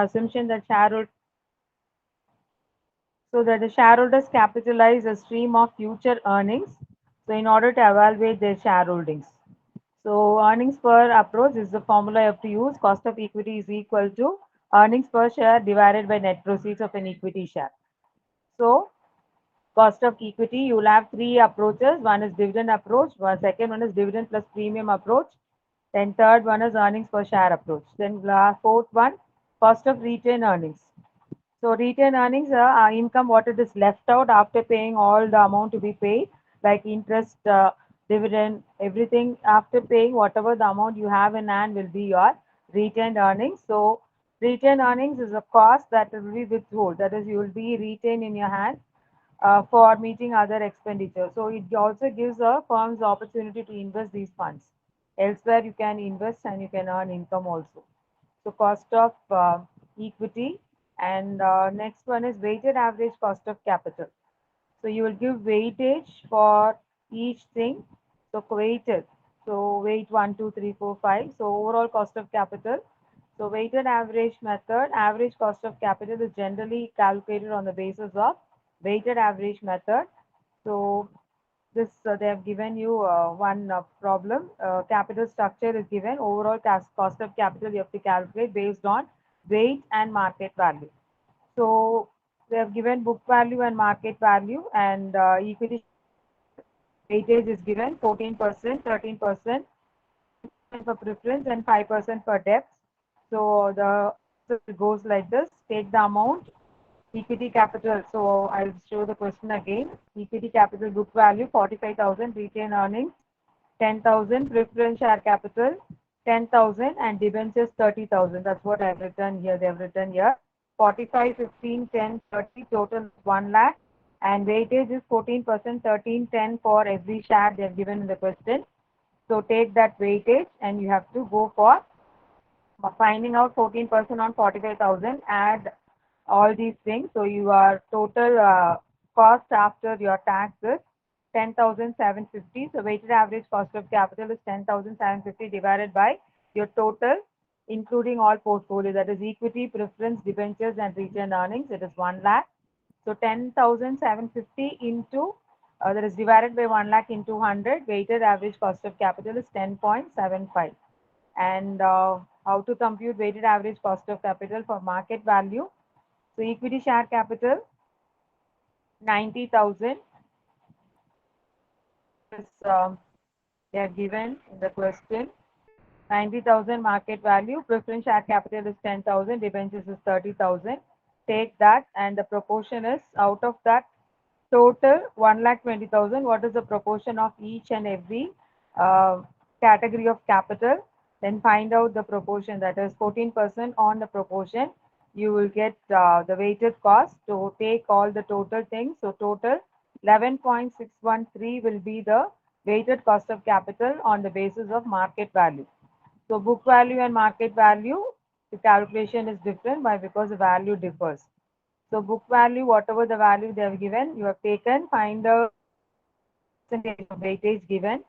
assumption that the shareholders capitalize a stream of future earnings, so in order to evaluate their shareholdings. So earnings per approach is the formula you have to use. Cost of equity is equal to earnings per share divided by net proceeds of an equity share. So cost of equity, you will have three approaches. One is dividend approach, second one is dividend plus premium approach, then third one is earnings per share approach. Then fourth one, cost of retained earnings. So retained earnings are income what it is left out after paying all the amount to be paid, like interest, dividend, everything after paying whatever the amount you have in hand will be your retained earnings. So retained earnings is a cost that will be withheld. That is, you will be retained in your hand for meeting other expenditures. So it also gives a firms the opportunity to invest these funds. Elsewhere you can invest and you can earn income also. So cost of equity, and next one is weighted average cost of capital. So you will give weightage for each thing. So weighted. So weight 1, 2, 3, 4, 5. So overall cost of capital. So weighted average method, average cost of capital is generally calculated on the basis of weighted average method. So this they have given you one problem. Capital structure is given. Overall cost of capital you have to calculate based on weight and market value. So they have given book value and market value, and equity weightage is given 14%, 13% for preference, and 5% for depth. So the answer goes like this. Take the amount, equity capital. So I'll show the question again. Equity capital book value 45,000, retained earnings 10,000, preference share capital 10,000, and debentures 30,000. That's what I've written here. They've written here 45, 15, 10, 30, total 1 lakh, and weightage is 14%, 13, 10 for every share they've given in the question. So take that weightage and you have to go for finding out 14% on 45,000, add all these things. So your total cost after your tax is 10,750. So weighted average cost of capital is 10,750 divided by your total, including all portfolio, that is equity, preference, debentures, and retained earnings. It is 1 lakh. So 10,750 into that is divided by 1 lakh into 100. Weighted average cost of capital is 10.75. And how to compute weighted average cost of capital for market value? So equity share capital 90,000 is they are given in the question. 90,000 market value, preference share capital is 10,000, debentures is 30,000. Take that, and the proportion is out of that total 1,20,000. What is the proportion of each and every uh, category of capital? Then find out the proportion, that is 14% on the proportion. You will get the weighted cost. So take all the total things. So total 11.613 will be the weighted cost of capital on the basis of market value. So book value and market value, the calculation is different by because the value differs. So book value, whatever the value they have given, you have taken, find the percentage of weightage given.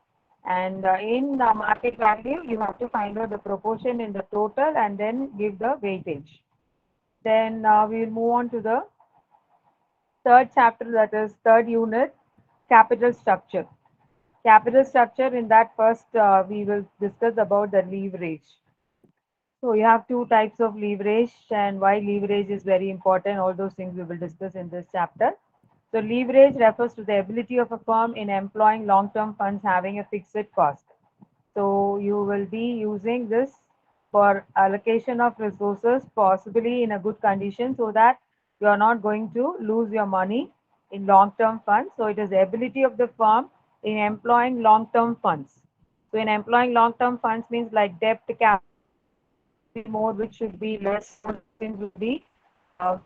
And in the market value, you have to find out the proportion in the total and then give the weightage. Then we will move on to the third chapter, that is third unit, capital structure. Capital structure, in that first we will discuss about the leverage. So you have two types of leverage and why leverage is very important. All those things we will discuss in this chapter. So leverage refers to the ability of a firm in employing long-term funds having a fixed cost. So you will be using this for allocation of resources, possibly in a good condition, so that you are not going to lose your money in long-term funds. So it is the ability of the firm in employing long-term funds. So in employing long-term funds means like debt capital more, which should be less. Things will be uh,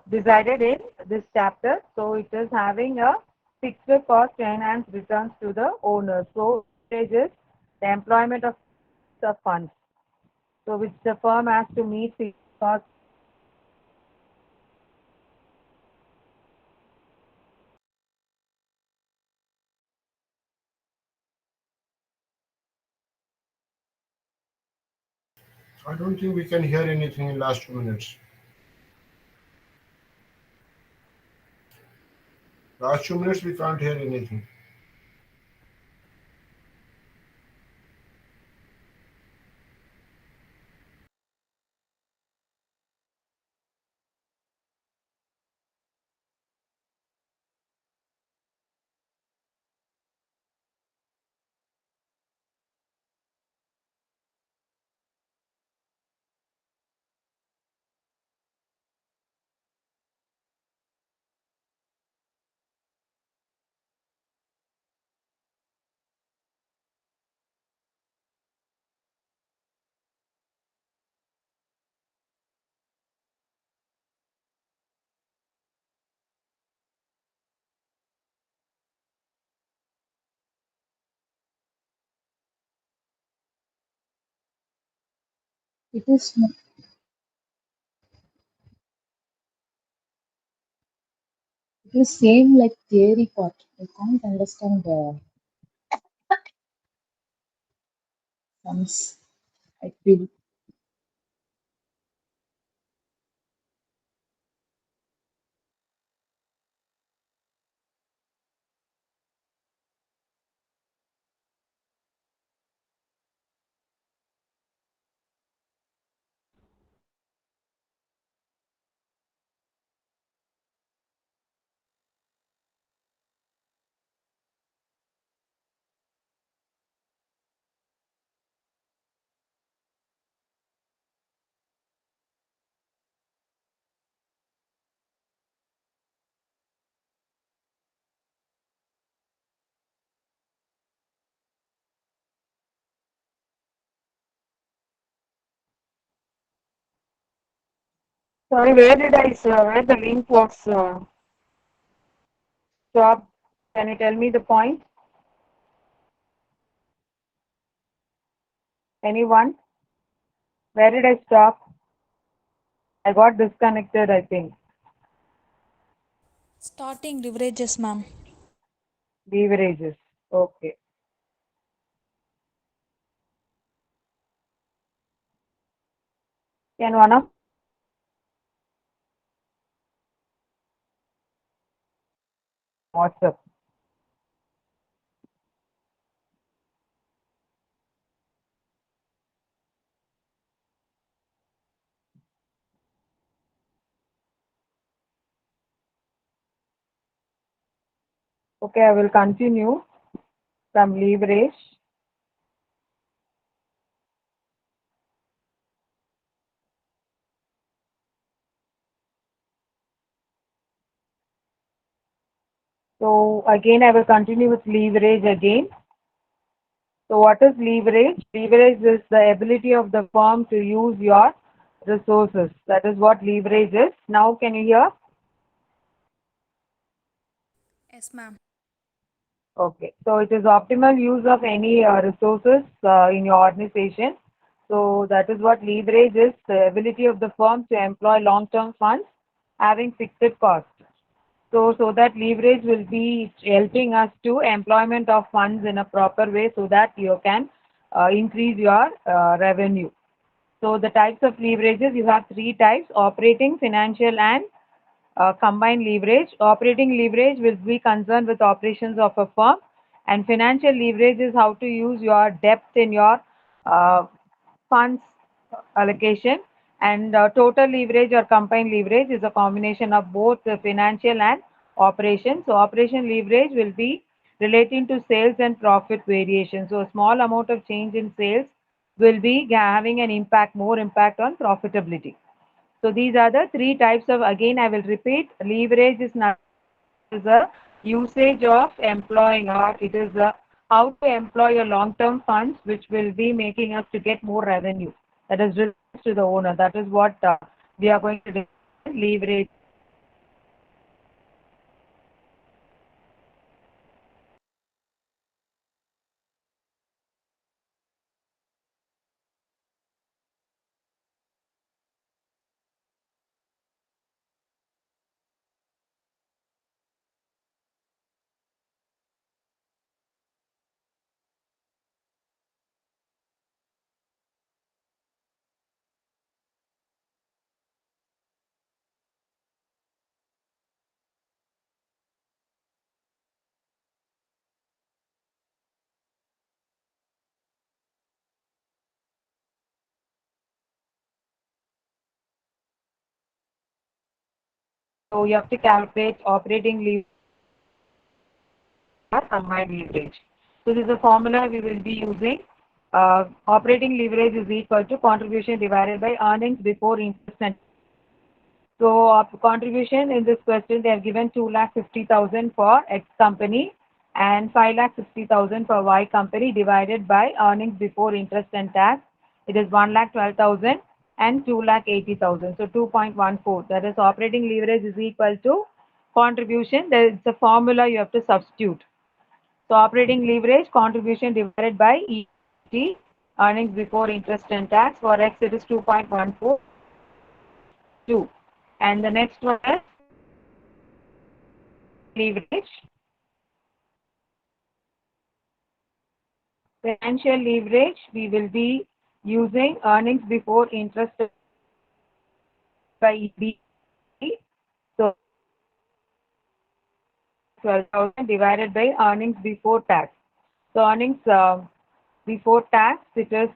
decided in this chapter. So it is having a fixed cost to enhance returns to the owner. So it is the employment of the funds. So which the firm has to meet fixed cost. I don't think we can hear anything in last 2 minutes. Last 2 minutes we can't hear anything. It is it is same like theory part. I can't understand the sums. I feel Sorry, where did where the link was stopped? Can you tell me the point? Anyone? Where did I stop? I got disconnected, I think. Starting leverages, ma'am. Leverages. Okay. Can one of WhatsApp? Okay, I will continue from leverage. So again, I will continue with leverage again. So what is leverage? Leverage is the ability of the firm to use your resources. That is what leverage is. Now can you hear? Yes, ma'am. Okay. So it is optimal use of any resources in your organization. So that is what leverage is, the ability of the firm to employ long-term funds having fixed cost. So that leverage will be helping us to employment of funds in a proper way so that you can increase your revenue. So the types of leverages, you have three types: operating, financial, and combined leverage. Operating leverage will be concerned with operations of a firm, and financial leverage is how to use your depth in your uh, funds allocation. And total leverage or combined leverage is a combination of both the financial and operation. So operation leverage will be relating to sales and profit variation. So a small amount of change in sales will be having an impact, more impact on profitability. So these are the three types of, again, I will repeat, leverage is not is a usage of employing, or it is a how to employ your long-term funds, which will be making us to get more revenue. That is related to the owner. That is what we are going to discuss. Leverage. So you have to calculate operating leverage or combined leverage. So this is a formula we will be using. Operating leverage is equal to contribution divided by earnings before interest and so contribution in this question they have given 2,50,000 for X company and 5,60,000 for Y company divided by earnings before interest and tax. It is 1,12,000 and 2,80,000. So 2.14. That is operating leverage is equal to contribution. There is a formula you have to substitute. So operating leverage contribution divided by EBT earnings before interest and tax. For X it is 2.14. 2. And the next one is leverage. Financial leverage, we will be using earnings before interest by EBT. So 12,000 divided by earnings before tax. So earnings before tax, it is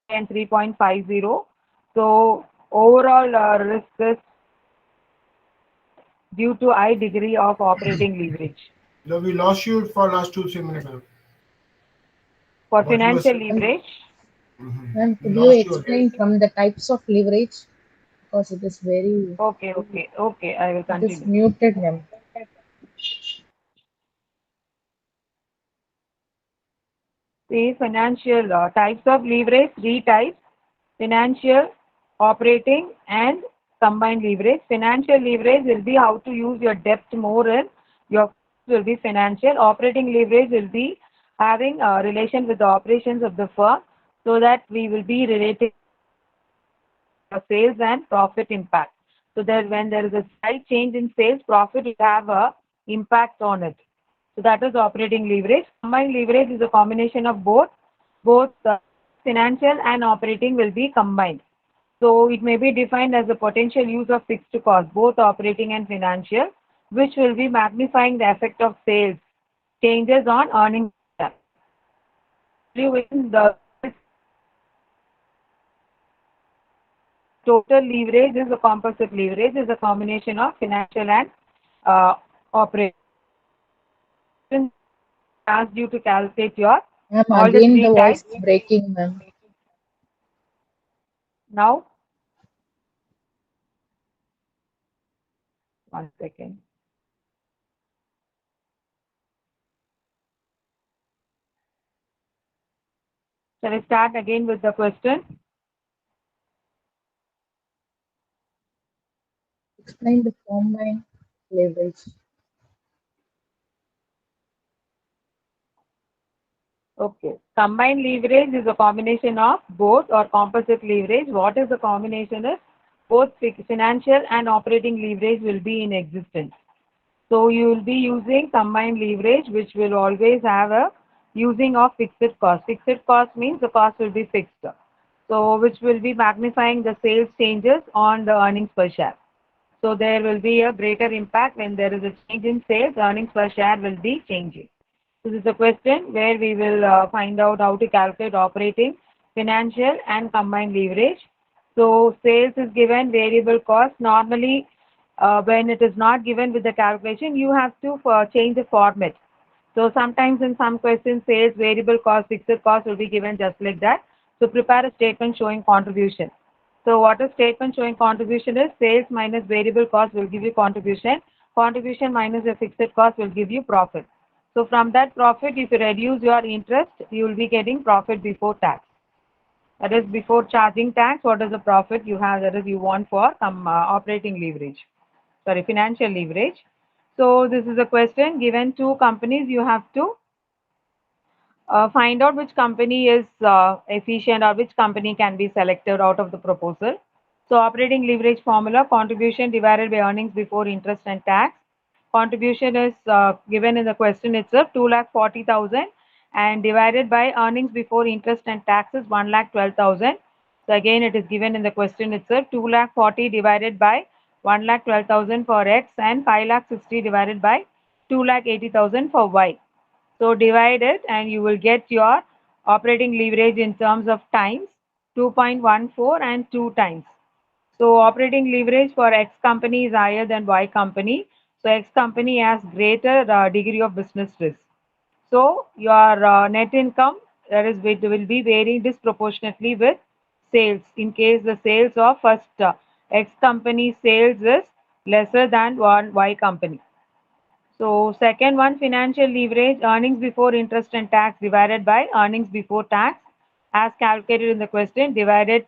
and 3.50. So overall risk is due to high degree of operating leverage. No, we lost you for last 2 3 minutes, ma'am. For What you were financial saying? Ma'am, leverage, ma'am, We could you lost you again. explain from the types of leverage? Because okay, I will it is continue. muted, ma'am. See, financial types of leverage, three types, financial, operating, and combined leverage. Financial leverage will be how to use your debt more in your will be financial. Operating leverage will be having a relation with the operations of the firm so that we will be relating sales and profit impact. So that when there is a slight change in sales, profit will have a impact on it. So that is operating leverage. Combined leverage is a combination of both. Both financial and operating will be combined. So it may be defined as the potential use of fixed cost, both operating and financial, which will be magnifying the effect of sales changes on earnings. The total leverage is a composite leverage, is a combination of financial and uh, operating. Asked you to calculate your Ma'am, all the again three the voice types. is breaking, ma'am. Now, one second. Shall I start again with the question? Explain the combined leverage. Okay. Combined leverage is a combination of both or composite leverage. What is the combination is both financial and operating leverage will be in existence. So you will be using combined leverage which will always have a using of fixed cost. Fixed cost means the cost will be fixed. So which will be magnifying the sales changes on the earnings per share. So there will be a greater impact when there is a change in sales, earnings per share will be changing. This is a question where we will find out how to calculate operating, financial and combined leverage. So sales is given, variable cost. Normally, when it is not given with the calculation, you have to change the format. So sometimes in some questions, sales, variable cost, fixed cost will be given just like that. So prepare a statement showing contribution. So what a statement showing contribution is, sales minus variable cost will give you contribution. Contribution minus the fixed cost will give you profit. So from that profit, if you reduce your interest, you will be getting profit before tax. That is before charging tax, what is the profit you have, that is you want for some operating leverage, sorry, financial leverage. So this is a question given to companies. You have to find out which company is efficient or which company can be selected out of the proposal. So operating leverage formula, contribution divided by earnings before interest and tax. Contribution is given in the question itself, 2,40,000 and divided by earnings before interest and taxes, 1,12,000. So again it is given in the question itself, 2,40,000 divided by 1,12,000 for X and 5,60,000 divided by 2,80,000 for Y. So divide it and you will get your operating leverage in terms of times, 2.14 and 2 times. So operating leverage for X company is higher than Y company. So X company has greater degree of business risk. So your net income, that is, it will be varying disproportionately with sales. In case the sales of first X company sales is lesser than one Y company. So second one, financial leverage, earnings before interest and tax divided by earnings before tax as calculated in the question, divided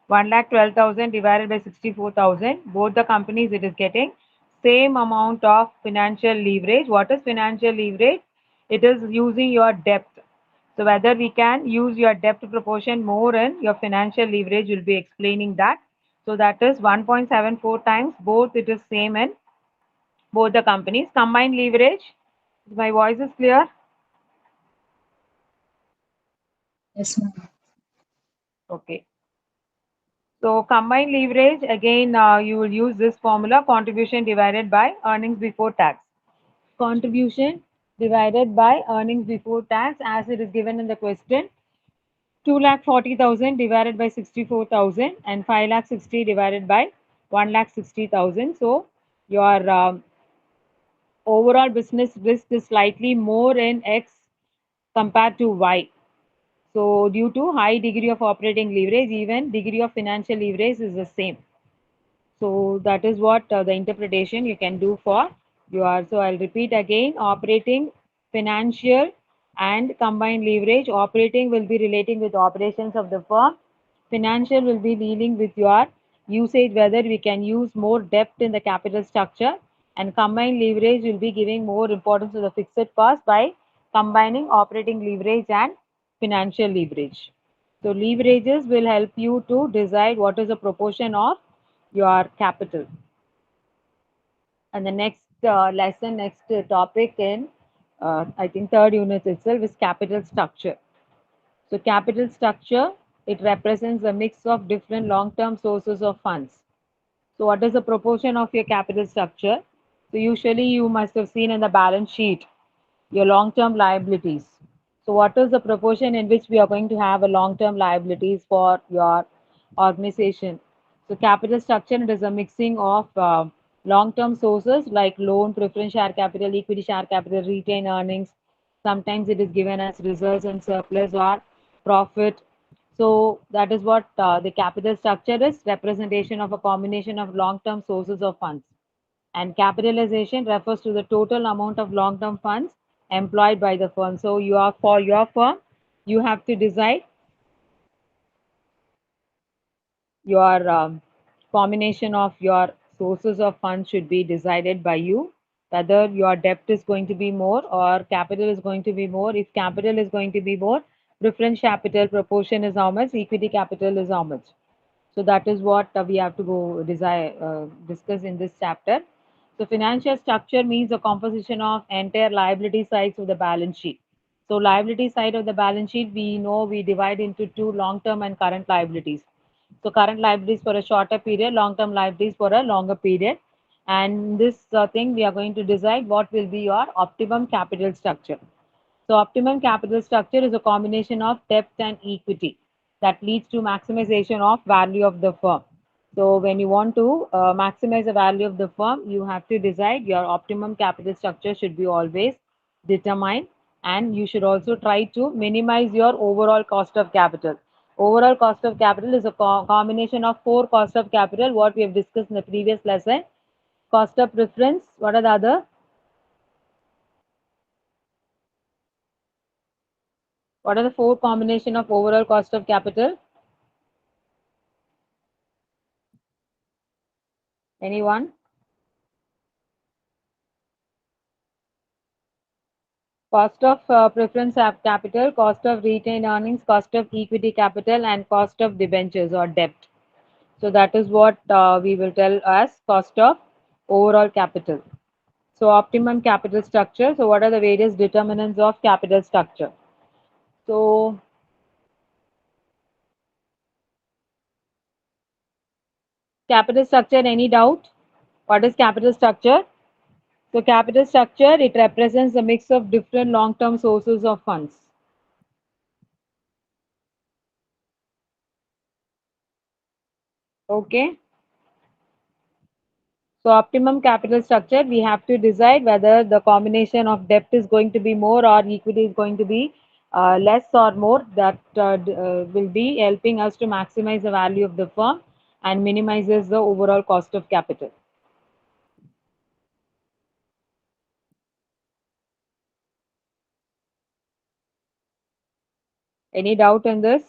1,12,000 divided by 64,000. Both the companies it is getting same amount of financial leverage. What is financial leverage? It is using your debt. So whether we can use your debt proportion more in your financial leverage, will be explaining that. So that is 1.74 times, both it is same in both the companies. Combined leverage, my voice is clear? Yes, ma'am. Okay. So combined leverage, again, you will use this formula, contribution divided by earnings before tax. Contribution divided by earnings before tax as it is given in the question, 2,40,000 divided by 64,000 and 5,60,000 divided by 1,60,000. So your overall business risk is slightly more in X compared to Y. So due to high degree of operating leverage, even degree of financial leverage is the same. So that is what the interpretation you can do for your. So I'll repeat again, operating, financial and combined leverage. Operating will be relating with operations of the firm. Financial will be dealing with your usage, whether we can use more depth in the capital structure, and combined leverage will be giving more importance to the fixed cost by combining operating leverage and financial leverage. So leverages will help you to decide what is the proportion of your capital. And the next lesson, next topic in I think third unit itself is capital structure. So capital structure, it represents a mix of different long-term sources of funds. So what is the proportion of your capital structure? So usually you must have seen in the balance sheet your long-term liabilities. So what is the proportion in which we are going to have a long-term liabilities for your organization? So capital structure, it is a mixing of long-term sources like loan, preference share capital, equity share capital, retained earnings. Sometimes it is given as reserves and surplus or profit. So that is what the capital structure is, representation of a combination of long-term sources of funds. And capitalization refers to the total amount of long-term funds employed by the firm. So you are, for your firm, you have to decide your combination of your sources of funds should be decided by you, whether your debt is going to be more or capital is going to be more. If capital is going to be more, preference capital proportion is how much, equity capital is how much. So that is what we have to go discuss in this chapter. So financial structure means the composition of entire liability sides of the balance sheet. So liability side of the balance sheet, we know we divide into two long-term and current liabilities. So current liabilities for a shorter period, long-term liabilities for a longer period. And this thing we are going to decide what will be your optimum capital structure. So optimum capital structure is a combination of debt and equity that leads to maximization of value of the firm. So when you want to maximize the value of the firm, you have to decide your optimum capital structure should be always determined, and you should also try to minimize your overall cost of capital. Overall cost of capital is a combination of four cost of capital, what we have discussed in the previous lesson. Cost of preference, what are the other? What are the four combination of overall cost of capital? Anyone? Cost of preference capital, cost of retained earnings, cost of equity capital, and cost of debentures or debt. So that is what we will tell as cost of overall capital. So optimum capital structure. So what are the various determinants of capital structure? So capital structure, any doubt? What is capital structure? So capital structure, it represents a mix of different long-term sources of funds. Okay. So optimum capital structure, we have to decide whether the combination of debt is going to be more or equity is going to be less or more. That will be helping us to maximize the value of the firm and minimizes the overall cost of capital. Any doubt on this?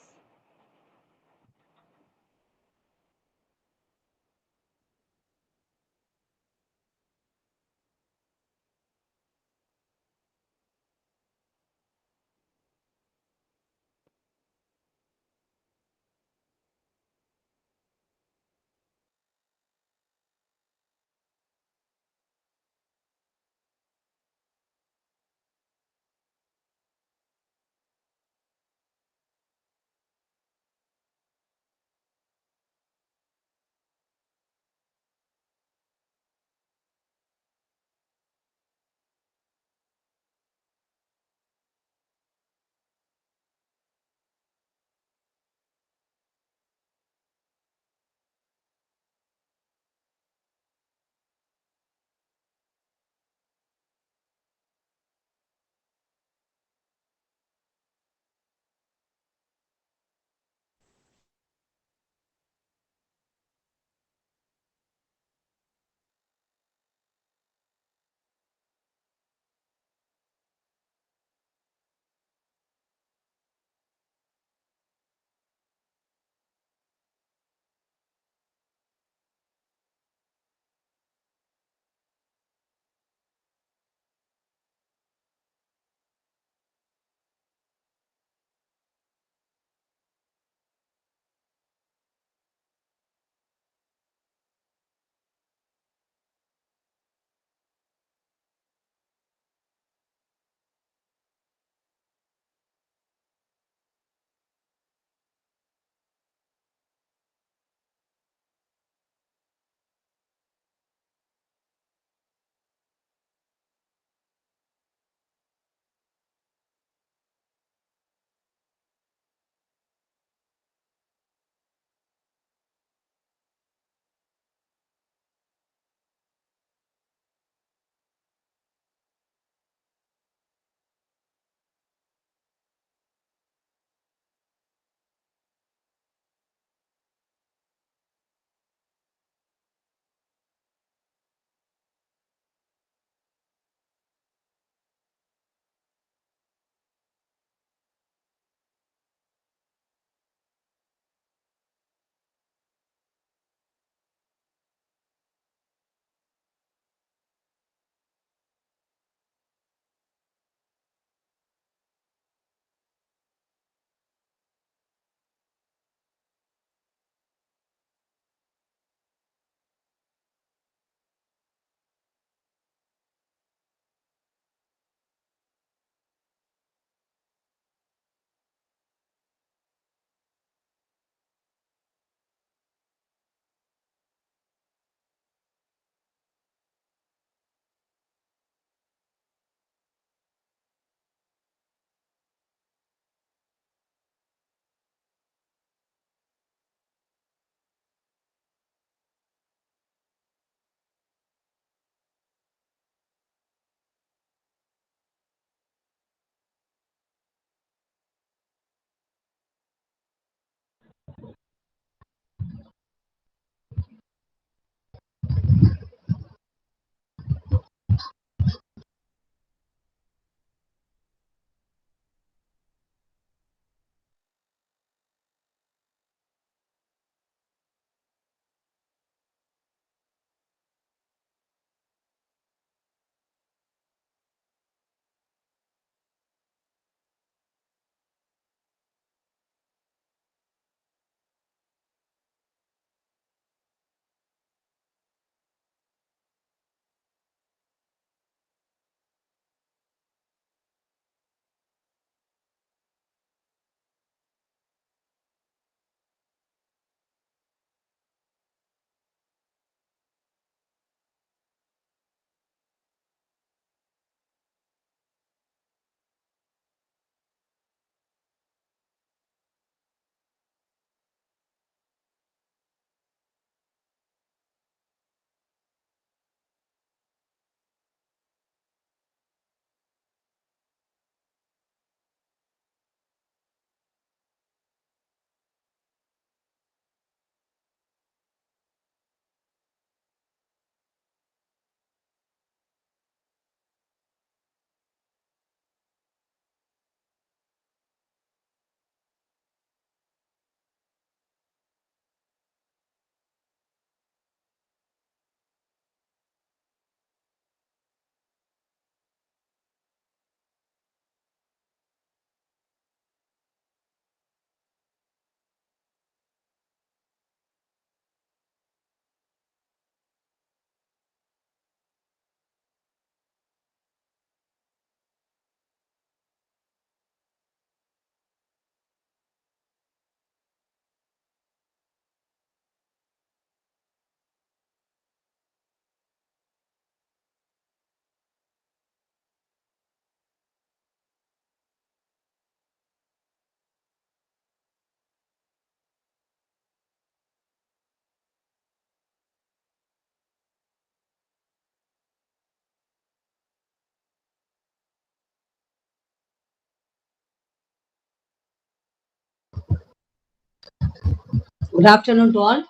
Good afternoon to all.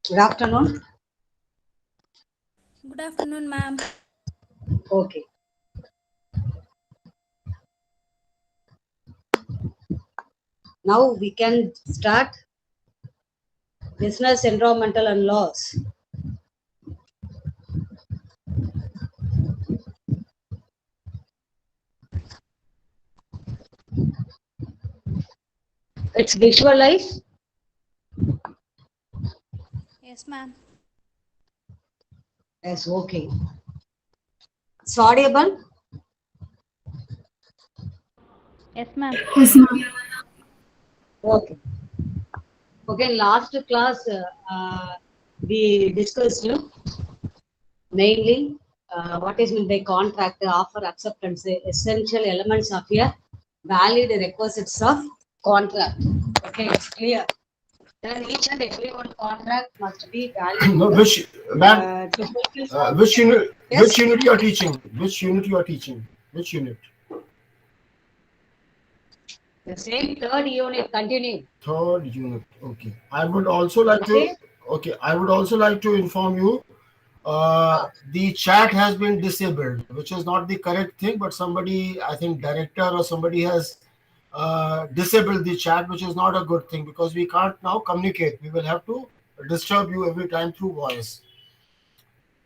Good afternoon. Good afternoon, ma'am. Okay. Now we can start business, environmental and laws. It's visualize. Yes, ma'am. Yes, okay. It's audible. Yes, ma'am. Okay. Okay, last class we discussed mainly what is meant by contract, offer, acceptance, essential elements of a valid requisites of contract. Okay, it's clear. Then each and every one contract must be valid. No, which, ma'am, To fulfill which unit? yes, Which unit you are teaching? Which unit you are teaching? Which unit? the same third unit continue. Third unit. Okay. I would also like to. Okay. Okay. I would also like to inform you. The chat has been disabled, which is not the correct thing. But somebody, I think, director or somebody has disabled the chat, which is not a good thing because we can't now communicate. We will have to disturb you every time through voice.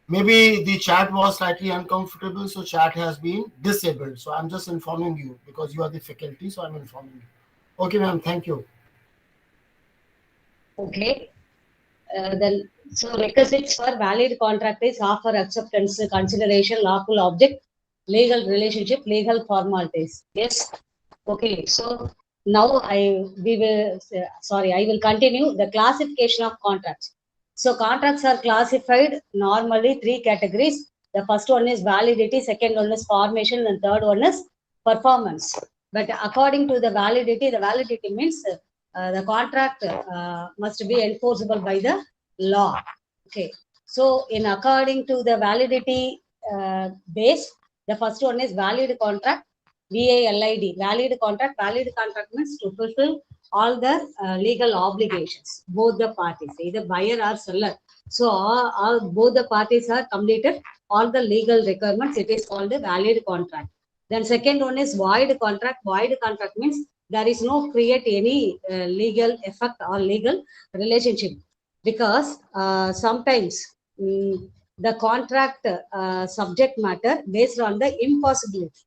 Maybe the chat was slightly uncomfortable, so chat has been disabled. So I'm just informing you because you are the faculty, so I'm informing you. Okay, ma'am, thank you. Okay. Then so requisites for valid contract is offer, acceptance, consideration, lawful object, legal relationship, legal formalities. Yes. Okay. So now I will continue the classification of contracts. So contracts are classified normally three categories. The first one is validity, second one is formation, and third one is performance. But according to the validity means the contract must be enforceable by the law. Okay. So in according to the validity base, the first one is valid contract, VALID. Valid contract means to fulfill all the legal obligations, both the parties, either buyer or seller. So both the parties are completed all the legal requirements. It is called a valid contract. Then second one is void contract. Void contract means there is no create any legal effect or legal relationship because sometimes the contract subject matter based on the impossibility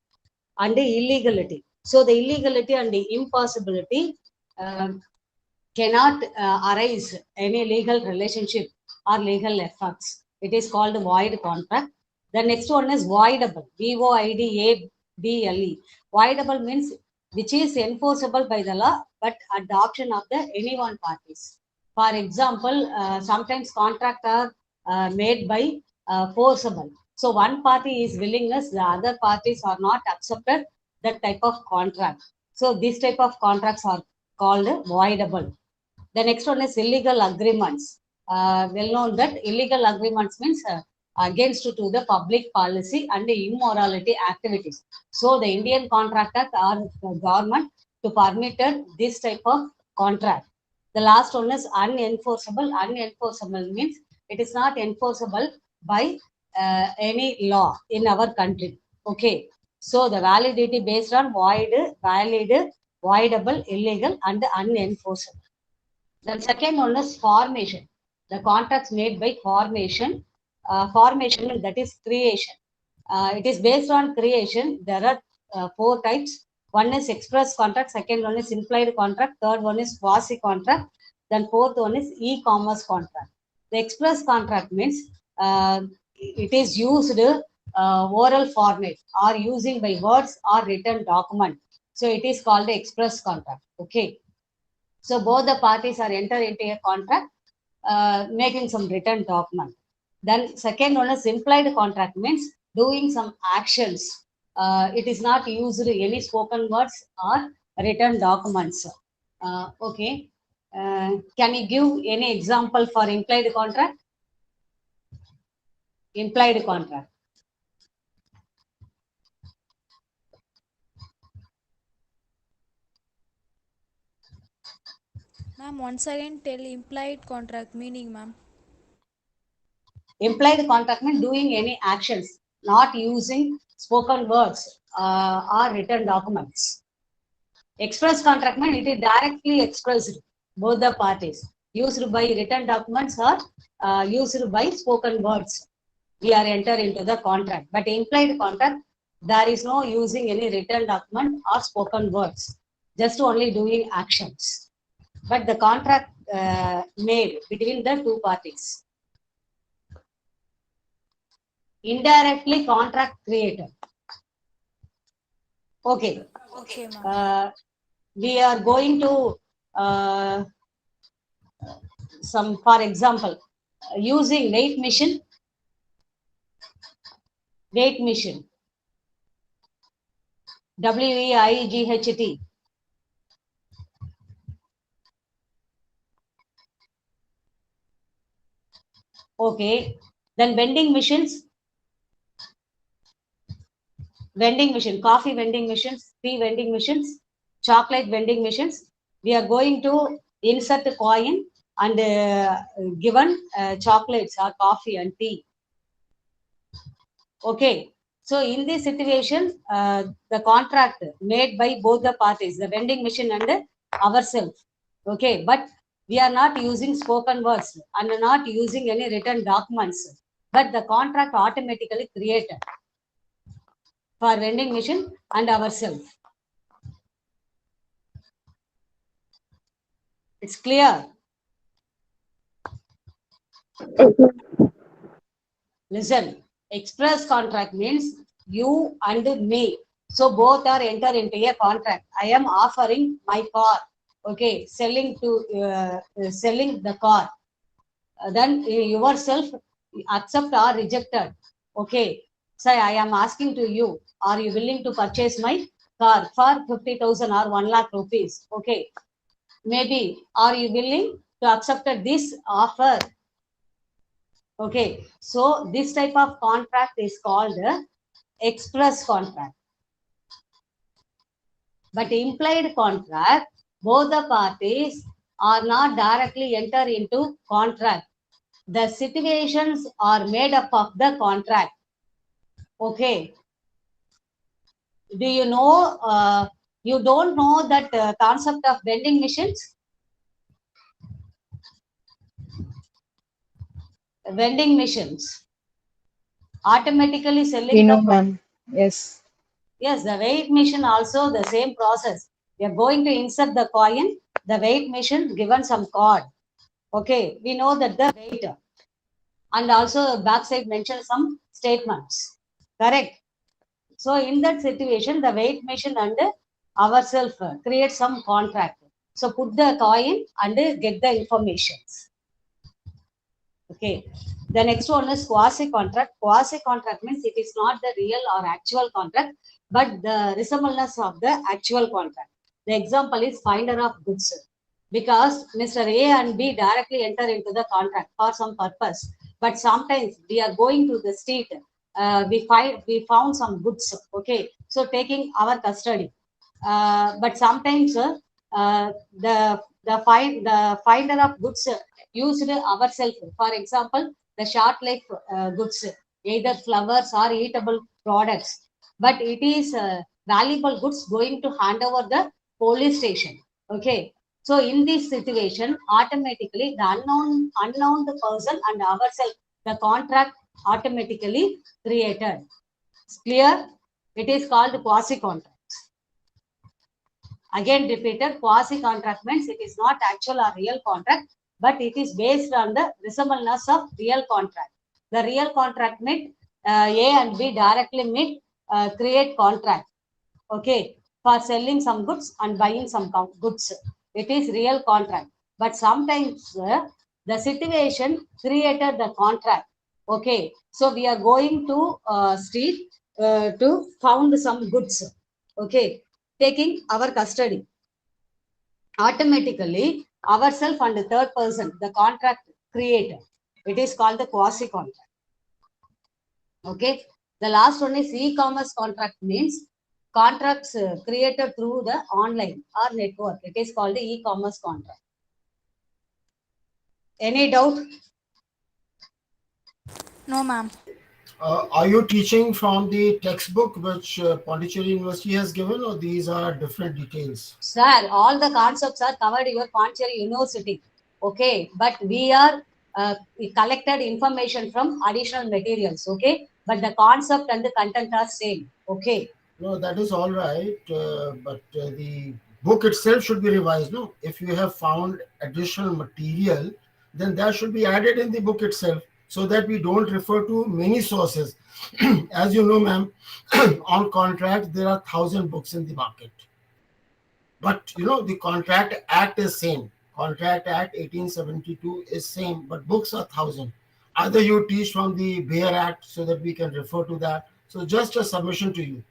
and the illegality. So the illegality and the impossibility cannot arise any legal relationship or legal effects. It is called void contract. The next one is voidable. VOIDABLE. Voidable means which is enforceable by the law, but at the option of the any one parties. For example, sometimes contracts are made by forcible. So one party is willingness, the other parties are not accepted that type of contract. So this type of contracts are called voidable. The next one is illegal agreements. Well known that illegal agreements means against to the public policy and the immorality activities. So the Indian Contract Act or the government to permitted this type of contract. The last one is unenforceable. Unenforceable means it is not enforceable by any law in our country. Okay. So the validity based on void, valid, voidable, illegal, and unenforceable. The second one is formation. The contracts made by formation. Formation that is creation. It is based on creation. There are four types. One is express contract. Second one is implied contract. Third one is quasi contract. Then fourth one is e-commerce contract. The express contract means it is used oral format or using by words or written document. So it is called the express contract. Okay. So both the parties are enter into a contract, making some written document. Then second one is implied contract means doing some actions. It is not used any spoken words or written documents. Okay. Can you give any example for implied contract? Implied contract. Ma'am, once again tell implied contract meaning, ma'am. Implied contract means doing any actions, not using spoken words or written documents. Express contract means it is directly expressed both the parties, used by written documents or used by spoken words. We are enter into the contract. But implied contract, there is no using any written document or spoken words, just only doing actions. But the contract made between the two parties. Indirectly contract created. Okay. Okay, ma'am. We are going to some, for example, using weight machine, WEIGHT. Okay. Then vending machines, coffee vending machines, tea vending machines, chocolate vending machines. We are going to insert a coin and given chocolates or coffee and tea. Okay. So in this situation, the contract made by both the parties, the vending machine and ourselves. Okay. But we are not using spoken words and not using any written documents. But the contract automatically created for vending machine and ourselves. It's clear. Listen, express contract means you and me. So both are enter into a contract. I am offering my car. Okay, selling the car. Then yourself accept or rejected. Okay, say I am asking to you, are you willing to purchase my car for 50,000 or 1 lakh rupees? Okay, maybe are you willing to accept this offer? Okay, so this type of contract is called express contract. But implied contract, both the parties are not directly enter into contract. The situations are made up of the contract. Okay, do you know? You don't know that concept of vending machines? Vending machines automatically We selling the know, product. ma'am. Yes. Yes, the weight machine also the same process. We are going to insert the coin, the weight machine given some card. Okay, we know that the weight and also backside mention some statements. Correct. So in that situation, the weight machine and ourselves create some contract. So put the coin and get the informations. Okay. The next one is quasi contract. Quasi contract means it is not the real or actual contract, but the reasonableness of the actual contract. The example is finder of goods. Because Mr. A and B directly enter into the contract for some purpose. But sometimes we are going to the street, we found some goods. Okay. So taking our custody. But sometimes the finder of goods used ourselves. For example, the short life goods, either flowers or eatable products. But it is valuable goods going to hand over the police station. Okay. So in this situation, automatically the unknown person and ourselves, the contract automatically created. It's clear? It is called quasi contract. Again repeated, quasi contract means it is not actual or real contract, but it is based on the reasonableness of real contract. The real contract means A and B directly meet, create contract. Okay, for selling some goods and buying some goods. It is real contract. But sometimes the situation created the contract. Okay, so we are going to street to found some goods. Okay, taking our custody. Automatically, ourselves and the third person, the contract created. It is called the quasi contract. Okay. The last one is e-commerce contract means contracts created through the online or network. It is called the e-commerce contract. Any doubt? No, ma'am. Are you teaching from the textbook which Pondicherry University has given, or these are different details? Sir, all the concepts are covered in your Pondicherry University. Okay, but we collected information from additional materials. Okay, but the concept and the content are same. Okay. No, that is all right, but the book itself should be revised. No, if you have found additional material, then that should be added in the book itself, so that we don't refer to many sources. As you know, ma'am, on contract there are 1,000 books in the market, but the Contract Act is same. Contract Act 1872 is same, but books are 1,000. Either you teach from the Bear Act so that we can refer to that. So just a submission to you,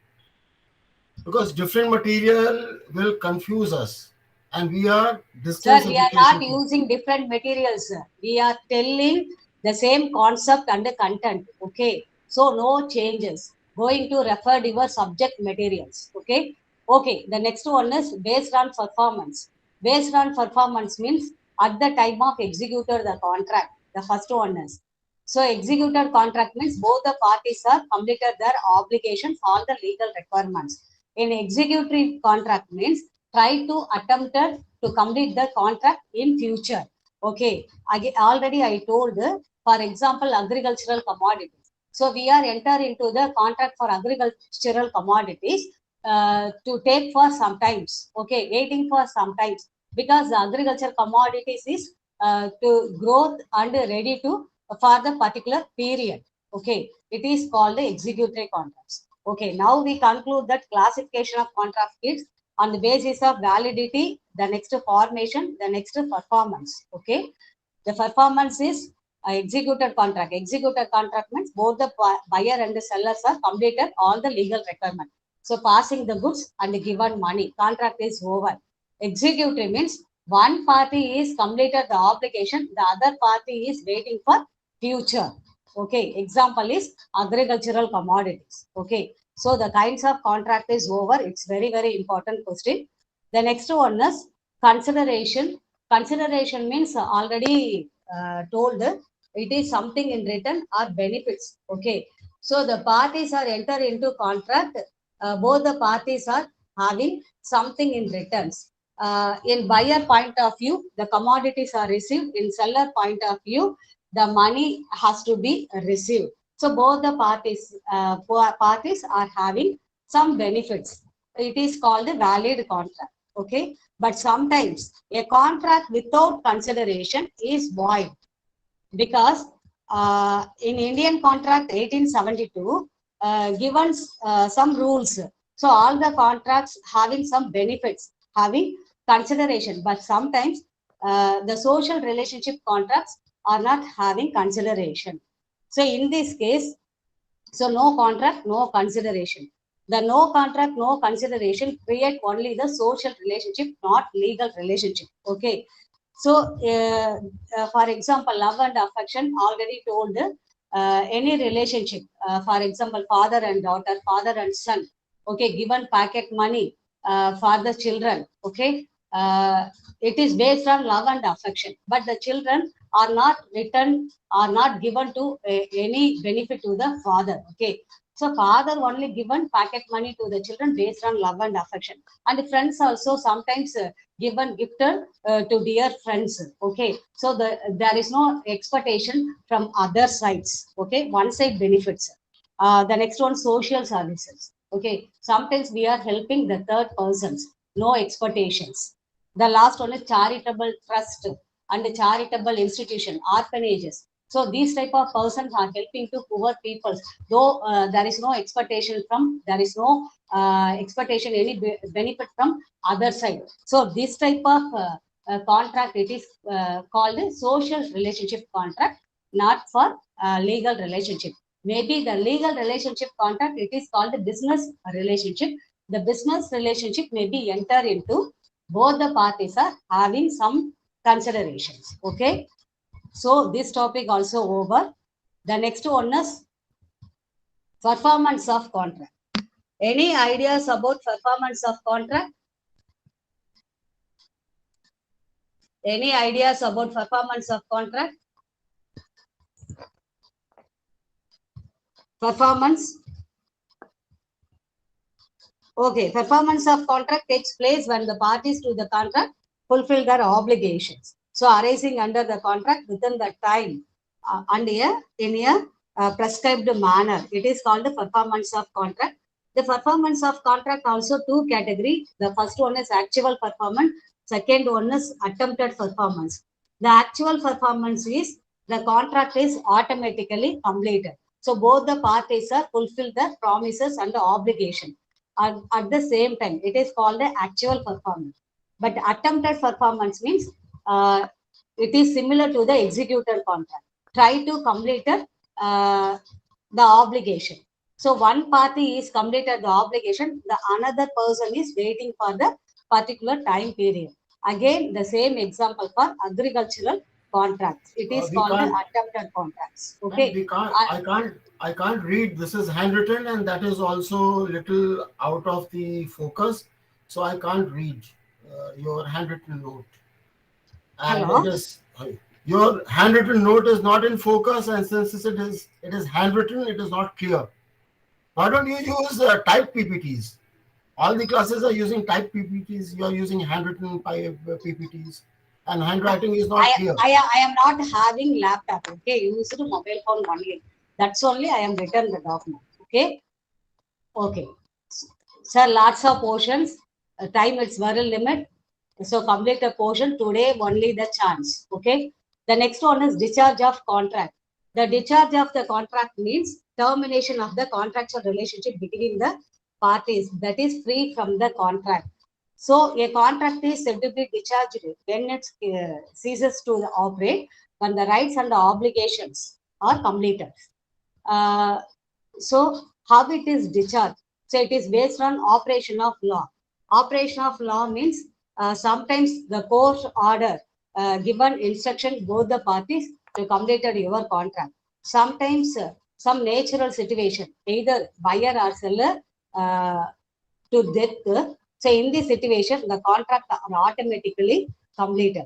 because different material will confuse us, and we are Sir, distance we are not education people. using different materials. Sir. We are telling the same concept and the content. Okay. So no changes. Going to refer your subject materials. Okay. Okay. The next one is based on performance. Based on performance means at the time of executed the contract. The first one is. So executed contract means both the parties are completed their obligations, all the legal requirements. In executive contract means try to attempt to complete the contract in future. Okay, already I told, for example, agricultural commodities. So we are enter into the contract for agricultural commodities to take for some times. Okay, waiting for some times, because the agricultural commodities is to growth and ready to for the particular period. Okay, it is called the executory contracts. Okay, now we conclude that classification of contract is on the basis of validity, the next formation, the next performance. Okay, the performance is executed contract. Executed contract means both the buyer and the sellers are completed all the legal requirement. So passing the goods and given money, contract is over. Executive means one party is completed the obligation, the other party is waiting for future. Okay, example is agricultural commodities. Okay, so the kinds of contract is over. It's very, very important question. The next one is consideration. Consideration means already told, it is something in written or benefits. Okay, so the parties are enter into contract. Both the parties are having something in returns. In buyer point of view, the commodities are received. In seller point of view, the money has to be received. So both the parties are having some benefits. It is called a valid contract. Okay, but sometimes a contract without consideration is void, because in Indian contract 1872 given some rules. So all the contracts having some benefits, having consideration, but sometimes the social relationship contracts are not having consideration. So in this case, so no contract, no consideration. The no contract, no consideration create only the social relationship, not legal relationship. Okay. So, for example, love and affection already told, any relationship, for example, father and daughter, father and son, okay, given packet money for the children, okay, it is based on love and affection, but the children are not returned, are not given to any benefit to the father, okay. So father only given packet money to the children based on love and affection, and friends also sometimes given gifted to dear friends. Okay, so there is no expectation from other sides. Okay, one side benefits. The next one, social services. Okay, sometimes we are helping the third persons, no expectations. The last one is charitable trust and the charitable institution, orphanages. So these type of persons are helping to poor people, though there is no expectation from, there is no expectation any benefit from other side. So this type of contract, it is called a social relationship contract, not for legal relationship. Maybe the legal relationship contract, it is called a business relationship. The business relationship may be enter into, both the parties are having some considerations. Okay, so this topic also over. The next one is performance of contract. Any ideas about performance of contract? Any ideas about performance of contract? Performance. Okay, performance of contract takes place when the parties to the contract fulfill their obligations. So arising under the contract within the time and in a prescribed manner. It is called the performance of contract. The performance of contract also two categories. The first one is actual performance. Second one is attempted performance. The actual performance is the contract is automatically completed. So both the parties are fulfill their promises and the obligation at the same time. It is called the actual performance. But attempted performance means it is similar to the executed contract. Try to complete the obligation. So one party is completed the obligation, the another person is waiting for the particular time period. Again, the same example for agricultural contracts. It is We called the can't, attempted contracts. and Okay. we can't, I can't read. This is handwritten, and that is also little out of the focus, so I can't read your handwritten note. And Hello. it is your handwritten note is not in focus, and since it is handwritten, it is not clear. Why don't you use typed PPTs? All the classes are using typed PPTs. You are using handwritten PPTs, and handwriting is not clear. I am not having laptop. Okay, use the mobile phone only. That's only I am written the document. Okay. Okay. Sir, lots of portions. Time it's very limit. So complete a portion today only the chance. Okay. The next one is discharge of contract. The discharge of the contract means termination of the contractual relationship between the parties that is free from the contract. So a contract is said to be discharged when it ceases to operate when the rights and the obligations are completed. So how it is discharged? So it is based on operation of law. Operation of law means sometimes the court order given instruction both the parties to completed your contract. Sometimes some natural situation, either buyer or seller to death. So in this situation, the contract are automatically completed.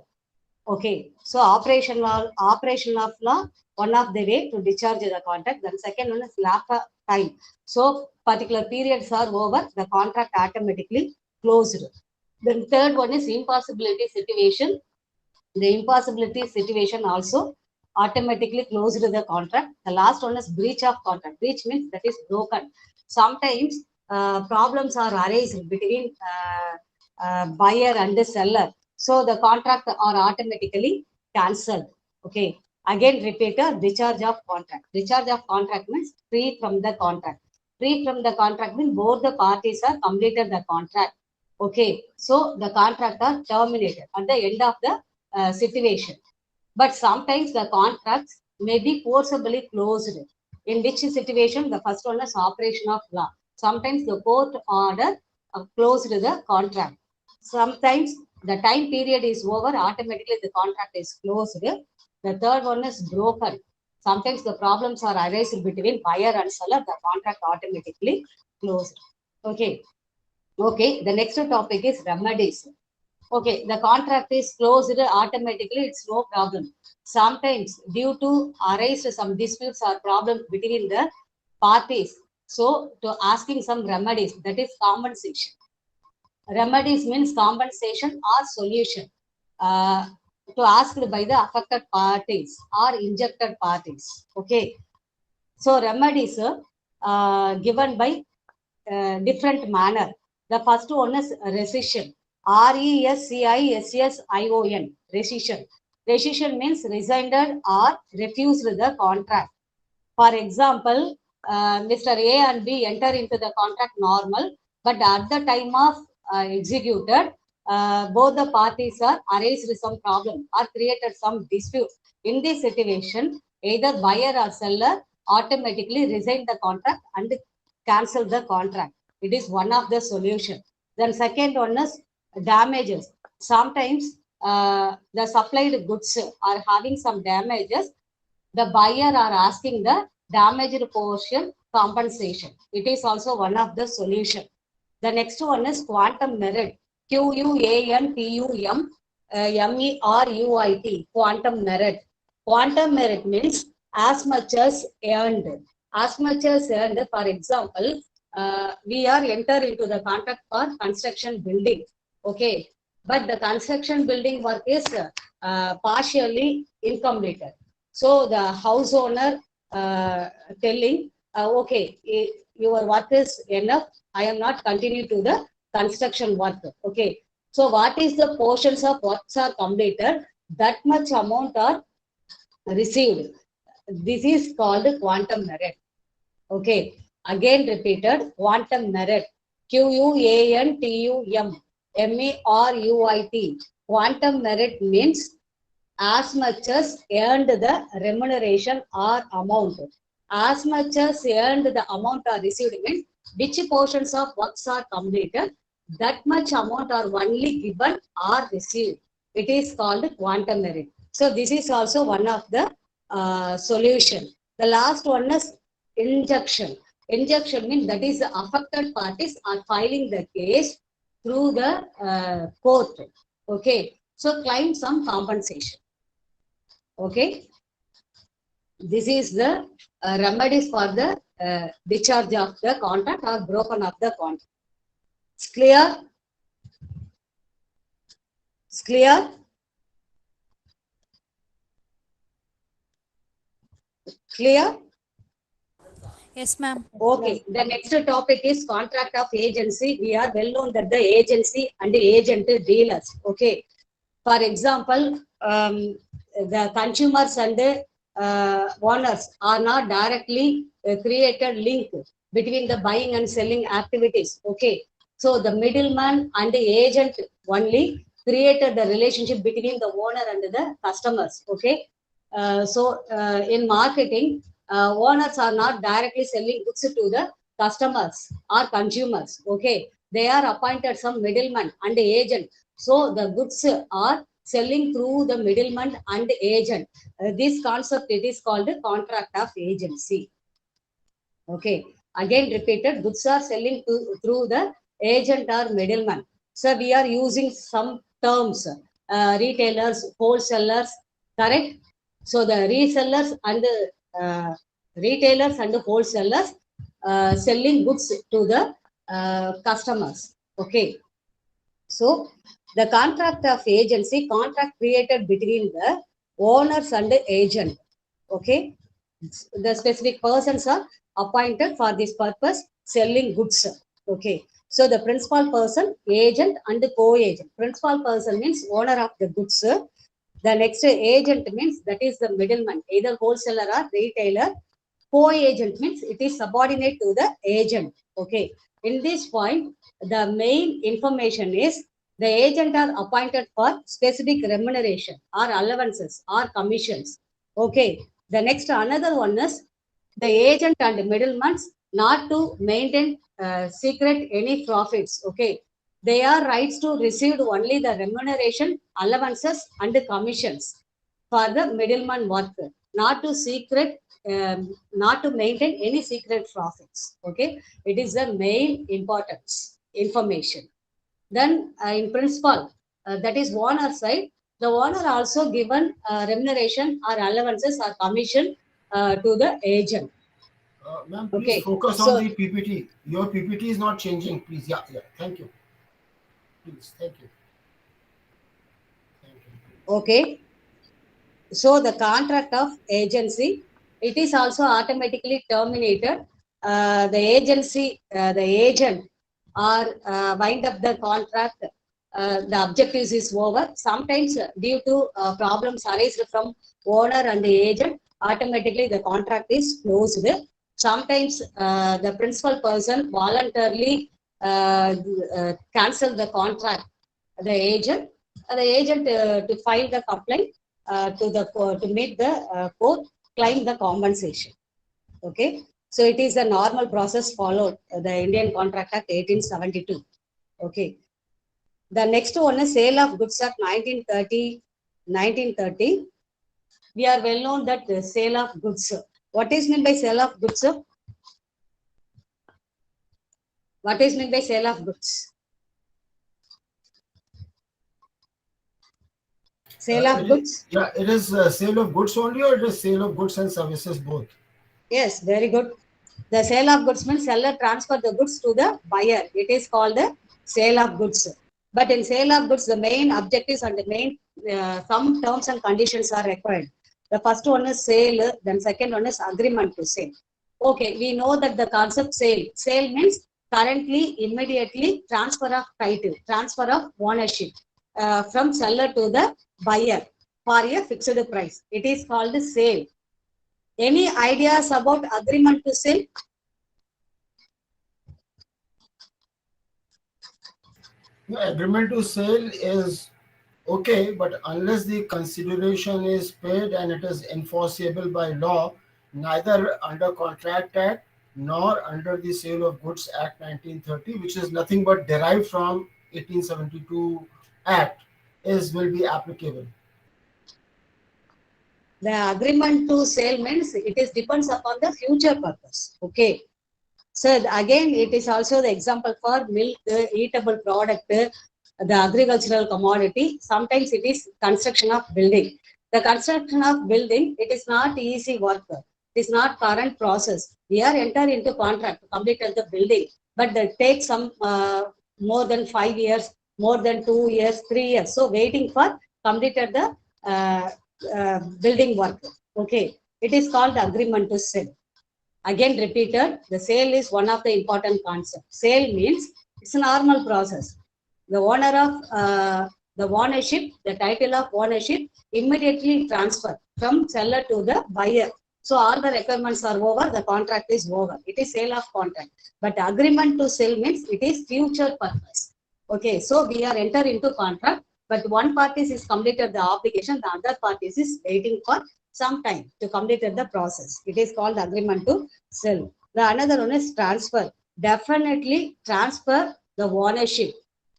Okay, so operation of law, one of the way to discharge the contract. Then second one is lapse of time. So particular periods are over, the contract automatically closed. Then third one is impossibility situation. The impossibility situation also automatically closed the contract. The last one is breach of contract. Breach means that is broken. Sometimes problems are arising between buyer and the seller. So the contract are automatically cancelled. Okay. Again, repeat discharge of contract. Discharge of contract means free from the contract. Free from the contract means both the parties are completed the contract. Okay. So the contract are terminated at the end of the situation. But sometimes the contracts may be forcibly closed. In which situation? The first one is operation of law. Sometimes the court order closed the contract. Sometimes the time period is over, automatically the contract is closed. The third one is broken. Sometimes the problems are arising between buyer and seller, the contract automatically closed. Okay. Okay, the next topic is remedies. Okay, the contract is closed automatically, it's no problem. Sometimes due to arise some disputes or problems between the parties, so to asking some remedies, that is compensation. Remedies means compensation or solution to asked by the affected parties or injected parties. Okay, so remedies given by different manner. The first one is rescission. RESCISSION. Rescission. Rescission means resigned or refused the contract. For example, Mr. A and B enter into the contract normal, but at the time of executed, both the parties are raised some problem or created some dispute. In this situation, either buyer or seller automatically resign the contract and cancel the contract. It is one of the solution. Then second one is damages. Sometimes the supplied goods are having some damages. The buyer are asking the damaged portion compensation. It is also one of the solution. The next one is quantum merit. QUANTUM MERUIT, quantum merit. Quantum merit means as much as earned. As much as earned, for example, we are enter into the contract for construction building. Okay. But the construction building work is partially incompleted. So the house owner telling, okay, your work is enough. I am not continuing to the construction work. Okay. So what is the portions of works are completed? That much amount are received. This is called quantum merit. Okay. Again repeated, quantum merit. QUANTUM MERUIT. Quantum merit means as much as earned the remuneration or amount. As much as earned the amount are received means which portions of works are completed, that much amount are only given or received. It is called quantum merit. So this is also one of the solution. The last one is injunction. Injunction means that is the affected parties are filing the case through the court. Okay. So claim some compensation. Okay. This is the remedies for the discharge of the contract or broken of the contract. It's clear? It's clear? Clear? Yes, ma'am. Okay. The next topic is contract of agency. We are well known that the agency and the agent dealers. Okay. For example, the consumers and the owners are not directly created link between the buying and selling activities. Okay. So the middleman and the agent only created the relationship between the owner and the customers. Okay. In marketing, owners are not directly selling goods to the customers or consumers. Okay. They are appointed some middleman and agent. So the goods are selling through the middleman and agent. This concept, it is called the contract of agency. Okay. Again repeated, goods are selling through the agent or middleman. So we are using some terms, retailers, wholesalers, correct? So the resellers and the retailers and the wholesalers selling goods to the customers. Okay. So the contract of agency, contract created between the owners and the agent. Okay. The specific persons are appointed for this purpose, selling goods. Okay. So the principal person, agent and the co-agent. Principal person means owner of the goods. The next agent means that is the middleman, either wholesaler or retailer. Co-agent means it is subordinate to the agent. Okay. In this point, the main information is the agent are appointed for specific remuneration or allowances or commissions. Okay. The next another one is the agent and middlemen not to maintain secret any profits. Okay. They are rights to receive only the remuneration, allowances and commissions for the middleman work, not to secret, not to maintain any secret profits. Okay. It is the main importance information. Then in principle, that is owner side, the owner also given remuneration or allowances or commission to the agent. Ma'am, please Okay. focus on So, the PPT. Your PPT is not changing, please. Yeah, yeah. Thank you. Please, thank you. Thank you. okay. So the contract of agency, it is also automatically terminated. The agency, the agent or wind up the contract, the objectives is over. Sometimes due to problems arised from owner and the agent, automatically the contract is closed. Sometimes the principal person voluntarily cancel the contract, the agent to file the complaint to the to meet the court, claim the compensation. Okay. So it is a normal process followed, the Indian Contract Act 1872. Okay. The next one is Sale of Goods Act 1930. We are well known that the sale of goods. What is meant by sale of goods? What is meant by sale of goods? Sale of goods. Yeah, it is sale of goods only, or it is sale of goods and services both? Yes, very good. The sale of goods means seller transfer the goods to the buyer. It is called the sale of goods. But in sale of goods, the main objectives and the main some terms and conditions are required. The first one is sale, then second one is agreement to sale. Okay, we know that the concept sale. Sale means currently, immediately transfer of title, transfer of ownership from seller to the buyer for a fixed price. It is called sale. Any ideas about agreement to sell? No, agreement to sale is okay, but unless the consideration is paid and it is enforceable by law, neither under Contract Act nor under the Sale of Goods Act 1930, which is nothing but derived from 1872 Act, is will be applicable. The agreement to sell means it is depends upon the future purpose. Okay. So again, it is also the example for milk, eatable product, the agricultural commodity. Sometimes it is construction of building. The construction of building, it is not easy work. It is not current process. We are enter into contract to complete the building, but that takes some more than 5 years, more than 2 years, 3 years. So waiting for completed the building work. Okay, it is called agreement to sell. Again repeated, the sale is one of the important concepts. Sale means it's a normal process. The owner of the ownership, the title of ownership immediately transfer from seller to the buyer. So all the requirements are over, the contract is over. It is sale of contract. But agreement to sell means it is future purpose. Okay, so we are enter into contract, but one party is completed the obligation, the other party is waiting for some time to complete the process. It is called agreement to sell. The another one is transfer. Definitely transfer the ownership.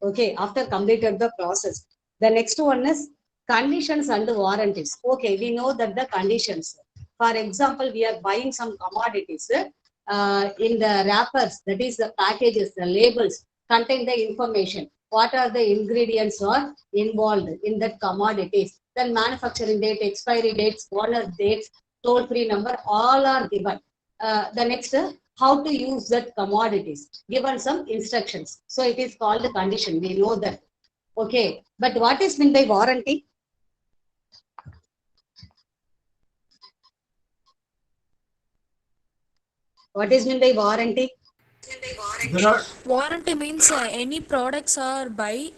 Okay, after completed the process. The next one is conditions and warranties. Okay, we know that the conditions. For example, we are buying some commodities in the wrappers, that is the packages, the labels contain the information. What are the ingredients are involved in that commodities? Then manufacturing date, expiry dates, owner dates, toll-free number, all are given. The next, how to use that commodities, given some instructions. So it is called the condition. We know that. Okay, but what is meant by warranty? What is meant by warranty? There are Warranty means any products are buy,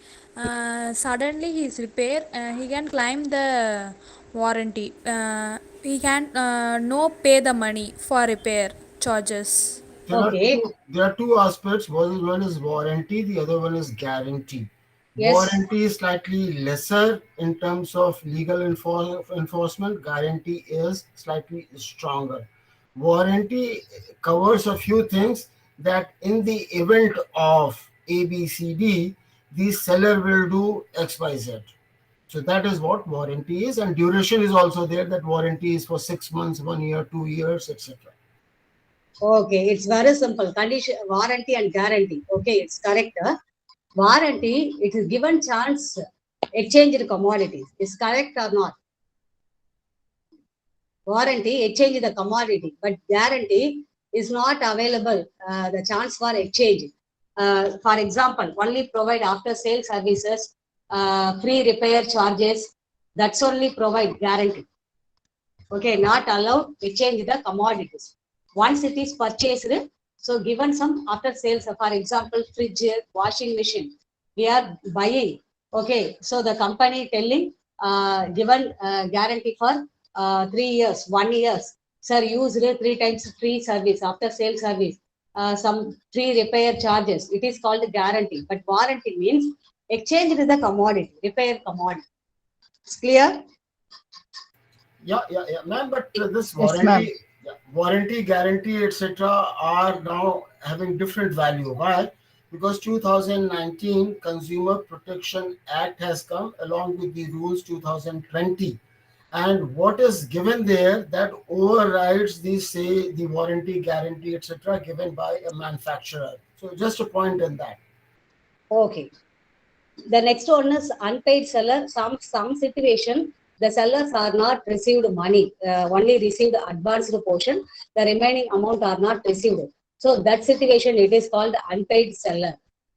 suddenly he's repair, he can claim the warranty. He can no pay the money for repair charges. Okay, there are two aspects. One is warranty, the other one is guarantee. yes. Warranty is slightly lesser in terms of legal enforcement. Guarantee is slightly stronger. Warranty covers a few things, that in the event of ABCD, the seller will do XYZ. So that is what warranty is, and duration is also there. That warranty is for 6 months, 1 year, 2 years, etc. Okay, it's very simple. Condition, warranty and guarantee. Okay, it's correct. Warranty, it is given chance exchange the commodities. Is correct or not? Warranty exchange the commodity, but guarantee is not available. The chance for exchange. For example, only provide after sale services, free repair charges. That's only provide guarantee. Okay, not allowed exchange the commodities. Once it is purchased, so given some after sales, for example, fridge, washing machine, we are buying. Okay, so the company telling given guarantee for 3 years, 1 year. Sir, use 3 times free service after sale service. Some free repair charges. It is called guarantee, but warranty means exchange the commodity, repair commodity. It's clear? Yeah, ma'am. But this Yes, ma'am. warranty, guarantee, etc., are now having different value. Why? Because 2019 Consumer Protection Act has come along with the rules 2020, and what is given there that overrides the, say, the warranty, guarantee, etc., given by a manufacturer. So just a point in that. Okay. The next one is unpaid seller. Some situation the sellers are not received money, only received advanced portion. The remaining amount are not received. So that situation it is called unpaid seller.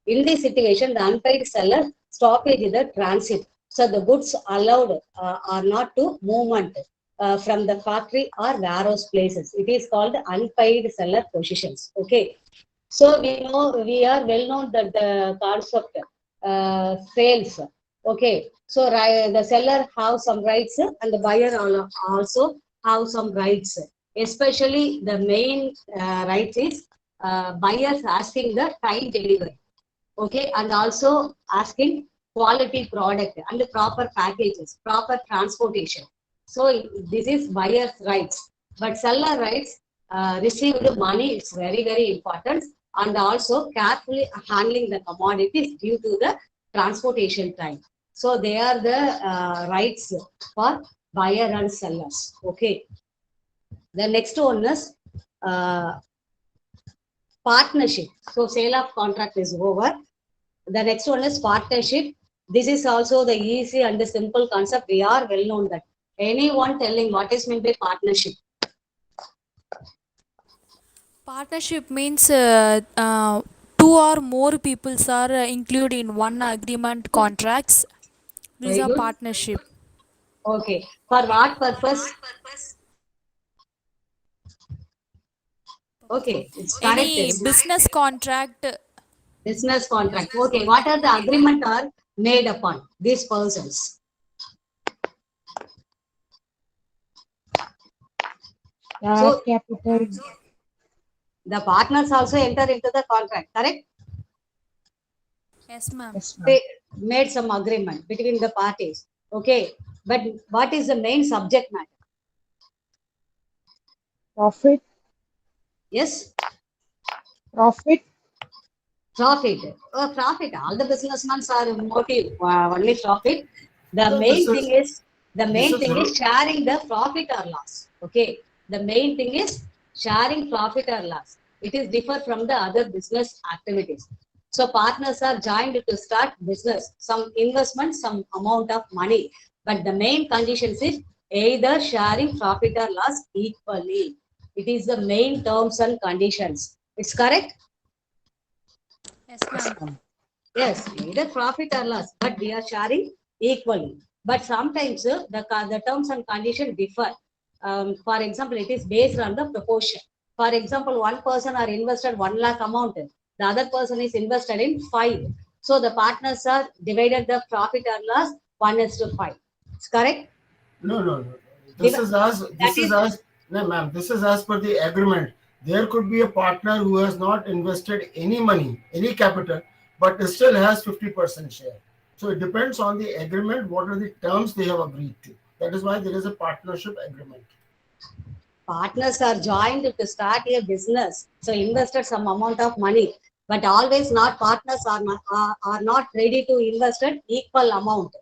In this situation, the unpaid seller stoppage is the transit. So the goods allowed are not to movement from the factory or warehouse places. It is called unpaid seller positions. Okay. So we are well known that the concept sales. Okay. So the seller have some rights and the buyer also have some rights. Especially the main rights is buyers asking the time delivery. Okay, and also asking quality product and proper packages, proper transportation. So this is buyer's rights, but seller rights received money is very important, and also carefully handling the commodities due to the transportation time. So they are the rights for buyer and sellers. Okay, the next one is partnership. So sale of contract is over. The next one is partnership. This is also the easy and the simple concept. We are well known that anyone telling what is meant by partnership. Partnership means two or more peoples are included in one agreement contracts. These Very are good. partnership. Okay. For what purpose? Okay, it's correct. Any business contract. Business contract. Okay. What are the agreement are made upon these persons? Share So capital. the partners also enter into the contract. Correct. Yes, ma'am. Yes, ma'am. They made some agreement between the parties. Okay. But what is the main subject matter? Profit. Yes. Profit. Profit. Profit. All the businessmen are motive only profit. The No, main thing is this is sharing the profit or loss. Okay. The main thing is sharing profit or loss. It is different from the other business activities. So partners are joined to start business. Some investment, some amount of money. But the main conditions is either sharing profit or loss equally. It is the main terms and conditions. It's correct? Yes, ma'am. Yes, either profit or loss, but we are sharing equally. But sometimes the terms and conditions differ. For example, it is based on the proportion. For example, one person are invested 1 lakh amount, the other person is invested in 5. So the partners are divided the profit or loss 1:5. It's correct? no. That This is is as no, ma'am. This is as per the agreement. There could be a partner who has not invested any money, any capital, but still has 50% share. So it depends on the agreement. What are the terms they have agreed to? That is why there is a partnership agreement. partners are joined to start a business. So invested some amount of money, but always not partners are not ready to invest an equal amount.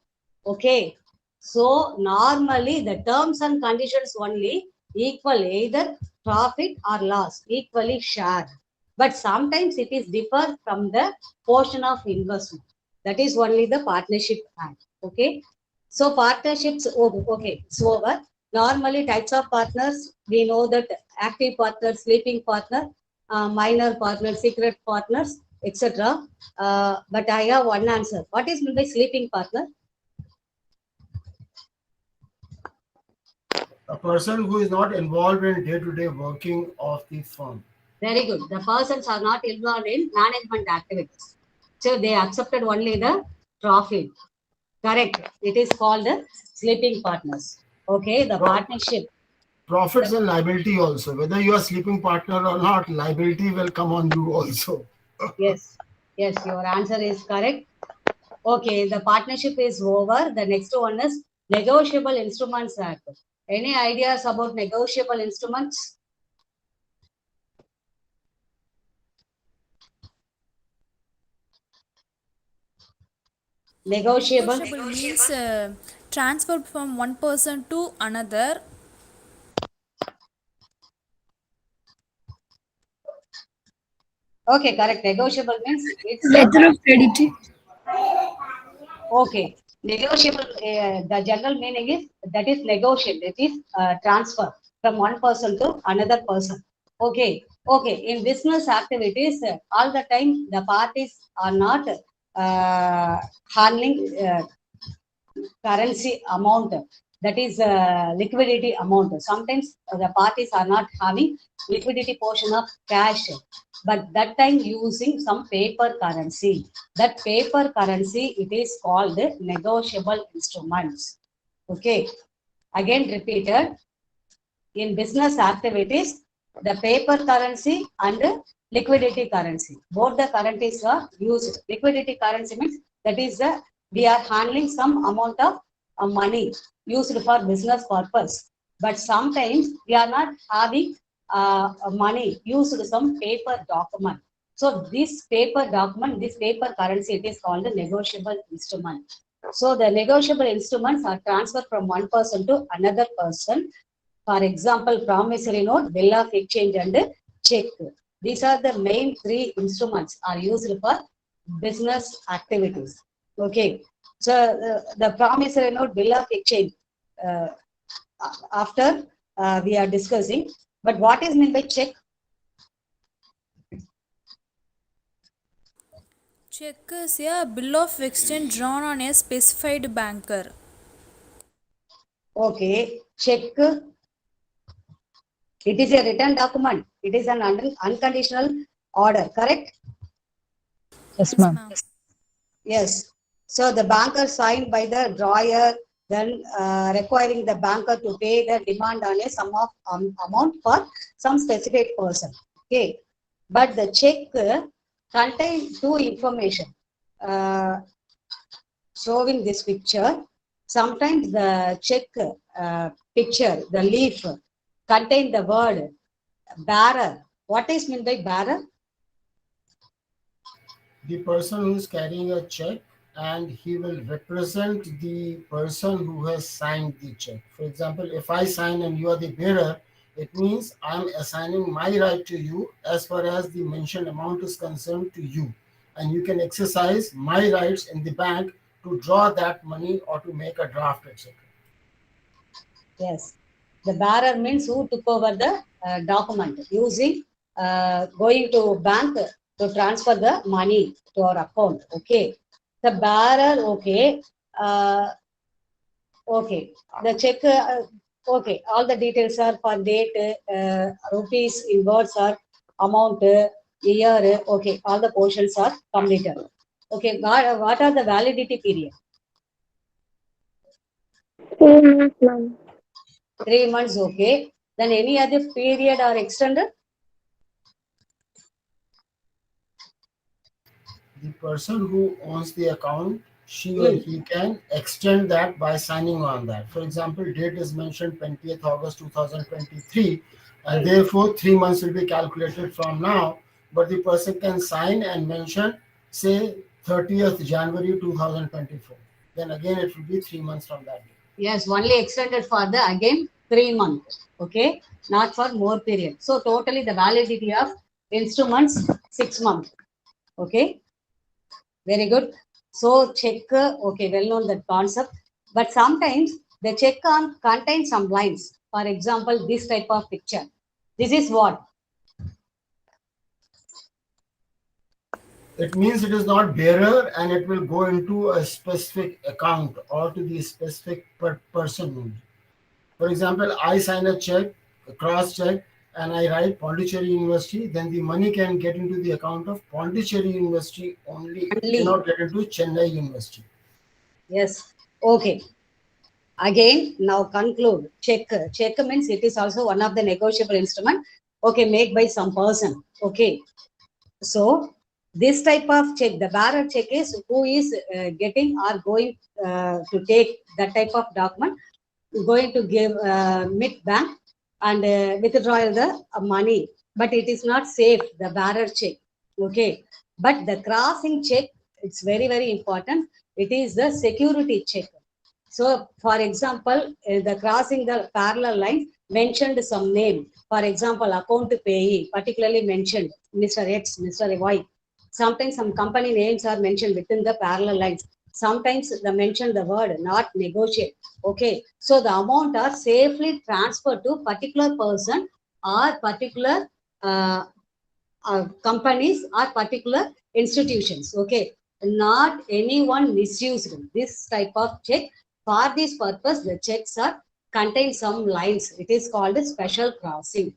Okay. So normally the terms and conditions only equal either profit or loss, equally shared. But sometimes it is differ from the portion of investment. That is only the partnership act. Okay. So partnerships over. Okay, it's over. Normally types of partners, we know that active partner, sleeping partner, minor partner, secret partners, etc. But I have one answer. What is meant by sleeping partner? A person who is not involved in day-to-day working of the firm. Very good. The persons are not involved in management activities. So they accepted only the profit. Correct. It is called the sleeping partners. Okay, the Pro- partnership. Profits and liability also. Whether you are sleeping partner or not, liability will come on you also. Yes, yes, your answer is correct. Okay, the partnership is over. The next one is Negotiable Instruments Act. Any ideas about negotiable instruments? Negotiable. Negotiable means transfer from one person to another. Okay, correct. Negotiable means it's Letter of credit. Okay. Negotiable, the general meaning is that is negotiable. It is transfer from one person to another person. Okay. Okay. In business activities, all the time the parties are not handling currency amount, that is liquidity amount. Sometimes the parties are not having liquidity portion of cash, but that time using some paper currency. That paper currency, it is called negotiable instruments. Okay, again repeated, in business activities, the paper currency and liquidity currency, both the currencies are used. Liquidity currency means that is we are handling some amount of money used for business purpose, but sometimes we are not having money used some paper document. So this paper document, this paper currency, it is called a negotiable instrument. So the negotiable instruments are transferred from one person to another person. For example, promissory note, bill of exchange, and check. These are the main three instruments are used for business activities. Okay. So the promissory note, bill of exchange, uh, after we are discussing. But what is meant by check? Check is a bill of exchange drawn on a specified banker. Okay. Check. It is a written document. It is an unconditional order. Correct? Yes, Yes, ma'am. ma'am. Yes. So the banker signed by the drawer, then requiring the banker to pay the demand on a sum of amount for some specific person. Okay. But the check contains two information. Uh, Showing this picture, sometimes the check picture, the leaf, contain the word bearer. What is meant by bearer? The person who is carrying a check, and he will represent the person who has signed the check. For example, if I sign and you are the bearer, it means I'm assigning my right to you as far as the mentioned amount is concerned to you. And you can exercise my rights in the bank to draw that money or to make a draft, etc. Yes. The bearer means who took over the document using going to bank to transfer the money to our account. Okay. The bearer, okay. Okay. The check, okay. All the details are for date, rupees, in words are amount, year. Okay. All the portions are completed. Okay. What are the validity period? 3 months, ma'am. 3 months. Okay. Then any other period are extended? The person who owns the account, she or Hmm. he can extend that by signing on that. For example, date is mentioned 20th August 2023, and therefore 3 months will be calculated from now. But the person can sign and mention, say, 30th January 2024. Then again, it will be 3 months from that day. Yes, only extended for the again 3 months. Okay, not for more period. So totally the validity of instruments 6 months. Okay, very good. So check, okay, well known that concept. But sometimes the check on contains some lines. For example, this type of picture. This is what? It means it is not bearer and it will go into a specific account or to the specific person only. For example, I sign a check, a cross check, and I write Pondicherry University, then the money can get into the account of Pondicherry University only. It Only. cannot get into Chennai University. Yes. Okay. Again, now conclude. Check. Check means it is also one of the negotiable instrument. Okay, made by some person. Okay. So this type of check, the bearer check is who is getting or going to take that type of document, going to give mid bank and withdraw the money. But it is not safe, the bearer check. Okay. But the crossing check, it's very, very important. It is the security check. So, for example, the crossing the parallel lines mentioned some name. For example, account payee, particularly mentioned Mr. X, Mr. Y. Sometimes some company names are mentioned within the parallel lines. Sometimes they mention the word not negotiate. Okay, so the amount are safely transferred to particular person or particular companies or particular institutions. Okay, not anyone misused this type of check. For this purpose, the checks are contain some lines. It is called a special crossing.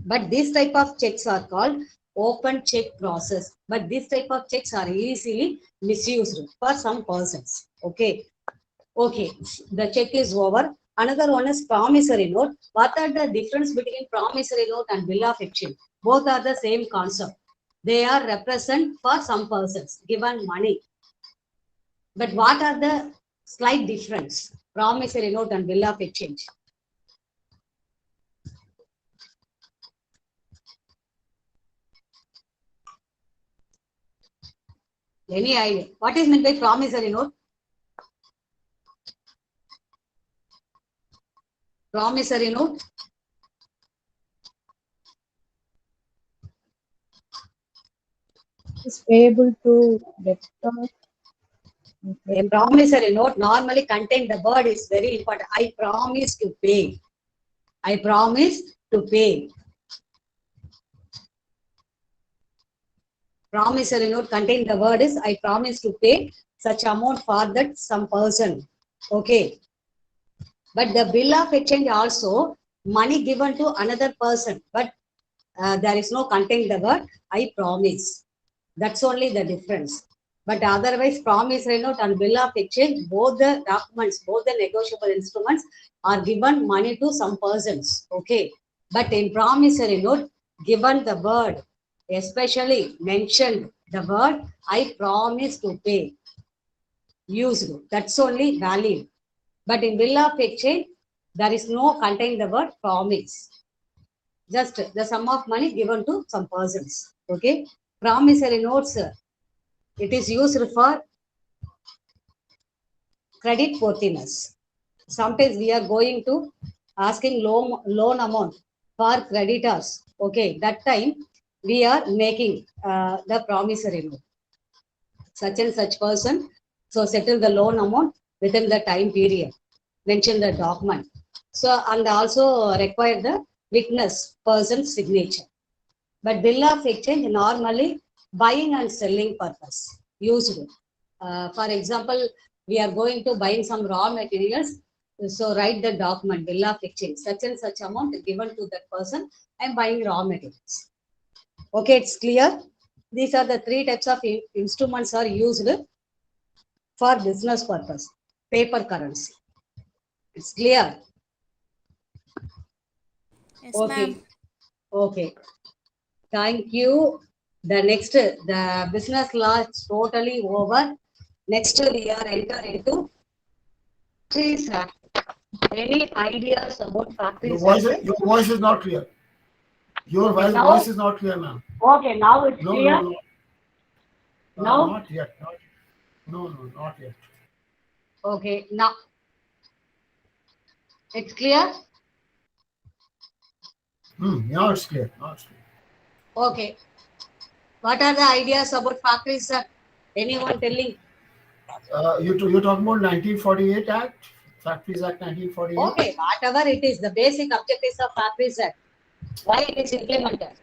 But this type of checks are called open check process. But this type of checks are easily misused for some persons. Okay. Okay. The check is over. Another one is promissory note. What are the difference between promissory note and bill of exchange? Both are the same concept. They are represent for some persons given money. But what are the slight difference? Promissory note and bill of exchange. Any idea? What is meant by promissory note? Promissory note. Is payable to debtor. A promissory note normally contain the word is very important. I promise to pay. I promise to pay. Promissory note contain the word is I promise to pay such amount for that some person. Okay. But the bill of exchange also money given to another person. But there is no contain the word I promise. That's only the difference. But otherwise, promissory note and bill of exchange, both the documents, both the negotiable instruments are given money to some persons. Okay. But in promissory note, given the word, especially mentioned the word, I promise to pay. Used. That's only valid. But in bill of exchange, there is no contain the word promise. Just the sum of money given to some persons. Okay. Promissory notes, it is used for credit worthiness. Sometimes we are going to asking loan amount for creditors. Okay, that time we are making the promissory note. Such and such person, so settle the loan amount within the time period. Mention the document. So and also require the witness person's signature. But bill of exchange normally buying and selling purpose used. For example, we are going to buy some raw materials. So write the document, bill of exchange, such and such amount given to that person. I'm buying raw materials. Okay, it's clear. These are the three types of instruments are used for business purpose. Paper currency. It's clear. Yes, Okay. ma'am. Okay. Thank you. The next, the business law is totally over. Next, we are entering into factories act. Any ideas about factories act? Your voice is not clear. Your Okay, voice is not clear, ma'am. Okay, now it's No, clear. no, no. Now, Not yet. No, not yet. okay, now it's clear. Now it's clear. Now it's clear. Okay, what are the ideas about factories act? Anyone telling? You're talking about 1948 Act, Factories Act 1948. Okay, whatever it is, the basic objectives of factories act. Why it is implemented?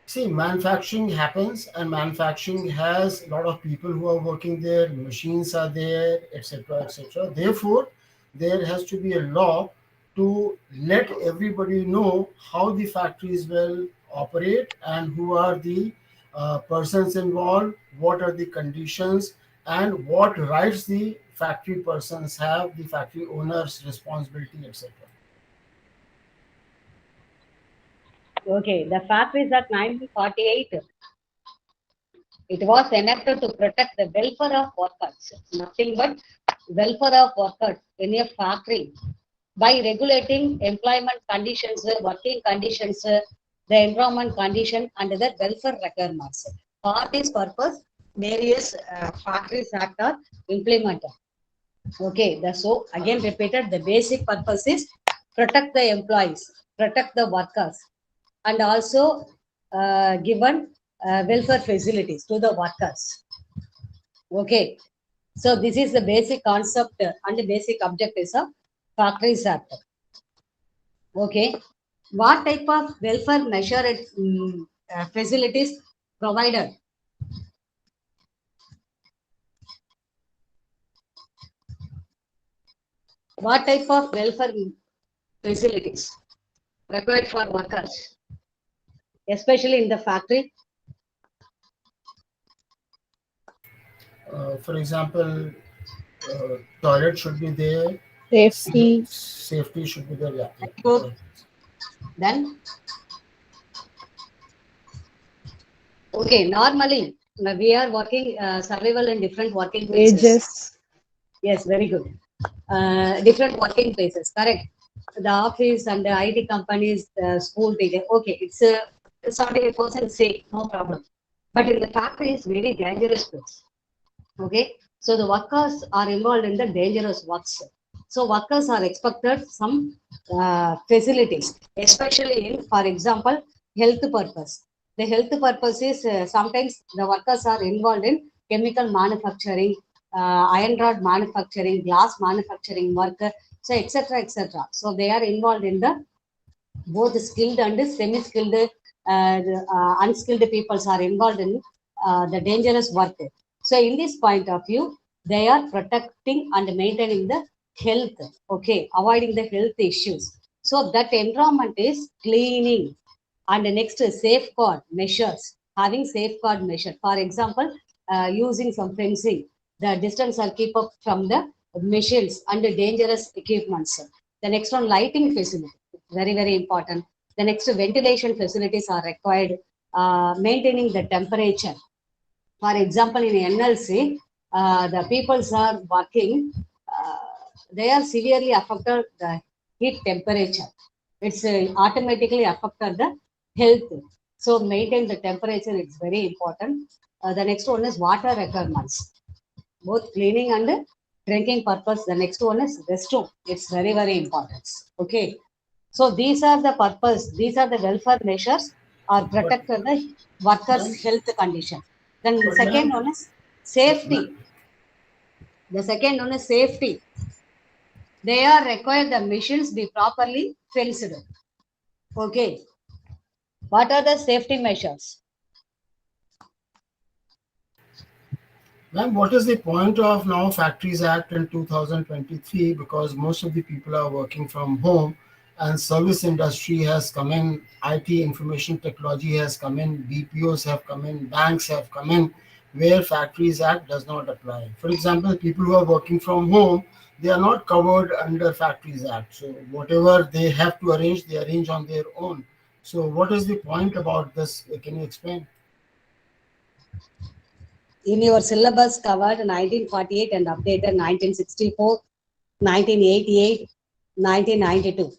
See, manufacturing happens, and manufacturing has a lot of people who are working there, machines are there, etc., etc. Therefore, there has to be a law to let everybody know how the factories will operate and who are the persons involved, what are the conditions, and what rights the factory persons have, the factory owner's responsibility, etc. Okay, the Factories Act 1948. It was enacted to protect the welfare of workers, nothing but welfare of workers in a factory by regulating employment conditions, working conditions, the environment condition, and the welfare requirements. For this purpose, various factories act are implemented. Okay, so again repeated, the basic purpose is protect the employees, protect the workers, and also given welfare facilities to the workers. Okay, So this is the basic concept and the basic objectives of Factories Act. Okay. What type of welfare measure facilities provided? What type of welfare facilities required for workers, especially in the factory? For example, toilet should be there, Safety. safety should be there. Yeah, yeah. Good. Then, okay, normally we are working survival in different working places. Wages. Yes, very good. Different working places, correct. The office and the IT companies, the school teacher. Okay, it's a 78% safe, no problem. But in the factory, it's very dangerous place. Okay, so the workers are involved in the dangerous works. So workers are expected some facilities, especially in, for example, health purpose. The health purpose is sometimes the workers are involved in chemical manufacturing, iron rod manufacturing, glass manufacturing work, so etc. etc. So they are involved in the both skilled and semi-skilled, unskilled peoples are involved in the dangerous work. So in this point of view, they are protecting and maintaining the health, okay, avoiding the health issues. So that environment is cleaning. And the next is safeguard measures, having safeguard measure. For example, using some fencing, the distance are keep up from the machines and the dangerous equipments. The next one, lighting facility, very, very important. The next, ventilation facilities are required, maintaining the temperature. For example, in NLC, the peoples are working, they are severely affected the heat temperature. It's automatically affected the health. So maintain the temperature, it's very important. The next one is water requirements, both cleaning and drinking purpose. The next one is restroom. It's very, very important. Okay. So these are the purpose, these are the welfare measures or But, protect the workers' ma'am, health condition. Then but second ma'am, one is but ma'am, safety. The second one is safety. They are required the machines be properly fenced. Okay. What are the safety measures? ma'am, what is the point of now Factories Act in 2023? Because most of the people are working from home, and service industry has come in, IT information technology has come in, BPOs have come in, banks have come in, where Factories Act does not apply. For example, people who are working from home, they are not covered under Factories Act. So whatever they have to arrange, they arrange on their own. So what is the point about this? Can you explain? In your syllabus covered 1948 and updated 1964, 1988, 1992.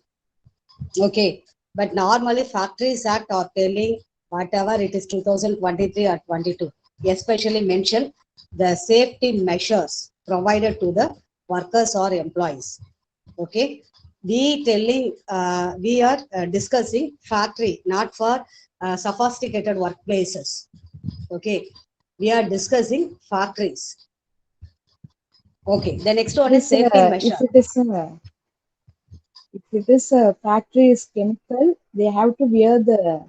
Okay. But normally Factories Act are telling whatever it is 2023 or 22, especially mention the safety measures provided to the workers or employees. Okay. We are discussing factory, not for sophisticated workplaces. Okay. We are discussing factories. Okay. The next one is safety measure. If it is a factory is chemical, they have to wear the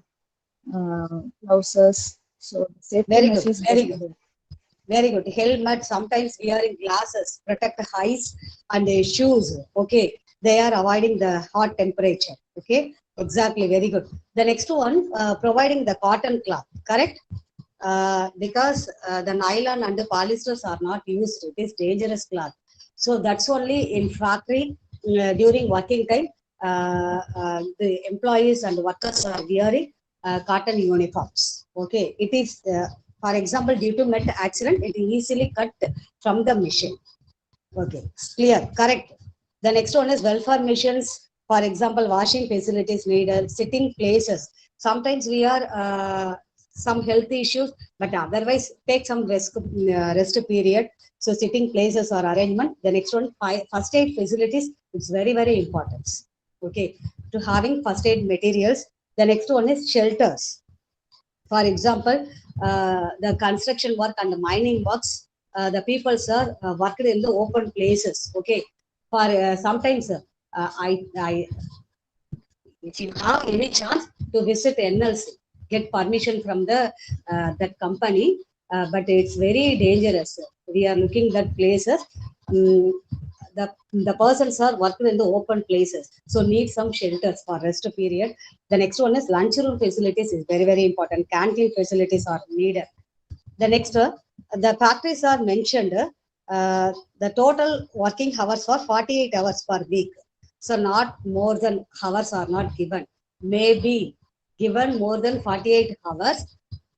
gloves. So the safety Very good. measures Very must be good. there. Very good. Helmet, sometimes wearing glasses, protect eyes and shoes. Okay. They are avoiding the hot temperature. Okay. Exactly. Very good. The next one, providing the cotton cloth. Correct. Because the nylon and the polyesters are not used. It is dangerous cloth. So that's only in factory during working time. The employees and workers are wearing cotton uniforms. Okay. It is for example, due to met accident, it easily cut from the machine. Okay, clear, correct. The next one is welfare missions. For example, washing facilities needed, sitting places. Sometimes we are some health issues, but otherwise take some rest period. So sitting places or arrangement. The next one, first aid facilities. It's very, very important. Okay, to having first aid materials. The next one is shelters. For example, the construction work and the mining works, the people are worked in the open places. Okay, for sometimes if you have any chance to visit NLC, get permission from the that company, but it's very dangerous. We are looking at places. Um, the persons are working in the open places, so need some shelters for rest period. The next one is lunchroom facilities is very important. Canteen facilities are needed. The next, the factories are mentioned. The total working hours are 48 hours per week. So not more than hours are not given. Maybe given more than 48 hours.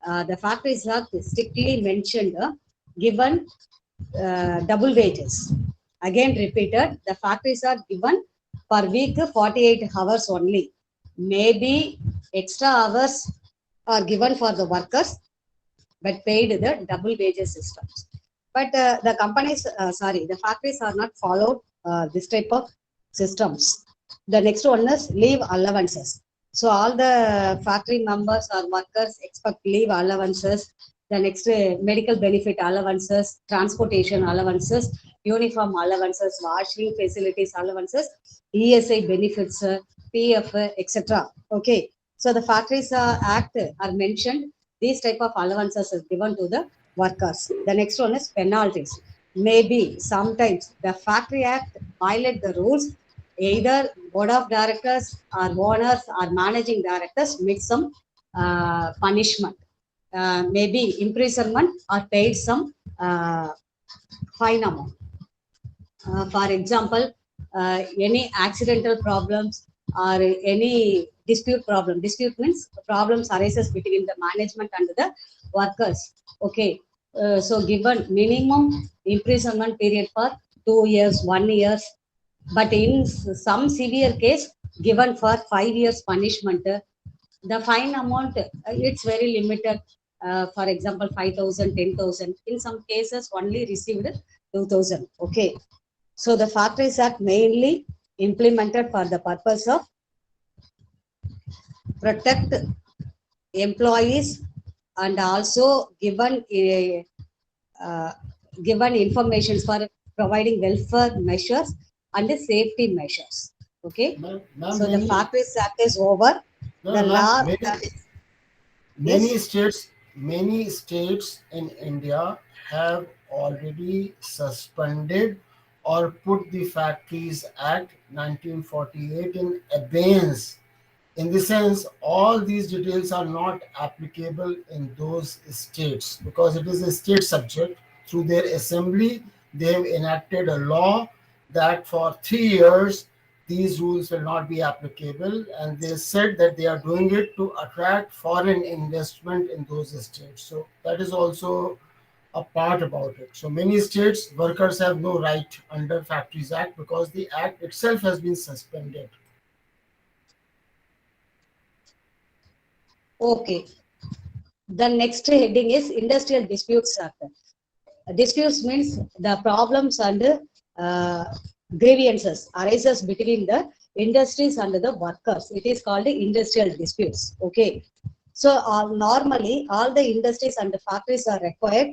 The factories are strictly mentioned. Given double wages. Again repeated, the factories are given per week 48 hours only. Maybe extra hours are given for the workers, but paid the double wages systems. But the companies, the factories are not followed this type of systems. The next one is leave allowances. So all the factory members or workers expect leave allowances. The next medical benefit allowances, transportation allowances, uniform allowances, washing facilities allowances, ESI benefits, PF, etc. Okay. So the Factories Act are mentioned. These type of allowances is given to the workers. The next one is penalties. Maybe sometimes the Factory Act violate the rules. Either board of directors or owners or managing directors make some punishment. Maybe imprisonment or paid some fine amount. For example, any accidental problems or any dispute means problems arises between the management and the workers. Okay, so given minimum imprisonment period for 2 years, 1 year, but in some severe case given for 5 years punishment. The fine amount, it's very limited. For example, 5,000, 10,000. In some cases only received 2,000. Okay, so the Factories Act mainly implemented for the purpose of protect employees and also uh, given information for providing welfare measures and the safety measures. Okay, Ma'am, so the Factories Act is over. no, The ma'am, law, many yes. states in India have already suspended or put the Factories Act 1948 in abeyance. In the sense, all these details are not applicable in those states because it is a state subject. Through their assembly, they have enacted a law that for 3 years these rules will not be applicable, and they said that they are doing it to attract foreign investment in those states. So that is also a part about it. So many states workers have no right under Factories Act because the act itself has been suspended. Okay. The next heading is Industrial Disputes Act. Disputes means the problems and uh, grievances arises between the industries and the workers. It is called industrial disputes. Okay. So normally all the industries and the factories are required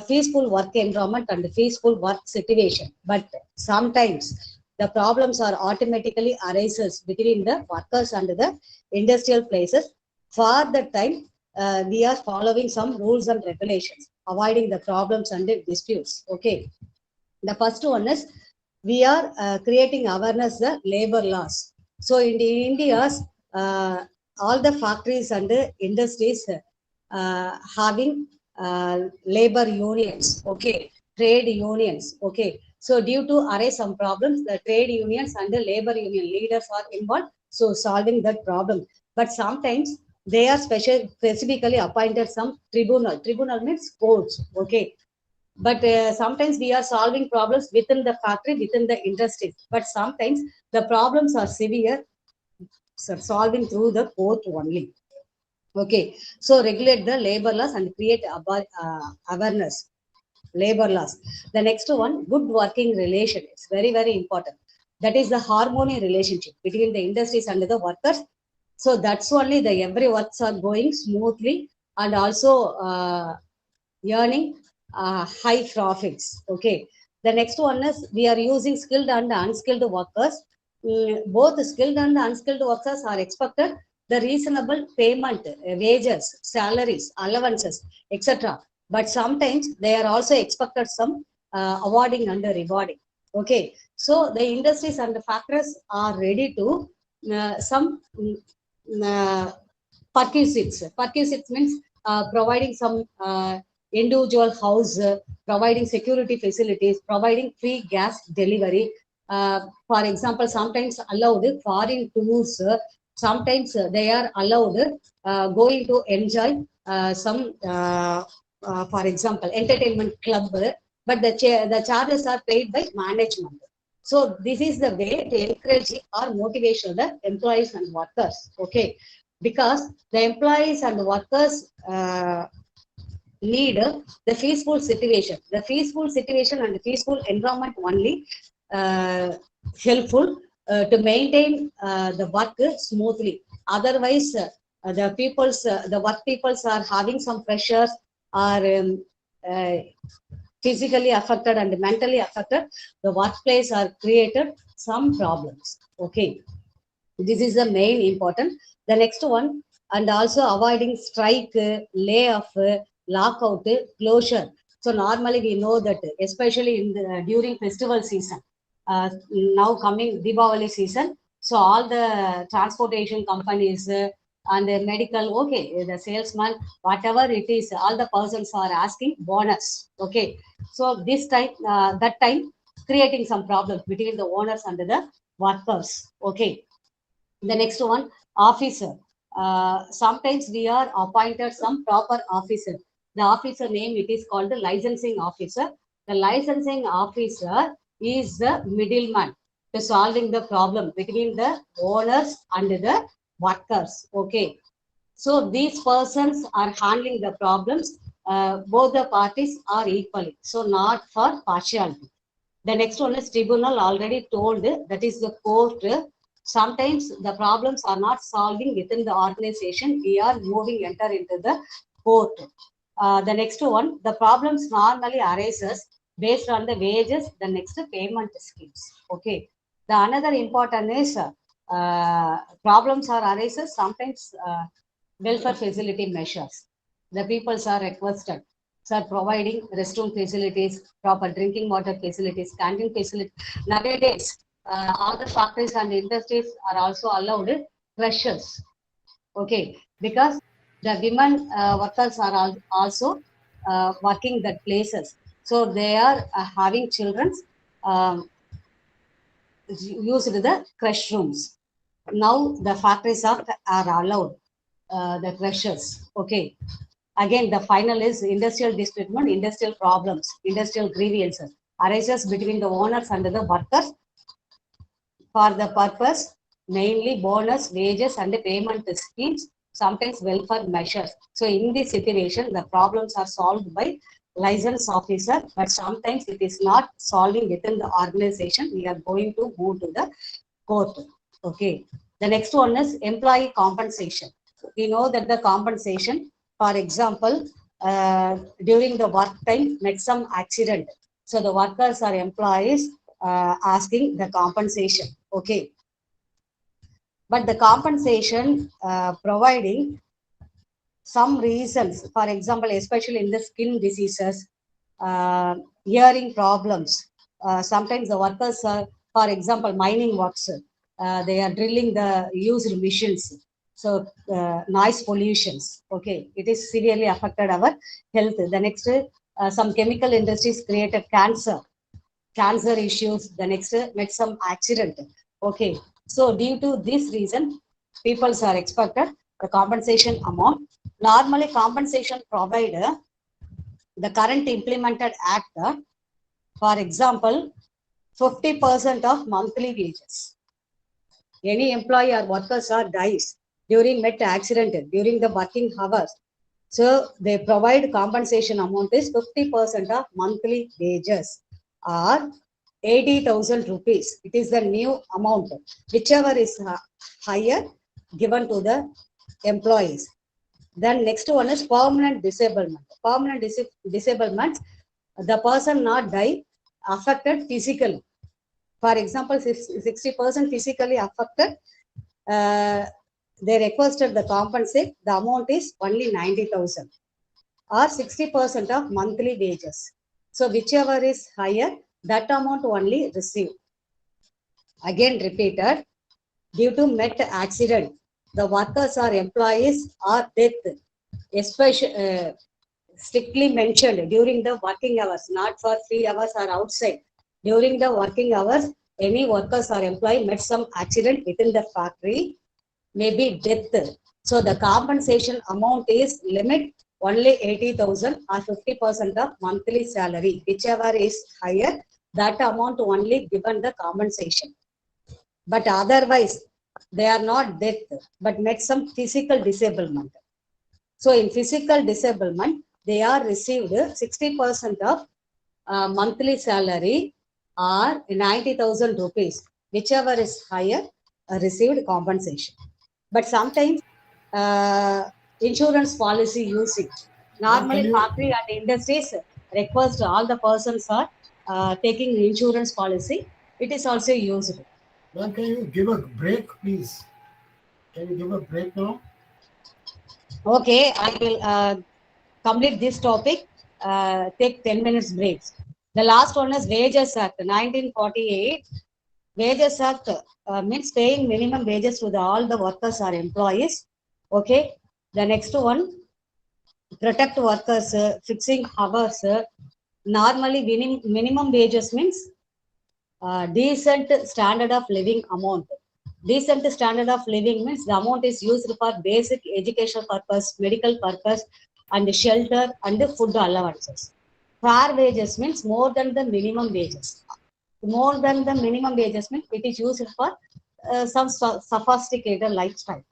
peaceful work environment and peaceful work situation. But sometimes the problems are automatically arises between the workers and the industrial places. For the time, we are following some rules and regulations, avoiding the problems and the disputes. Okay. The first one is we are creating awareness the labor laws. So in the India's all the factories and the industries having labor unions, okay, trade unions, okay. So due to arise some problems, the trade unions and the labor union leaders are involved, so solving that problem. But sometimes they are specifically appointed some tribunal. Tribunal means courts, okay. But sometimes we are solving problems within the factory, within the industry. But sometimes the problems are severe, so solving through the court only. Okay, so regulate the labor laws and create awareness, labor laws. The next one, good working relation. It's very important. That is the harmony relationship between the industries and the workers. So that's only the every works are going smoothly and also earning high profits. Okay. The next one is we are using skilled and unskilled workers. Both skilled and unskilled workers are expected the reasonable payment, wages, salaries, allowances, etc. But sometimes they are also expected some awarding and rewarding. Okay. So the industries and the factors are ready to some uh, perquisites. Perquisites means providing some individual house, providing security facilities, providing free gas delivery. For example, sometimes allowed foreign tours. Sometimes they are allowed going to enjoy some, for example, entertainment club, but the charges are paid by management. So this is the way to encourage or motivation the employees and workers. Okay, because the employees and the workers need the peaceful situation. The peaceful situation and the peaceful environment only helpful to maintain the work smoothly. Otherwise, the work peoples are having some pressures, are uh, physically affected and mentally affected. The workplace are created some problems. Okay, this is the main important. The next one, and also avoiding strike, layoff, lockout, closure. So normally we know that, especially in during festival season, now coming Diwali season, so all the transportation companies and the medical, okay, the salesman, whatever it is, all the persons are asking bonus. Okay, so this time, that time, creating some problems between the owners and the workers. Okay, the next one, officer. Sometimes we are appointed some proper officer. The officer name, it is called the licensing officer. The licensing officer is the middleman to solving the problem between the owners and the workers. Okay. So these persons are handling the problems. Both the parties are equally. So not for partiality. The next one is tribunal, already told, that is the court. Sometimes the problems are not solving within the organization. We are moving enter into the court. The next one, the problems normally arises based on the wages, the next payment schemes. Okay. The another important is problems are arises sometimes welfare facility measures. The peoples are requested, sir, providing restroom facilities, proper drinking water facilities, canteen facilities. Nowadays, all the factories and industries are also allowed crushes. Okay, because the women workers are also working that places. So they are having children, um, used the crush rooms. Now the factories are allowed the crushes. Okay. Again, the final is industrial disputement, industrial problems, industrial grievances arises between the owners and the workers for the purpose mainly bonus, wages, and the payment schemes, sometimes welfare measures. So in this situation, the problems are solved by license officer, but sometimes it is not solving within the organization. We are going to move to the court. Okay. The next one is employee compensation. We know that the compensation, for example, during the work time, met some accident. So the workers or employees asking the compensation. Okay. But the compensation providing some reasons, for example, especially in the skin diseases, hearing problems. Sometimes the workers, for example, mining works, they are drilling the used machines. So noise pollutions, okay, it is severely affected our health. The next, some chemical industries created cancer issues. The next, met some accident. Okay, so due to this reason, people are expected the compensation amount. Normally, compensation provider, the current implemented act, for example, 50% of monthly wages. Any employee or workers or dies during met accident during the working hours, so they provide compensation amount is 50% of monthly wages or 80,000 rupees. It is the new amount, whichever is higher, given to the employees. Then next one is permanent disablement. Permanent disablement, the person not die affected physically. For example, 60% physically affected, uh, they requested the compensate, the amount is only 90,000 or 60% of monthly wages. So whichever is higher, that amount only received. Again repeated, due to met accident, the workers or employees or death, especially strictly mentioned during the working hours, not for 3 hours or outside. During the working hours, any workers or employee met some accident within the factory, may be death. So the compensation amount is limit only 80,000 or 50% of monthly salary, whichever is higher, that amount only given the compensation. But otherwise, they are not death, but met some physical disablement. So in physical disablement, they are received 60% of monthly salary or 90,000 rupees, whichever is higher, received compensation. But sometimes insurance policy using. Ma'am, can Normally, you, factory and industries request all the persons are taking insurance policy. It is also used. ma'am, can you give a break, please? Can you give a break now? Okay, I will complete this topic. Take 10 minutes breaks. The last one is Wages Act 1948. Wages Act means paying minimum wages to all the workers or employees. Okay. The next one, protect workers, fixing hours. Normally, minimum wages means decent standard of living amount. Decent standard of living means the amount is used for basic educational purpose, medical purpose, and shelter and food allowances. Fair wages means more than the minimum wages. More than the minimum wages means it is used for some sophisticated lifestyle.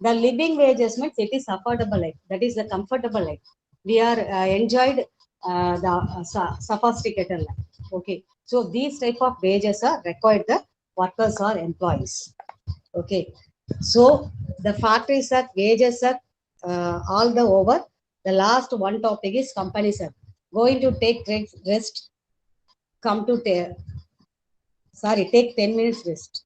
The living wages means it is affordable life. That is the comfortable life. We are enjoyed the sophisticated life. Okay. So these type of wages are required the workers or employees. Okay. So the factories are wages are all the over. The last one topic is companies are going to take rest. Come to take 10 minutes rest.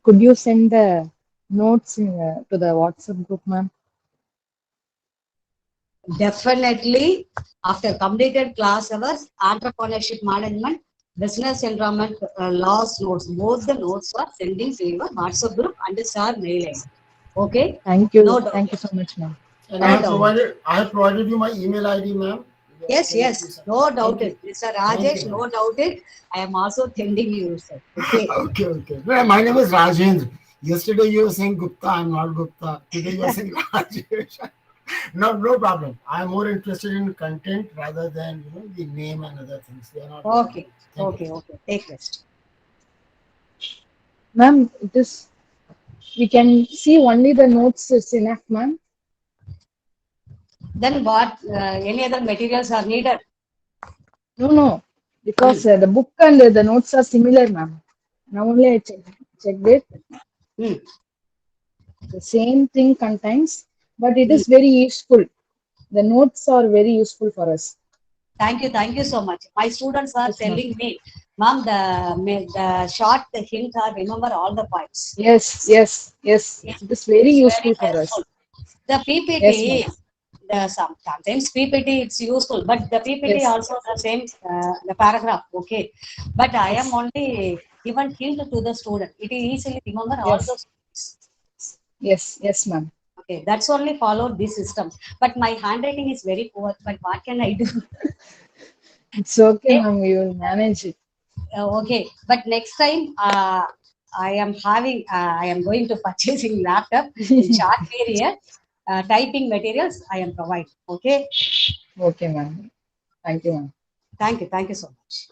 Could you send the notes to the WhatsApp group, ma'am? Definitely, after completed class hours, entrepreneurship management, business environment laws notes, both the notes are sending to your WhatsApp group and star mail ID. Okay, Thank no you. doubt. Thank you so much, ma'am. And No Thank you. doubt. I have provided you my email ID, ma'am. Yes, Can you yes, please? no Thank you. doubted. Mr. Thank you, Rajesh, ma'am. no doubted. I am also sending you, sir. Okay. Okay, okay. Ma'am, my name is Rajendra. Yesterday you were saying Gupta, I'm not Gupta. Today you are saying Rajesh. No, no problem. I'm more interested in content rather than the name and other things. They are not relevant. Okay, Thank you. okay, okay. Take rest. Ma'am, it is, we can see only the notes is enough, ma'am. Then what? Any other materials are needed? No, no, because Hmm. the book and the notes are similar, ma'am. Now only I checked it. Hmm. The same thing contains, but it Hmm. is very useful. The notes are very useful for us. Thank you so much. My students are Yes, ma'am. telling me, ma'am, the short the hint are remember all the points. Yes, yes, yes. It, It is very it's very useful for helpful. us. The Yes, ma'am. PPT, sometimes PPT it's useful, but the PPT Yes, also the same the paragraph. Okay, but I am yes, only given hint to the student. It is easily remember all yes, those points. yes, yes, ma'am. Okay, that's only followed this system. But my handwriting is very poor. But what can I do? It's okay, Okay. ma'am. We will manage it. Okay, but next time I am going to purchasing laptop in short period. Typing materials I am providing. Okay, Okay, ma'am. Thank you, ma'am. thank you so much.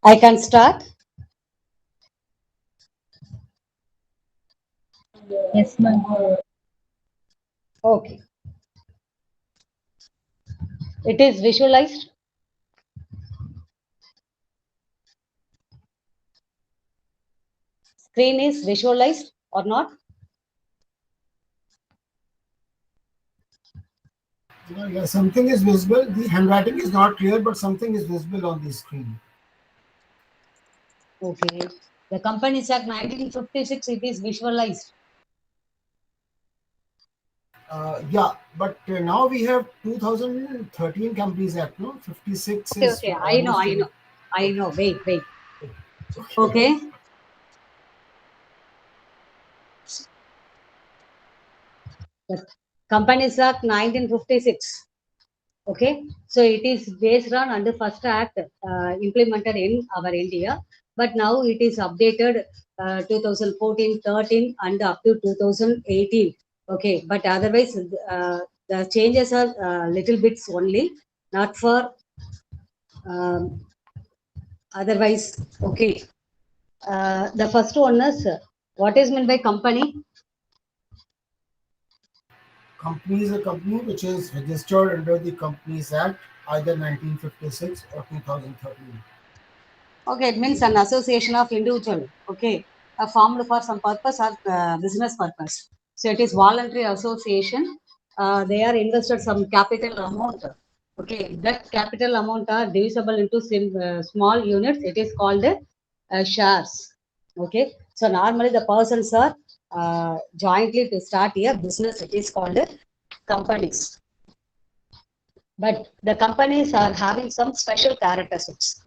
I can start. Yes, ma'am. Okay. It is visualized. Screen is visualized or not? Yeah, something is visible. The handwriting is not clear, but something is visible on the screen. Okay. The Companies Act 1956, it is visualized. Yeah, but now we have 2013 Companies Act, no? 56 Okay, is okay. I know, almost. I know. I Okay. know. Wait, wait. Okay. Okay. The Companies Act 1956. Okay. So it is based on under first act implemented in our India. But now it is updated 2014, 13 and up to 2018. Okay. But otherwise, the changes are little bits only, not for um, otherwise. Okay. The first one is what is meant by company? Company is a company which is registered under the Companies Act, either 1956 or 2013. Okay, it means an association of individual. Okay, formed for some purpose or business purpose. So it is voluntary association. They are invested some capital amount. Okay, that capital amount are divisible into small units. It is called shares. Okay, so normally the persons are jointly to start a business. It is called companies. But the companies are having some special characteristics.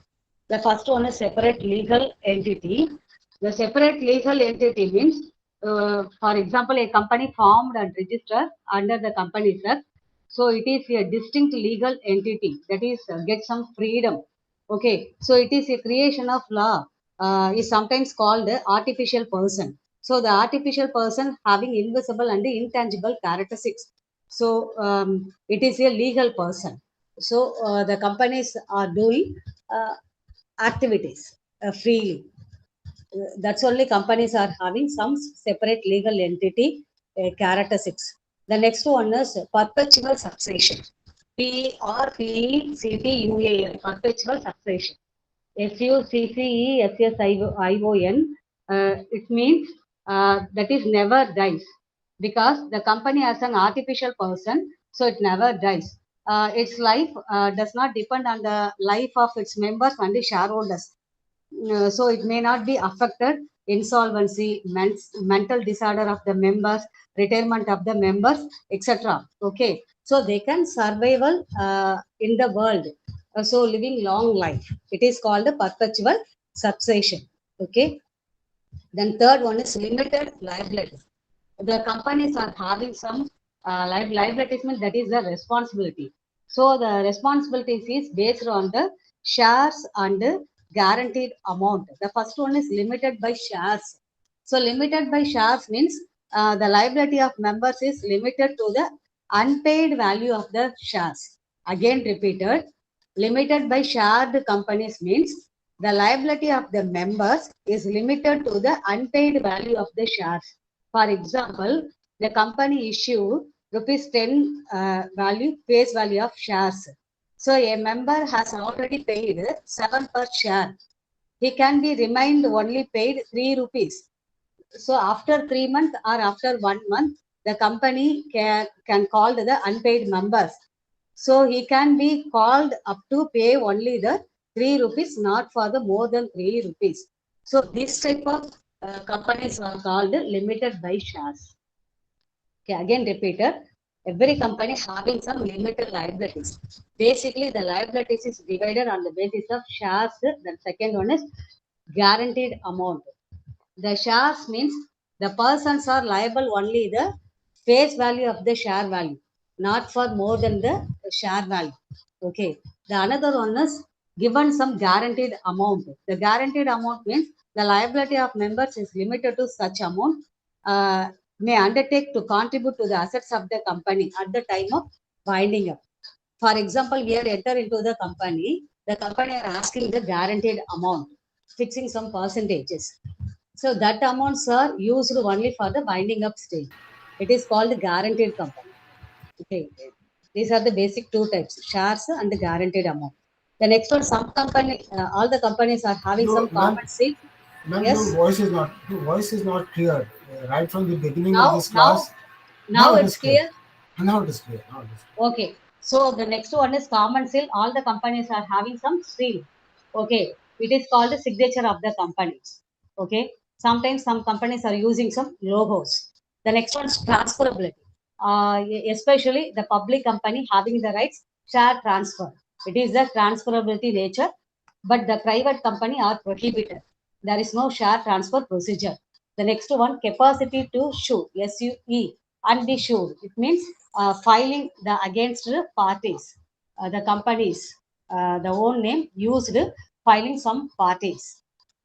The first one is separate legal entity. The separate legal entity means, for example, a company formed and registered under the Companies Act. So it is a distinct legal entity that is get some freedom. Okay, so it is a creation of law. Is sometimes called the artificial person. So the artificial person having invisible and intangible characteristics. So it is a legal person. So the companies are doing activities freely. That's only companies are having some separate legal entity characteristics. The next one is perpetual succession. PRPECTUAL, perpetual succession. SUCCESSION. It means that is never dies because the company has an artificial person, so it never dies. Its life does not depend on the life of its members and the shareholders. So it may not be affected insolvency, mental disorder of the members, retirement of the members, etc. Okay, so they can survival in the world, so living long life. It is called a perpetual succession. Okay, then third one is limited liability. The companies are having some liabilities, means that is the responsibility. So the responsibilities is based on the shares and the guaranteed amount. The first one is limited by shares. So limited by shares means the liability of members is limited to the unpaid value of the shares. Again repeated, limited by shared companies means the liability of the members is limited to the unpaid value of the shares. For example, the company issue rupees 10 value face value of shares. So a member has already paid 7 per share. He can be remained only paid 3 rupees. So after 3 months or after 1 month, the company can call the unpaid members. So he can be called up to pay only the 3 rupees, not for the more than 3 rupees. So this type of companies are called limited by shares. Okay, again repeated. Every company having some limited liabilities. Basically, the liabilities is divided on the basis of shares. The second one is guaranteed amount. The shares means the persons are liable only the face value of the share value, not for more than the share value. Okay. The another one is given some guaranteed amount. The guaranteed amount means the liability of members is limited to such amount, uh, may undertake to contribute to the assets of the company at the time of winding up. For example, we are enter into the company. the company are asking the guaranteed amount, fixing some percentages. So that amounts are used only for the winding up stage. It is called the guaranteed company. Okay. These are the basic two types, shares and the guaranteed amount. The next one, some company, all the companies are having some No, common seat. ma'am, Yes. your voice is not clear. Right from the beginning of Now, this now, class, now now it is it's clear. clear. Now it is clear. Now it is Okay. So the next one is common seal. All the companies are having some seal. Okay. It is called the signature of the company. Okay. Sometimes some companies are using some logos. The next one is transferability. Especially the public company having the rights share transfer. It is the transferability nature, but the private company are prohibited. There is no share transfer procedure. The next one, capacity to sue, SUE, and be sued. It means filing the against the parties, the companies, the own name used filing some parties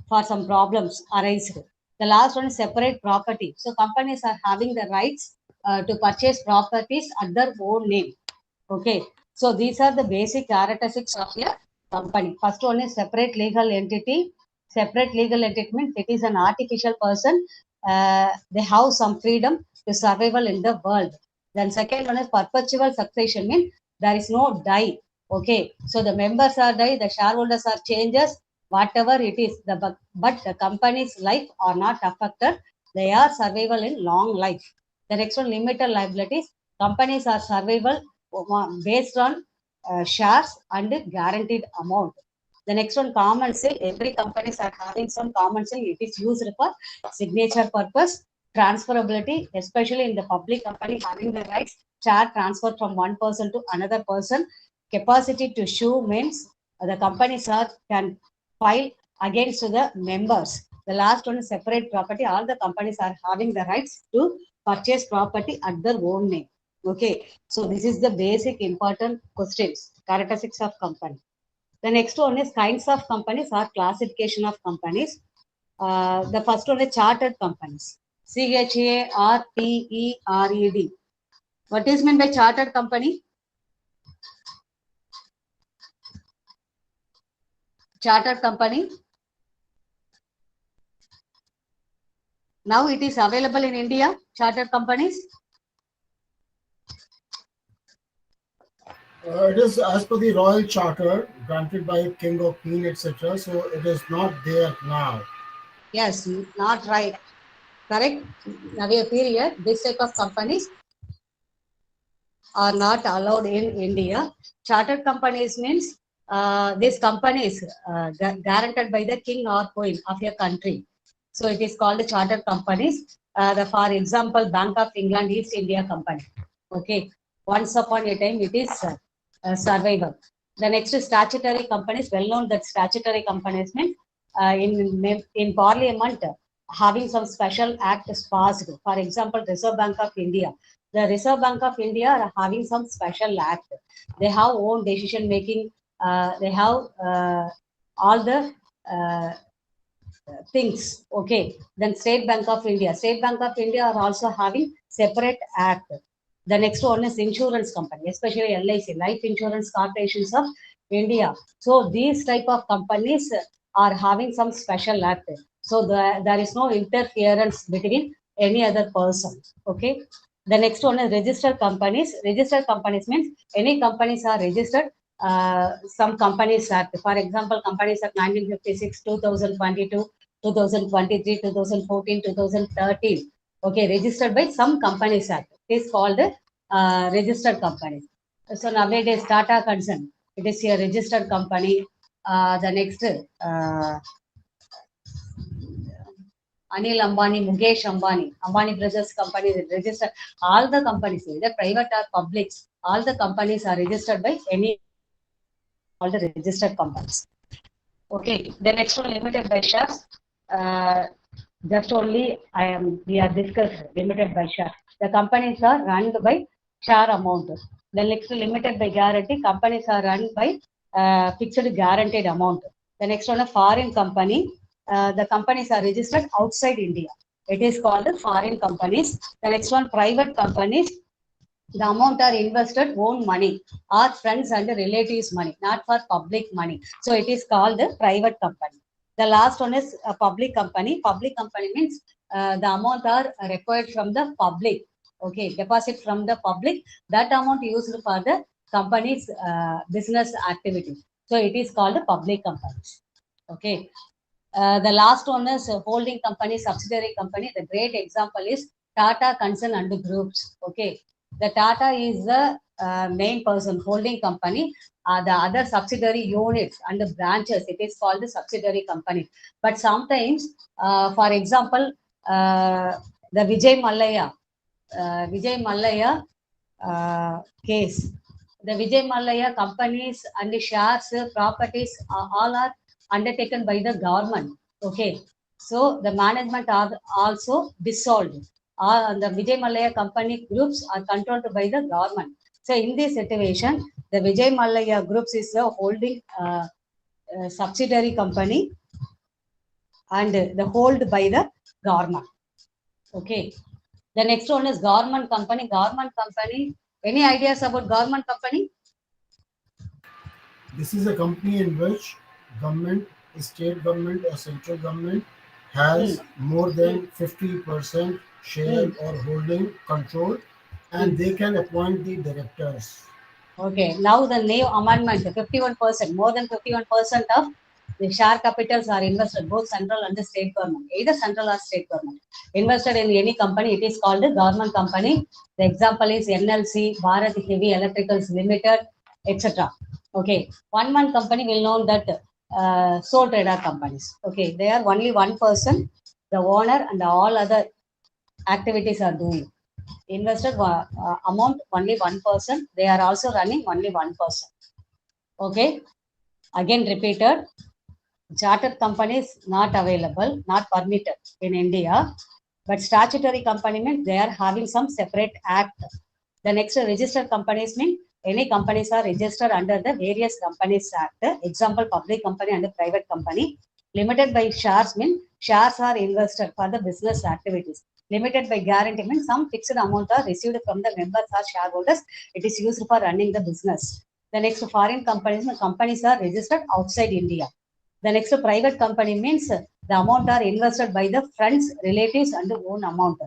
for some problems arised. The last one is separate property. So companies are having the rights to purchase properties at their own name. Okay. So these are the basic characteristics of a company. First one is separate legal entity. Separate legal entity means it is an artificial person. They have some freedom to survival in the world. Then second one is perpetual succession means there is no die. Okay. So the members are die, the shareholders are changes, whatever it is. But the company's life are not affected. They are survival in long life. The next one, limited liabilities. Companies are survival based on shares and guaranteed amount. The next one, common sale. Every companies are having some common sale. It is used for signature purpose, transferability, especially in the public company having the rights, share transfer from one person to another person. Capacity to sue means the companies are can file against the members. The last one is separate property. All the companies are having the rights to purchase property at their own name. Okay, so this is the basic important questions, characteristics of company. The next one is kinds of companies or classification of companies. The first one is chartered companies. CHARTERED. What is meant by chartered company? Chartered company. Now it is available in India, chartered companies. it is as per the royal charter granted by King or Queen, etc. So it is not there now. Yes, not right. Correct. Now a period, this type of companies are not allowed in India. Chartered companies means these companies guaranteed by the king or queen of your country. So it is called chartered companies. For example, Bank of England East India Company. Okay. Once upon a time, it is survival. The next is statutory companies. Well known that statutory companies means in Parliament having some special act passed. For example, Reserve Bank of India. The Reserve Bank of India are having some special act. They have own decision making. They have all the things. Okay. Then State Bank of India. State Bank of India are also having separate act. The next one is insurance company, especially LIC, Life Insurance Corporations of India. So these type of companies are having some special act. So there is no interference between any other person. Okay. The next one is registered companies. Registered companies means any companies are registered. Some companies act. For example, companies act 1956, 2022, 2023, 2014, 2013. Okay, registered by some companies act. It is called registered companies. So nowadays, Tata Concern, it is a registered company. The next, Anil Ambani, Mukesh Ambani, Ambani Brothers company is registered. All the companies, either private or public, all the companies are registered by any called registered companies. Okay, the next one limited by shares. Uh, just only we are discussed limited by share. The companies are run by share amount. The next limited by guarantee. Companies are run by fixed guaranteed amount. The next one a foreign company. The companies are registered outside India. It is called foreign companies. The next one private companies. The amount are invested own money or friends and relatives money, not for public money. So it is called the private company. The last one is a public company. Public company means the amount are required from the public. Okay, deposit from the public. That amount used for the company's business activity. So it is called a public company. Okay. The last one is holding company, subsidiary company. The great example is Tata Concern and Groups. Okay, the Tata is the main person, holding company. The other subsidiary units and the branches, it is called the subsidiary company. But sometimes, for example, the Vijay Mallaya case. The Vijay Mallaya companies and shares, properties, all are undertaken by the government. Okay, so the management are also dissolved. The Vijay Mallaya company groups are controlled by the government. So in this situation, the Vijay Mallaya groups is a holding subsidiary company and the hold by the government. Okay. The next one is government company. Government company. Any ideas about government company? This is a company in which government, state government or central government has more than 50% share Hmm. or holding control, and they can appoint the directors. Okay, now the new amendment, 51%, more than 51% of the share capitals are invested, both central and the state government, either central or state government. Invested in any company, it is called a government company. The example is NLC, Bharat Heavy Electricals Limited, etc. Okay, one company will know that sole trader companies. Okay, they are only one person, the owner, and all other activities are doing. Invested amount only 1%. They are also running only 1%. Okay. Again repeated. Chartered companies not available, not permitted in India. But statutory company means they are having some separate act. The next registered companies mean any companies are registered under the various companies act. Example, public company and private company. Limited by shares mean shares are invested for the business activities. Limited by guarantee means some fixed amount are received from the members or shareholders. It is used for running the business. The next foreign companies, companies are registered outside India. The next private company means the amount are invested by the friends, relatives, and own amount.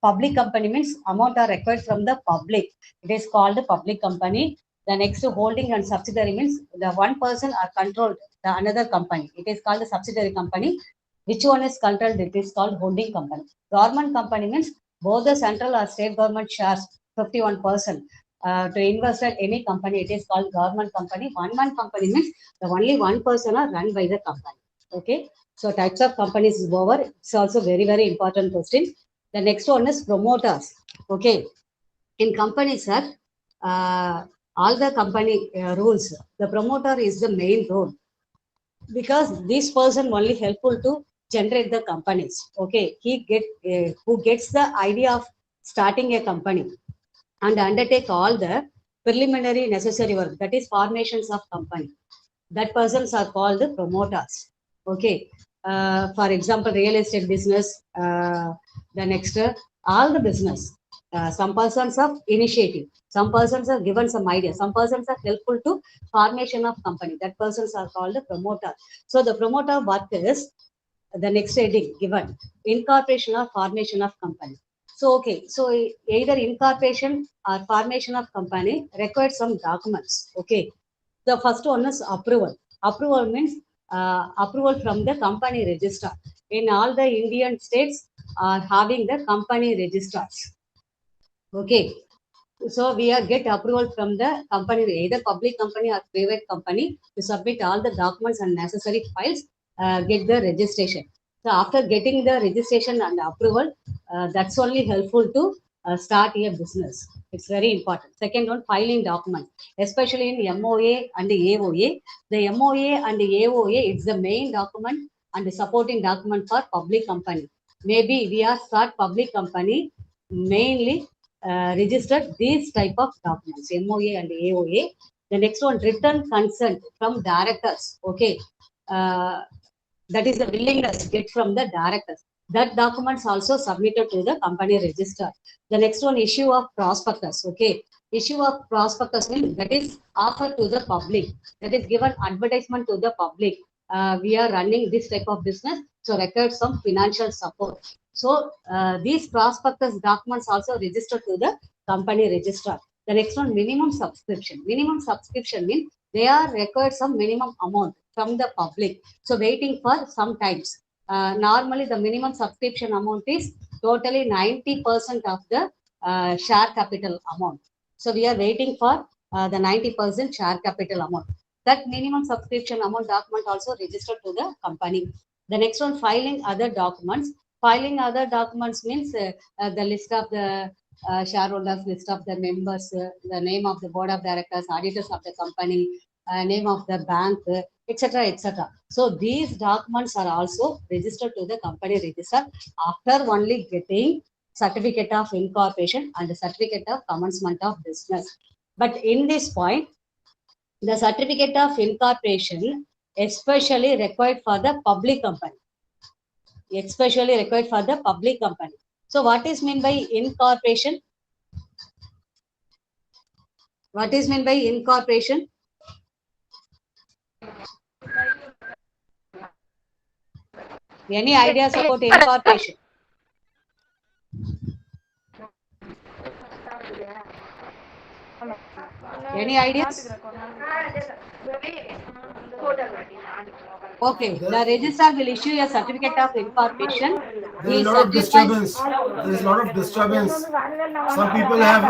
Public company means amount are required from the public. It is called public company. The next holding and subsidiary means the one person are controlled the another company. It is called the subsidiary company. Which one is controlled? It is called holding company. Government company means both the central or state government shares 51%. To invest at any company, it is called government company. One company means the only one person are run by the company. Okay. So types of companies is over. It's also very important question. The next one is promoters. Okay. In companies, sir, all the company rules, the promoter is the main role because this person only helpful to generate the companies. Okay, he get who gets the idea of starting a company and undertake all the preliminary necessary work, that is formations of company. That persons are called the promoters. Okay, for example, real estate business, the next all the business, some persons of initiative, some persons are given some idea, some persons are helpful to formation of company, that persons are called the promoter. So the promoter work is the next heading given, incorporation or formation of company. So okay, so either incorporation or formation of company requires some documents. Okay, the first one is approval. Approval means approval from the company register. In all the Indian states are having the company registers. Okay, so we are get approval from the company, either public company or private company, to submit all the documents and necessary files, get the registration. So after getting the registration and approval, that's only helpful to start a business. It's very important. Second one, filing documents, especially in MOA and AOA. The MOA and AOA, it's the main document and the supporting document for public company. Maybe we are start public company mainly registered these type of documents, MOA and AOA. The next one, written consent from directors. Okay, uh, that is the willingness get from the directors. That documents also submitted to the company register. The next one, issue of prospectus. Okay, Issue of prospectus means that is offered to the public, that is given advertisement to the public. We are running this type of business, so require some financial support. So these prospectus documents also registered to the company registrar. The next one, minimum subscription. Minimum subscription means they are required some minimum amount from the public. So waiting for some times. Normally the minimum subscription amount is totally 90% of the share capital amount. So we are waiting for the 90% share capital amount. That minimum subscription amount document also registered to the company. The next one, filing other documents. Filing other documents means the list of the shareholders, list of the members, the name of the board of directors, auditors of the company, name of the bank, etc., etc. So these documents are also registered to the company register after only getting certificate of incorporation and the certificate of commencement of business. But in this point, the certificate of incorporation especially required for the public company. Especially required for the public company. So what is meant by incorporation? What is meant by incorporation? Any ideas about incorporation? Any ideas? Okay, the registrar will issue a certificate of incorporation. There is He a lot of certifies. disturbance. There is a lot of disturbance. Some people have.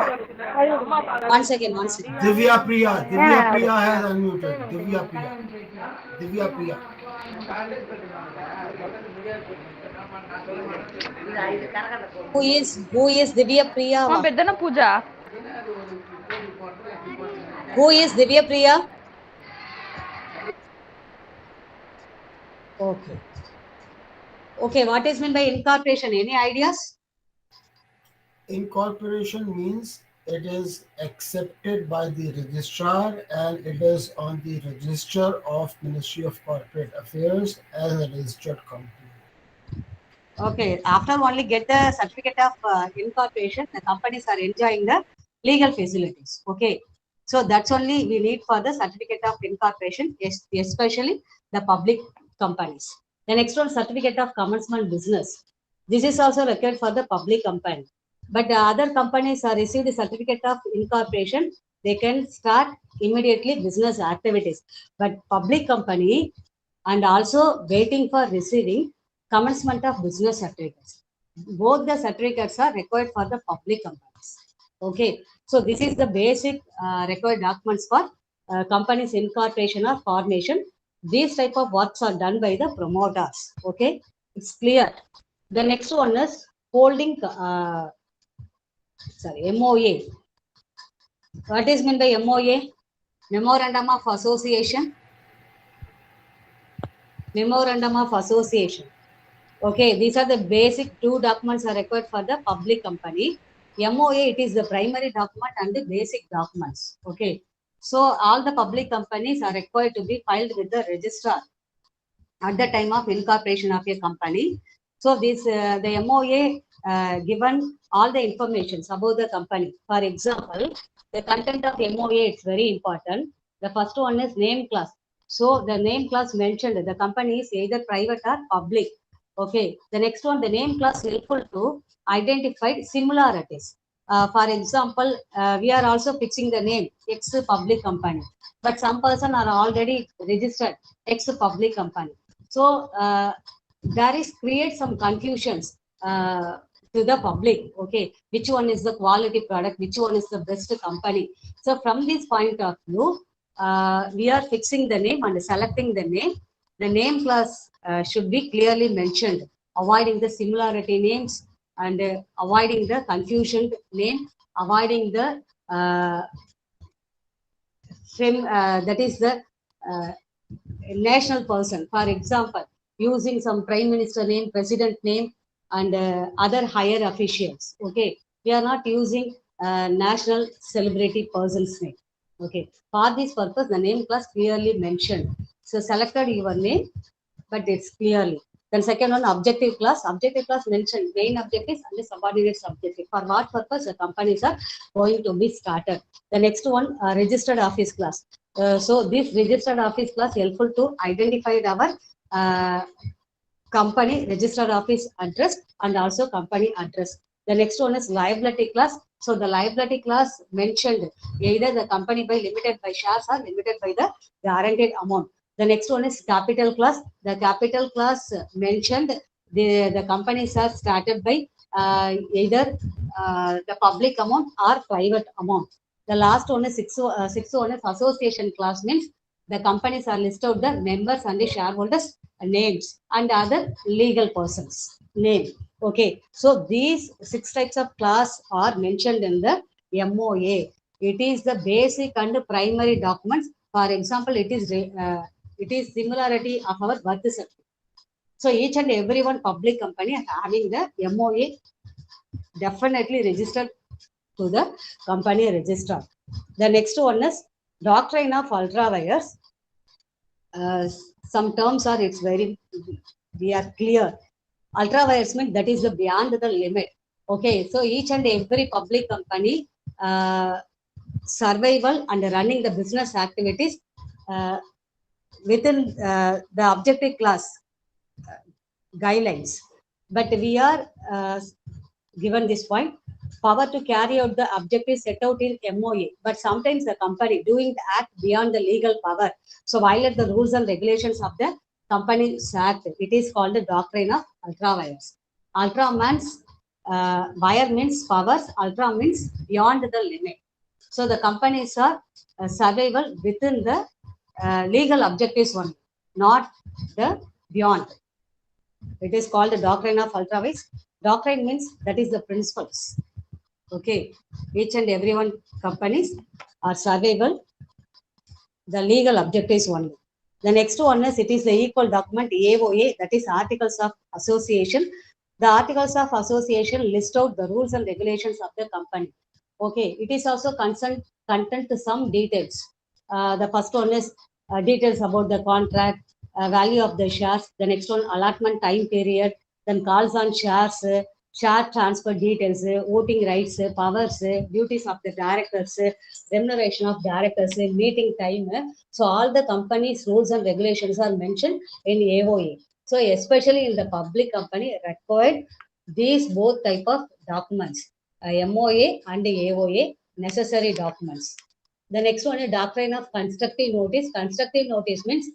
Once again, once again. Divya Priya. Divya Priya has unmuted. Divya Priya. Divya Priya. Who is Divya Priya? Peddana puja Who is Divya Priya? Okay. Okay, what is meant by incorporation? Any ideas? Incorporation means it is accepted by the registrar and it is on the register of Ministry of Corporate Affairs as a registered company. Okay, after only get the certificate of incorporation, the companies are enjoying the legal facilities. Okay, so that's only we need for the certificate of incorporation, especially the public companies. The next one, certificate of commencement business. This is also required for the public company. But the other companies are received the certificate of incorporation, they can start immediately business activities. But public company and also waiting for receiving commencement of business certificates. Both the certificates are required for the public companies. Okay, so this is the basic required documents for companies incorporation or formation. These type of works are done by the promoters. Okay, it's clear. The next one is holding MOA. What is meant by MOA? Memorandum of Association. Memorandum of Association. Okay, these are the basic two documents are required for the public company. MOA, it is the primary document and the basic documents. Okay, so all the public companies are required to be filed with the registrar at the time of incorporation of a company. So this the MOA given all the informations about the company. For example, the content of MOA is very important. The first one is name class. So the name class mentioned the company is either private or public. Okay. The next one, the name class helpful to identify similarities. For example, we are also fixing the name X public company, but some person are already registered X public company. So there is create some confusions to the public. Okay, which one is the quality product, which one is the best company. So from this point of view, we are fixing the name and selecting the name. The name class should be clearly mentioned, avoiding the similarity names and avoiding the confusion name, avoiding the that is the national person. For example, using some prime minister name, president name, and other higher officials. Okay, we are not using national celebrity person's name. Okay, for this purpose, the name class clearly mentioned. So selected your name, but it's clearly. Then second one, objective class. Objective class mentioned main objectives and the subordinate objective. For what purpose the companies are going to be started. The next one, registered office class. So this registered office class helpful to identify our company registered office address and also company address. The next one is liability class. So the liability class mentioned either the company by limited by shares or limited by the guaranteed amount. The next one is capital class. The capital class mentioned the companies are started by either the public amount or private amount. The last one is sixth one is association class, means the companies are listed the members and the shareholders names and other legal persons name. Okay, so these 6 types of class are mentioned in the MOA. It is the basic and primary documents. For example, it is similarity of our birth certificate. So each and every one public company having the MOA definitely registered to the company register. The next one is doctrine of ultra vires. Some terms are it's very we are clear. Ultra vires means that is the beyond the limit. Okay, so each and every public company survival and running the business activities within the objective class guidelines. But we are given this point, power to carry out the objectives set out in MOA. But sometimes the company doing the act beyond the legal power, so violate the rules and regulations of the Companies Act. It is called the doctrine of ultra vires. Ultra means wire means powers. Ultra means beyond the limit. So the companies are survival within the legal objectives only, not the beyond. It is called the doctrine of ultra vires. Doctrine means that is the principles. Okay, each and every one companies are survival, the legal objectives only. The next one is it is the equal document AOA, that is Articles of Association. The Articles of Association list out the rules and regulations of the company. Okay, it is also content to some details. The first one is details about the contract, value of the shares. The next one, allotment time period, then calls on shares, share transfer details, voting rights, powers, duties of the directors, remuneration of directors, meeting time. So all the company's rules and regulations are mentioned in AOA. So especially in the public company required these both type of documents, MOA and AOA, necessary documents. The next one is doctrine of constructive notice. Constructive notice means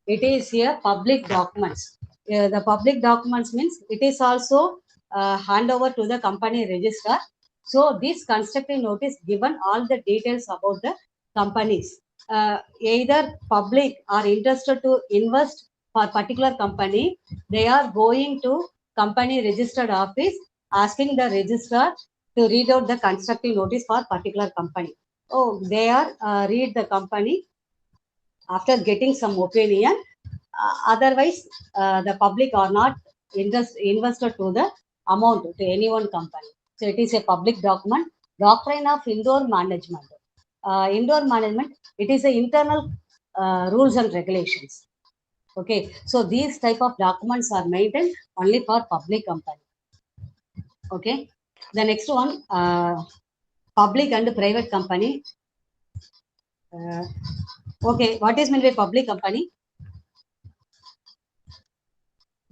it is here public documents. The public documents means it is also hand over to the company register. So this constructive notice given all the details about the companies. Either public are interested to invest for particular company, they are going to company registered office asking the registrar to read out the constructive notice for particular company. Oh, they are read the company after getting some opinion. Otherwise, the public are not invested to the amount to any one company. So it is a public document. Doctrine of indoor management. Indoor management, it is a internal rules and regulations. Okay, so these type of documents are maintained only for public company. Okay, the next one, public and private company. Okay, what is meant by public company?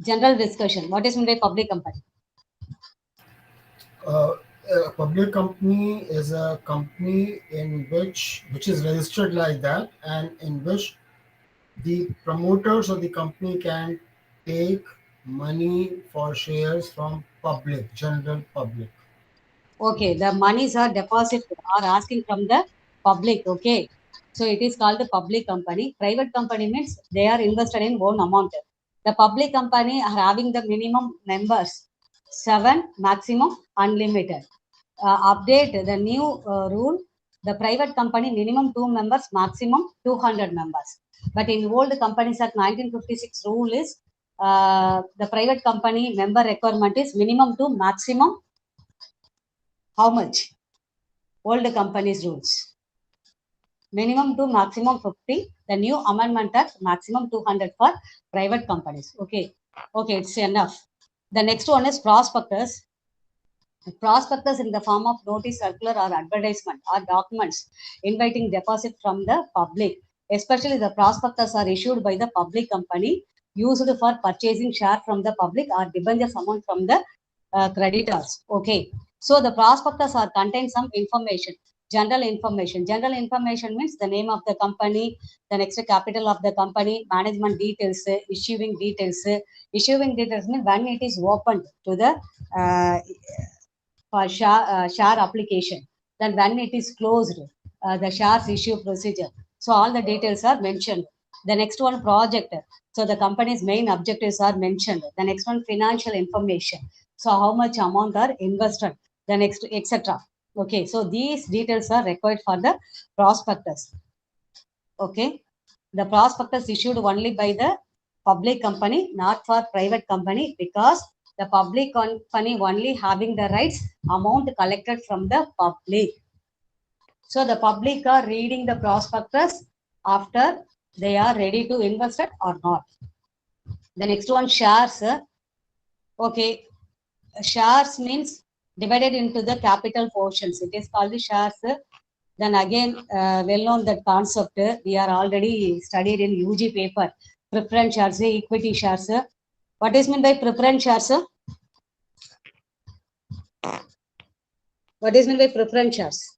General discussion. What is meant by public company? A public company is a company in which is registered like that, and in which the promoters of the company can take money for shares from public, general public. Okay, the monies are deposited or asking from the public. Okay, so it is called the public company. Private company means they are invested in own amount. The public company are having the minimum members 7, maximum unlimited. Update the new rule. The private company minimum 2 members, maximum 200 members. But in old Companies Act 1956 rule is the private company member requirement is minimum to maximum. How much? Old companies rules. Minimum to maximum 50. The new amendment act maximum 200 for private companies. Okay. Okay, it's enough. The next one is prospectus. Prospectus in the form of notice, circular, or advertisement or documents inviting deposit from the public. Especially the prospectus are issued by the public company used for purchasing share from the public or debentures amount from the creditors. Okay. So the prospectus are contain some information, general information. General information means the name of the company, the next capital of the company, management details, issuing details. Issuing details means when it is opened to the uh, for share application. Then when it is closed, the shares issue procedure. So all the details are mentioned. The next one, project. So the company's main objectives are mentioned. The next one, financial information. So how much amount are invested. The next, etc. Okay, so these details are required for the prospectus. Okay, the prospectus issued only by the public company, not for private company, because the public company only having the rights amount collected from the public. So the public are reading the prospectus after they are ready to invest it or not. The next one, shares. Okay, shares means divided into the capital portions. It is called the shares. Then again, well known that concept, we are already studied in UG paper. Preference shares, equity shares. What is meant by preference shares? What is meant by preference shares?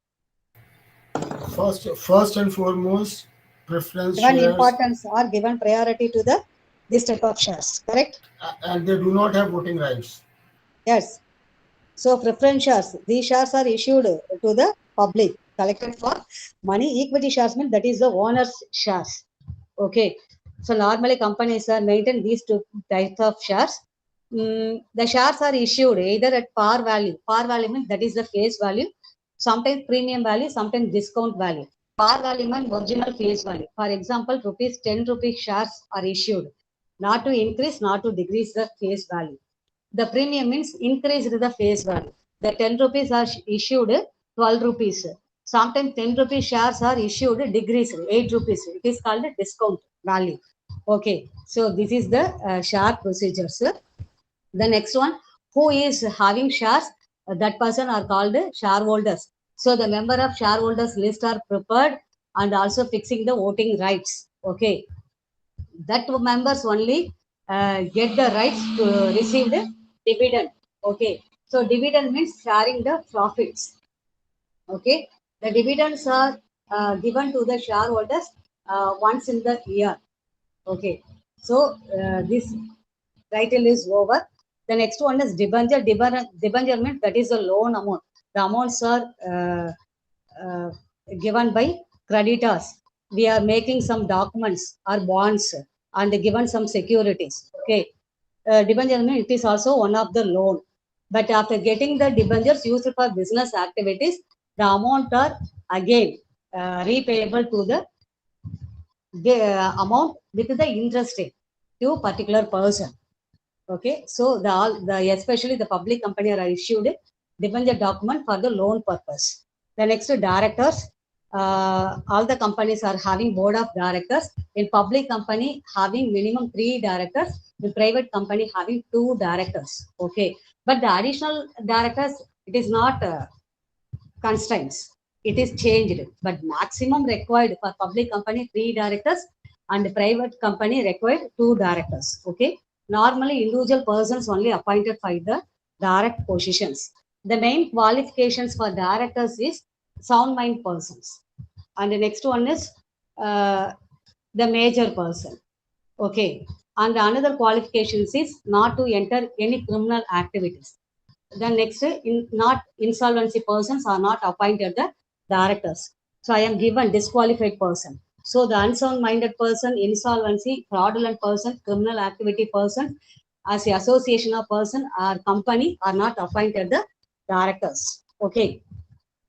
First and foremost, preference Given shares, importance or given priority to the this type of shares, correct? and they do not have voting rights. Yes. So preference shares, these shares are issued to the public, collected for money. Equity shares means that is the owner's shares. Okay. So normally companies are maintain these two types of shares. The shares are issued either at par value. Par value means that is the face value. Sometimes premium value, sometimes discount value. Par value means original face value. For example, rupees 10 rupees shares are issued, not to increase, not to decrease the face value. The premium means increased the face value. The 10 rupees are issued 12 rupees. Sometimes 10 rupees shares are issued decreased 8 rupees. It is called a discount value. Okay, so this is the share procedures. The next one, who is having shares, that person are called shareholders. So the member of shareholders list are prepared and also fixing the voting rights. Okay, that members only get the rights to receive the dividend. Okay, so dividend means sharing the profits. Okay, the dividends are given to the shareholders once in the year. Okay, so this title is over. The next one is debenture. Debenture means that is a loan amount. The amounts are uh, given by creditors. We are making some documents or bonds and given some securities. Okay, debenture means it is also one of the loan. But after getting the debentures used for business activities, the amount are again repayable to the amount with the interest rate to particular person. Okay, so the especially the public company are issued debenture document for the loan purpose. The next directors, all the companies are having board of directors. In public company having minimum 3 directors. In private company having 2 directors. Okay, but the additional directors it is not constraints. It is changed, but maximum required for public company 3 directors and private company required 2 directors. Okay. Normally, individual persons only appointed by the direct positions. The main qualifications for directors is sound mind persons. And the next one is uh, the major person. Okay. And another qualifications is not to enter any criminal activities. Then next, not insolvency persons are not appointed the directors. So I am given disqualified person. So the unsound-minded person, insolvency, fraudulent person, criminal activity person, as the association of person or company are not appointed the directors. Okay.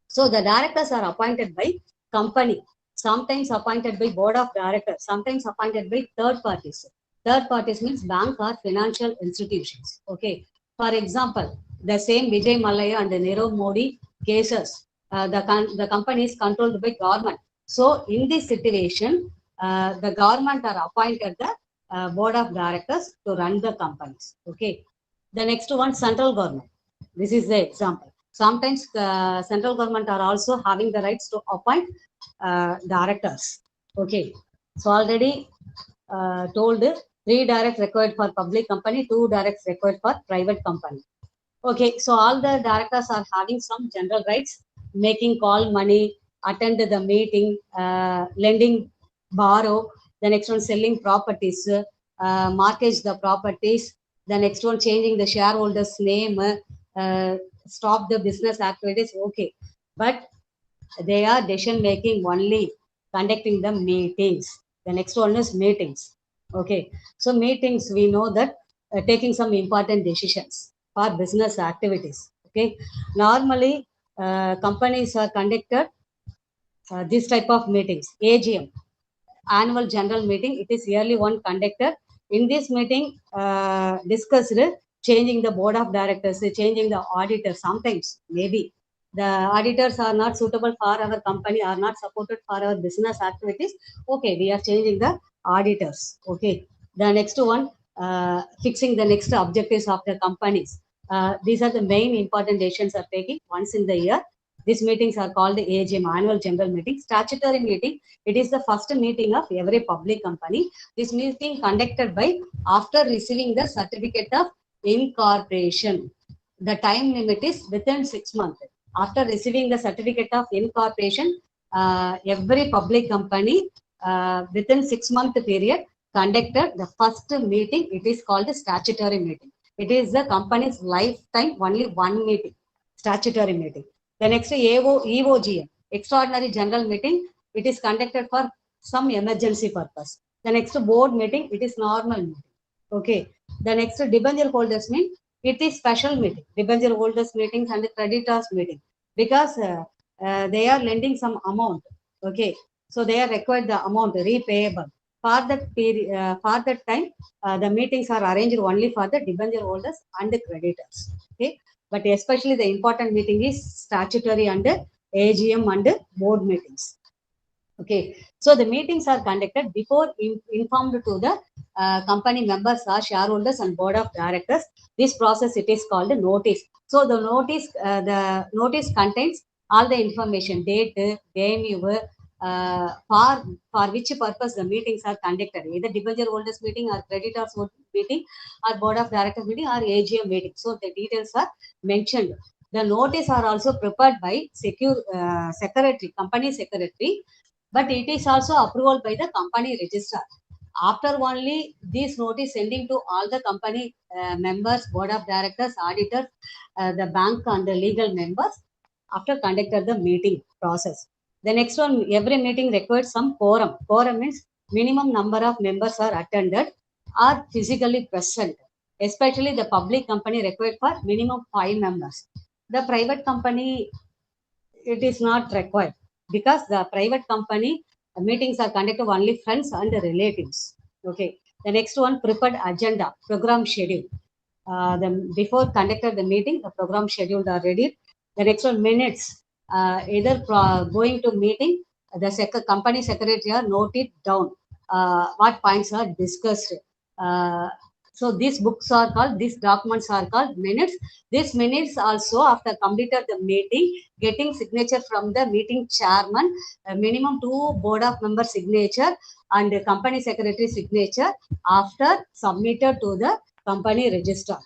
So the directors are appointed by company, sometimes appointed by board of directors, sometimes appointed by third parties. Third parties means bank or financial institutions. Okay. For example, the same Vijay Mallya and the Nirav Modi cases, the company is controlled by government. So in this situation, the government are appointed the board of directors to run the companies. Okay. The next one, central government. This is the example. Sometimes central government are also having the rights to appoint directors. Okay. So already told 3 directs required for public company, 2 directs required for private company. Okay, so all the directors are having some general rights, making call money, attend the meeting, lending, borrow. The next one, selling properties, mortgage the properties. The next one, changing the shareholders' name, stop the business activities. Okay, but they are decision making only, conducting the meetings. The next one is meetings. Okay, so meetings, we know that taking some important decisions for business activities. Okay, normally companies are conducted this type of meetings. AGM, annual general meeting, it is yearly one conducted. In this meeting, discussed changing the board of directors, changing the auditor. Sometimes maybe the auditors are not suitable for our company, are not supported for our business activities. Okay, we are changing the auditors. Okay, the next one, fixing the next objectives of the companies. These are the main important decisions are taking once in the year. These meetings are called the AGM, annual general meeting. Statutory meeting, it is the first meeting of every public company. This meeting conducted by after receiving the certificate of incorporation. The time limit is within 6 months. After receiving the certificate of incorporation, every public company within 6 month period conducted the first meeting. It is called the statutory meeting. It is the company's lifetime only one meeting, statutory meeting. The next EOGM, extraordinary general meeting. It is conducted for some emergency purpose. The next board meeting, it is normal meeting. Okay. The next debenture holders mean, it is special meeting. Debenture holders meetings and creditors meeting, because they are lending some amount. Okay. So they are required the amount repayable. For that period, for that time, the meetings are arranged only for the debenture holders and the creditors. Okay. But especially the important meeting is statutory and AGM and board meetings. Okay, so the meetings are conducted before informed to the company members or shareholders and board of directors. This process, it is called notice. So the notice contains all the information, date, venue, for which purpose the meetings are conducted, either debenture holders meeting or creditors meeting or board of directors meeting or AGM meeting. So the details are mentioned. The notice are also prepared by secretary, company secretary, but it is also approval by the company registrar. After only this notice sending to all the company members, board of directors, auditors, the bank and the legal members, after conducted the meeting process. The next one, every meeting requires some quorum. Quorum means minimum number of members are attended or physically present. Especially the public company required for minimum 5 members. The private company, it is not required, because the private company meetings are conducted only friends and relatives. Okay. The next one, prepared agenda, program schedule. Before conducted the meeting, the program scheduled are ready. The next one, minutes. Either going to meeting, the company secretary are noted down what points are discussed. Uh, so these books are called, these documents are called minutes. These minutes also, after completed the meeting, getting signature from the meeting chairman, minimum 2 board of member signature and company secretary signature after submitted to the company register.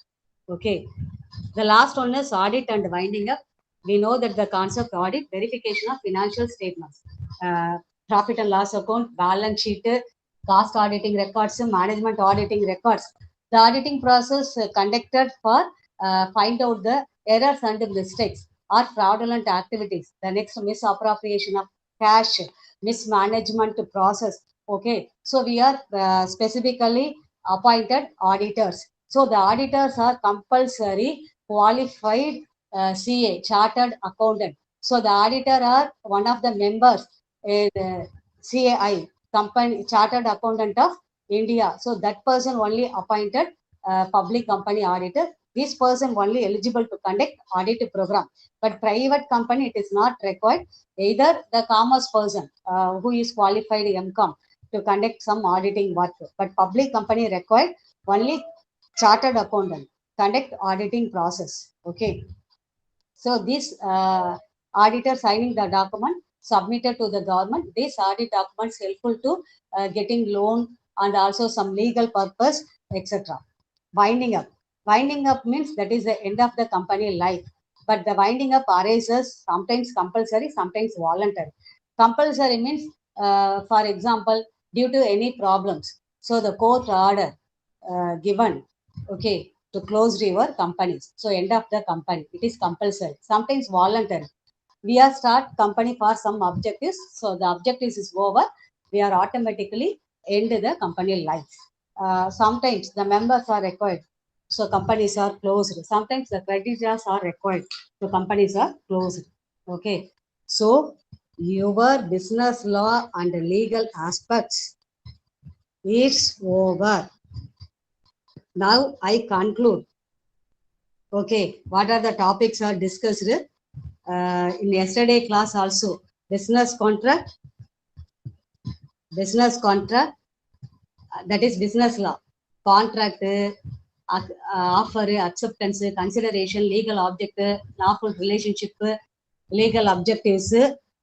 Okay. The last one is audit and winding up. We know that the concept audit, verification of financial statements, profit and loss account, balance sheet, cost auditing records, management auditing records. The auditing process conducted for find out the errors and mistakes or fraudulent activities. The next, misappropriation of cash, mismanagement process. Okay, so we are specifically appointed auditors. So the auditors are compulsory qualified CA, chartered accountant. So the auditor are one of the members in CAI, company chartered accountant of India. So that person only appointed public company auditor. This person only eligible to conduct audit program. But private company, it is not required. Either the commerce person who is qualified MCom, to conduct some auditing work. But public company required only chartered accountant conduct auditing process. Okay. So this auditor signing the document submitted to the government. This audit documents helpful to getting loan and also some legal purpose, etc. Winding up. Winding up means that is the end of the company life. But the winding up arises sometimes compulsory, sometimes voluntary. Compulsory means, for example, due to any problems. So the court order given, okay, to close your companies. So end of the company, it is compulsory. Sometimes voluntary. We are start company for some objectives. So the objectives is over. We are automatically end the company life. Sometimes the members are required. So companies are closed. Sometimes the creditors are required. So companies are closed. Okay. So your business law and legal aspects is over. Now I conclude. Okay, what are the topics are discussed in yesterday class also? Business contract, that is business law, contract, offer, acceptance, consideration, legal object, lawful relationship, legal objectives.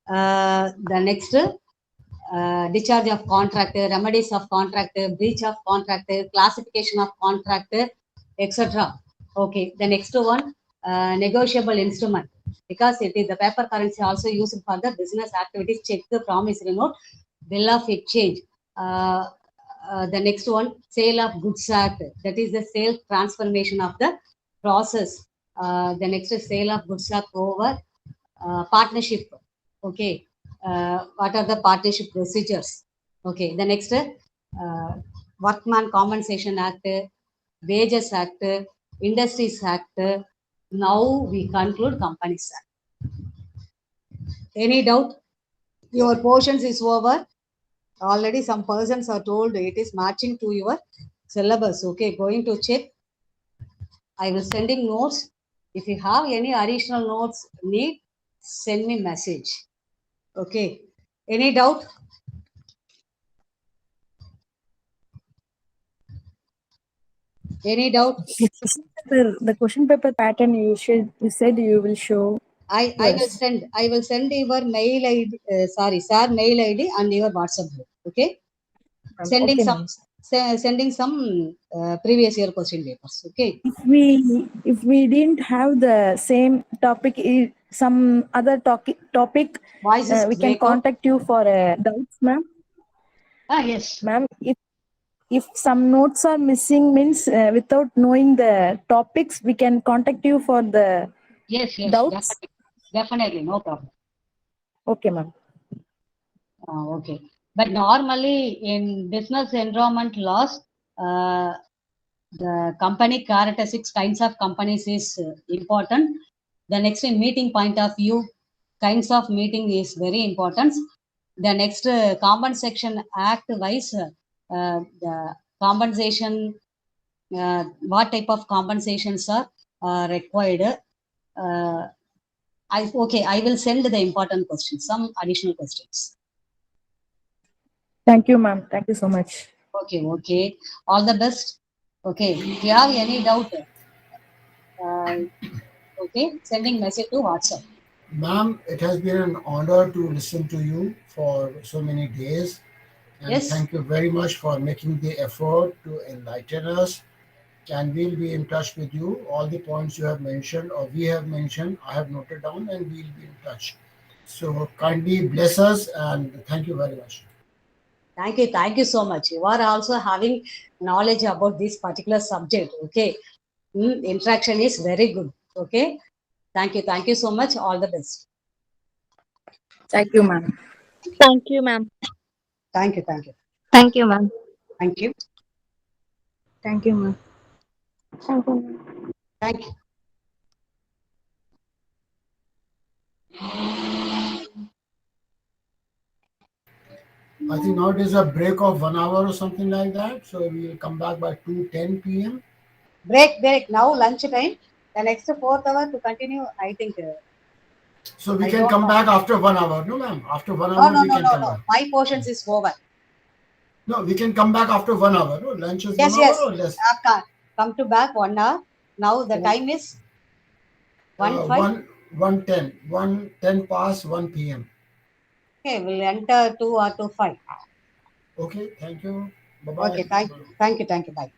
The next, discharge of contract, remedies of contract, breach of contract, classification of contract, etc. Okay, the next one, negotiable instrument, because it is the paper currency also used for the business activities, check, promissory note, bill of exchange. The next one, sale of goods act, that is the sale transformation of the process. The next is sale of goods act over partnership. Okay, what are the partnership procedures? Okay, the next, workman compensation act, wages act, industries act. Now we conclude companies act. Any doubt? Your portions is over. Already some persons are told it is matching to your syllabus. Okay, going to check. I will sending notes. If you have any additional notes need, send me message. Okay. Any doubt? Any doubt? The question paper pattern you said you will show. I will send your mail ID, sir, mail ID and your WhatsApp group. Okay. Sending Okay, sending some previous year question papers. Okay. If we didn't have the same topic, some other topic, Voice is we can contact you for doubts, ma'am. Yes. Ma'am, if some notes are missing, means without knowing the topics, we can contact you for the Yes, doubts. definitely, no problem. Okay, ma'am. Okay. But normally in business environment laws, the company characteristics, kinds of companies is important. The next, in meeting point of view, kinds of meeting is very important. The next, compensation act wise, the compensation, what type of compensations are required. I will send the important questions, some additional questions. Thank you, ma'am. Thank you so much. Okay. All the best. Okay. If you have any doubt, okay, sending message to WhatsApp. Ma'am, it has been an honor to listen to you for so many days. And Yes. thank you very much for making the effort to enlighten us. And we'll be in touch with you. All the points you have mentioned or we have mentioned, I have noted down and we'll be in touch. So kindly bless us and thank you very much. Thank you so much. You are also having knowledge about this particular subject. Okay. Interaction is very good. Okay. Thank you so much. All the best. Thank you, ma'am. Thank you, ma'am. Thank you. Thank you, ma'am. Thank you. Thank you, ma'am. Thank you, ma'am. Thank you. I think now there's a break of 1 hour or something like that. So we will come back by 2:10 p.m. Break. Now lunch time. The next 4th hour to continue, I think. So we I can don't come know. back after 1 hour. No, ma'am. After 1 hour, we can come No. back. My portions is over. No, we can come back after 1 hour. No? Lunch is Yes, 1 hour yes. or less? Come to back 1 hour. Now the time is 1:05. 1:10 past 1 p.m. Okay, we'll enter 2 or 2:05. Okay, thank you. Bye Okay, bye. thank you. Bye.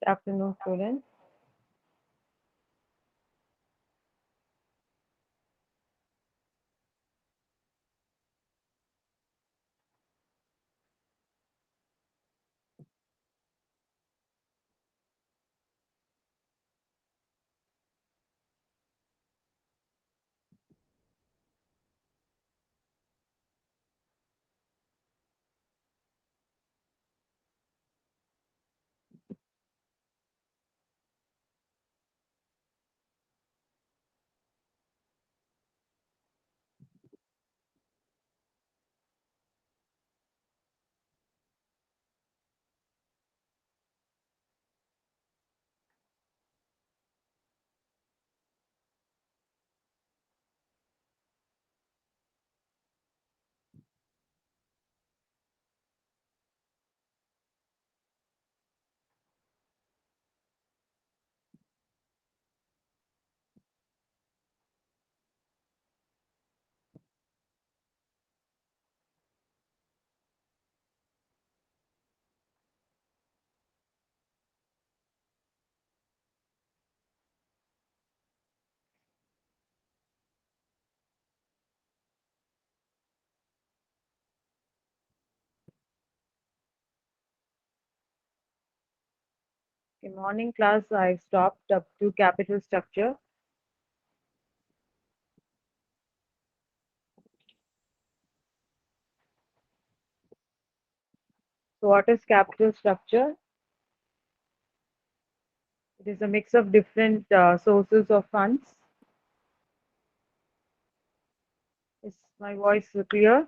afternoon, students. In morning class, I stopped up to capital structure. So what is capital structure? It is a mix of different sources of funds. Is my voice clear?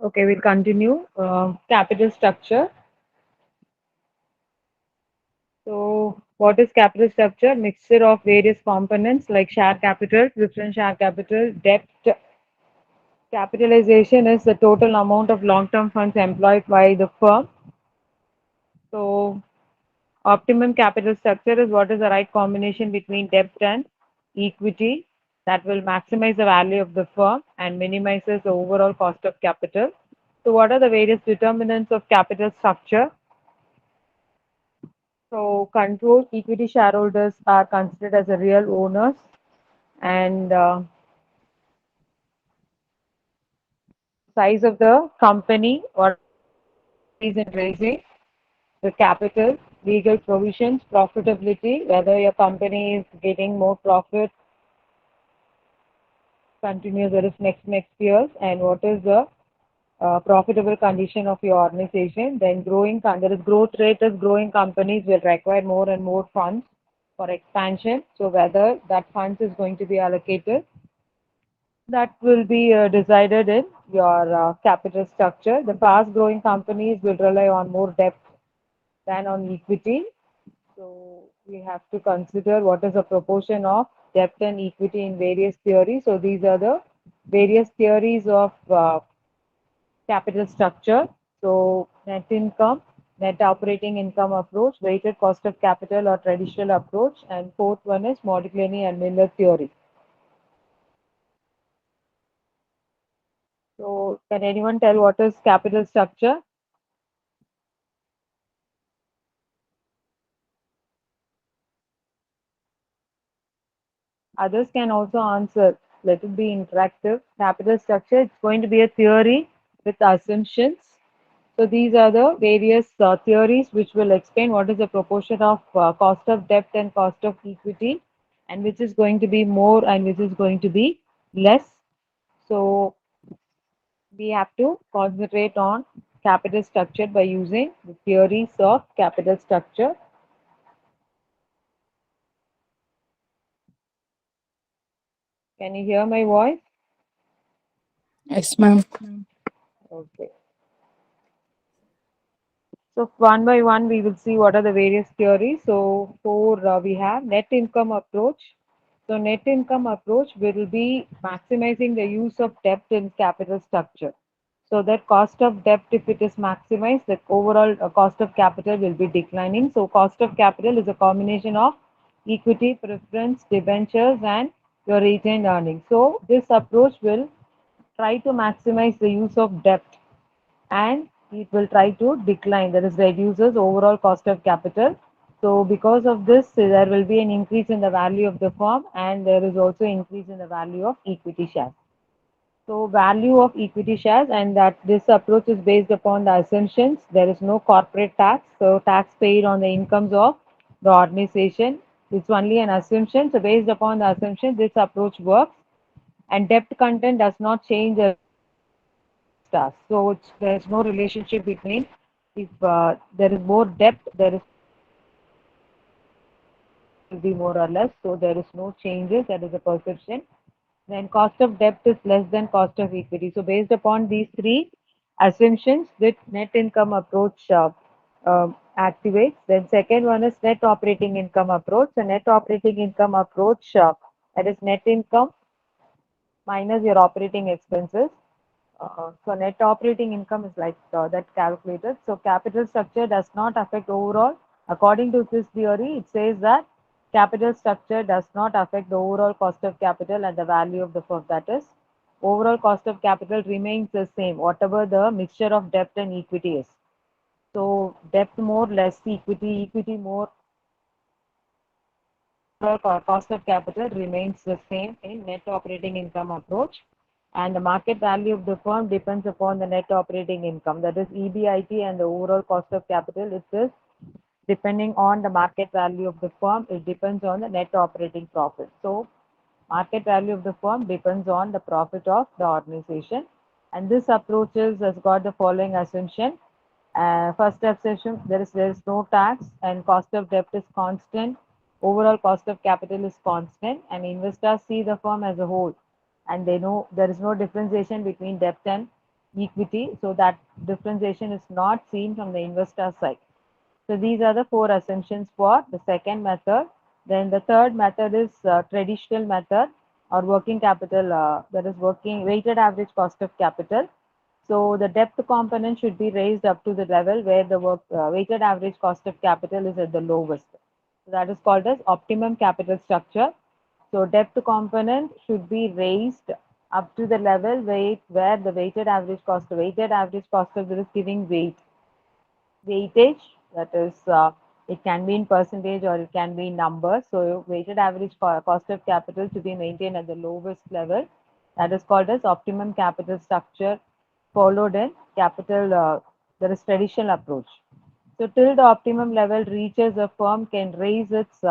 Okay, we'll continue. Capital structure. So what is capital structure? Mixture of various components like share capital, preference share capital, debt. Capitalization is the total amount of long-term funds employed by the firm. So optimum capital structure is what is the right combination between debt and equity that will maximize the value of the firm and minimizes the overall cost of capital. So what are the various determinants of capital structure? So control equity shareholders are considered as the real owners, and size of the company or is in raising the capital, legal provisions, profitability, whether your company is getting more profit continues or is next years, and what is the profitable condition of your organization. Then there is growth rate as growing companies will require more and more funds for expansion. So whether that funds is going to be allocated, that will be decided in your capital structure. The fast growing companies will rely on more debt than on equity. So we have to consider what is the proportion of debt and equity in various theories. So these are the various theories of capital structure. So net income, net operating income approach, weighted cost of capital or traditional approach, and fourth one is Modigliani and Miller theory. So can anyone tell what is capital structure? Others can also answer. Let it be interactive. Capital structure, it's going to be a theory with assumptions. So these are the various theories which will explain what is the proportion of cost of debt and cost of equity, and which is going to be more and which is going to be less. So we have to concentrate on capital structure by using the theories of capital structure. Can you hear my voice? Yes, ma'am. Okay. So one by one, we will see what are the various theories. So for we have net income approach. So net income approach will be maximizing the use of debt in capital structure. So that cost of debt, if it is maximized, the overall cost of capital will be declining. So cost of capital is a combination of equity, preference, debentures, and your retained earnings. So this approach will try to maximize the use of debt and it will try to decline, that is reduces overall cost of capital. So because of this there will be an increase in the value of the firm and there is also increase in the value of equity shares. So value of equity shares, and that this approach is based upon the assumptions there is no corporate tax, so tax paid on the incomes of the organization. It's only an assumption, so based upon the assumption this approach works, and debt content does not change the stars. So there is no relationship between if there is more depth, there is will be more or less. So there is no changes. That is a perception. Then cost of debt is less than cost of equity. So based upon these three assumptions, the net income approach activates. Then second one is net operating income approach. So net operating income approach that is net income minus your operating expenses. So net operating income is like that calculated. So capital structure does not affect overall. According to this theory, it says that capital structure does not affect the overall cost of capital and the value of the firm. That is, overall cost of capital remains the same, whatever the mixture of debt and equity is. So debt more, less equity, equity more, overall cost of capital remains the same in net operating income approach, and the market value of the firm depends upon the net operating income, that is EBIT, and the overall cost of capital it is depending on the market value of the firm, it depends on the net operating profit. So market value of the firm depends on the profit of the organization, and this approach has got the following assumption. First assumption, there is no tax and cost of debt is constant. Overall cost of capital is constant, and investors see the firm as a whole, and they know there is no differentiation between debt and equity. So that differentiation is not seen from the investor side. So these are the four assumptions for the second method. Then the third method is traditional method or working capital, that is working weighted average cost of capital. So the debt component should be raised up to the level where the weighted average cost of capital is at the lowest. So that is called as optimum capital structure. So debt component should be raised up to the level where the weighted average cost of this is giving weightage, that is it can be in percentage or it can be in numbers. So weighted average cost of capital to be maintained at the lowest level, that is called as optimum capital structure, followed in capital there is traditional approach. So till the optimum level reaches, a firm can raise its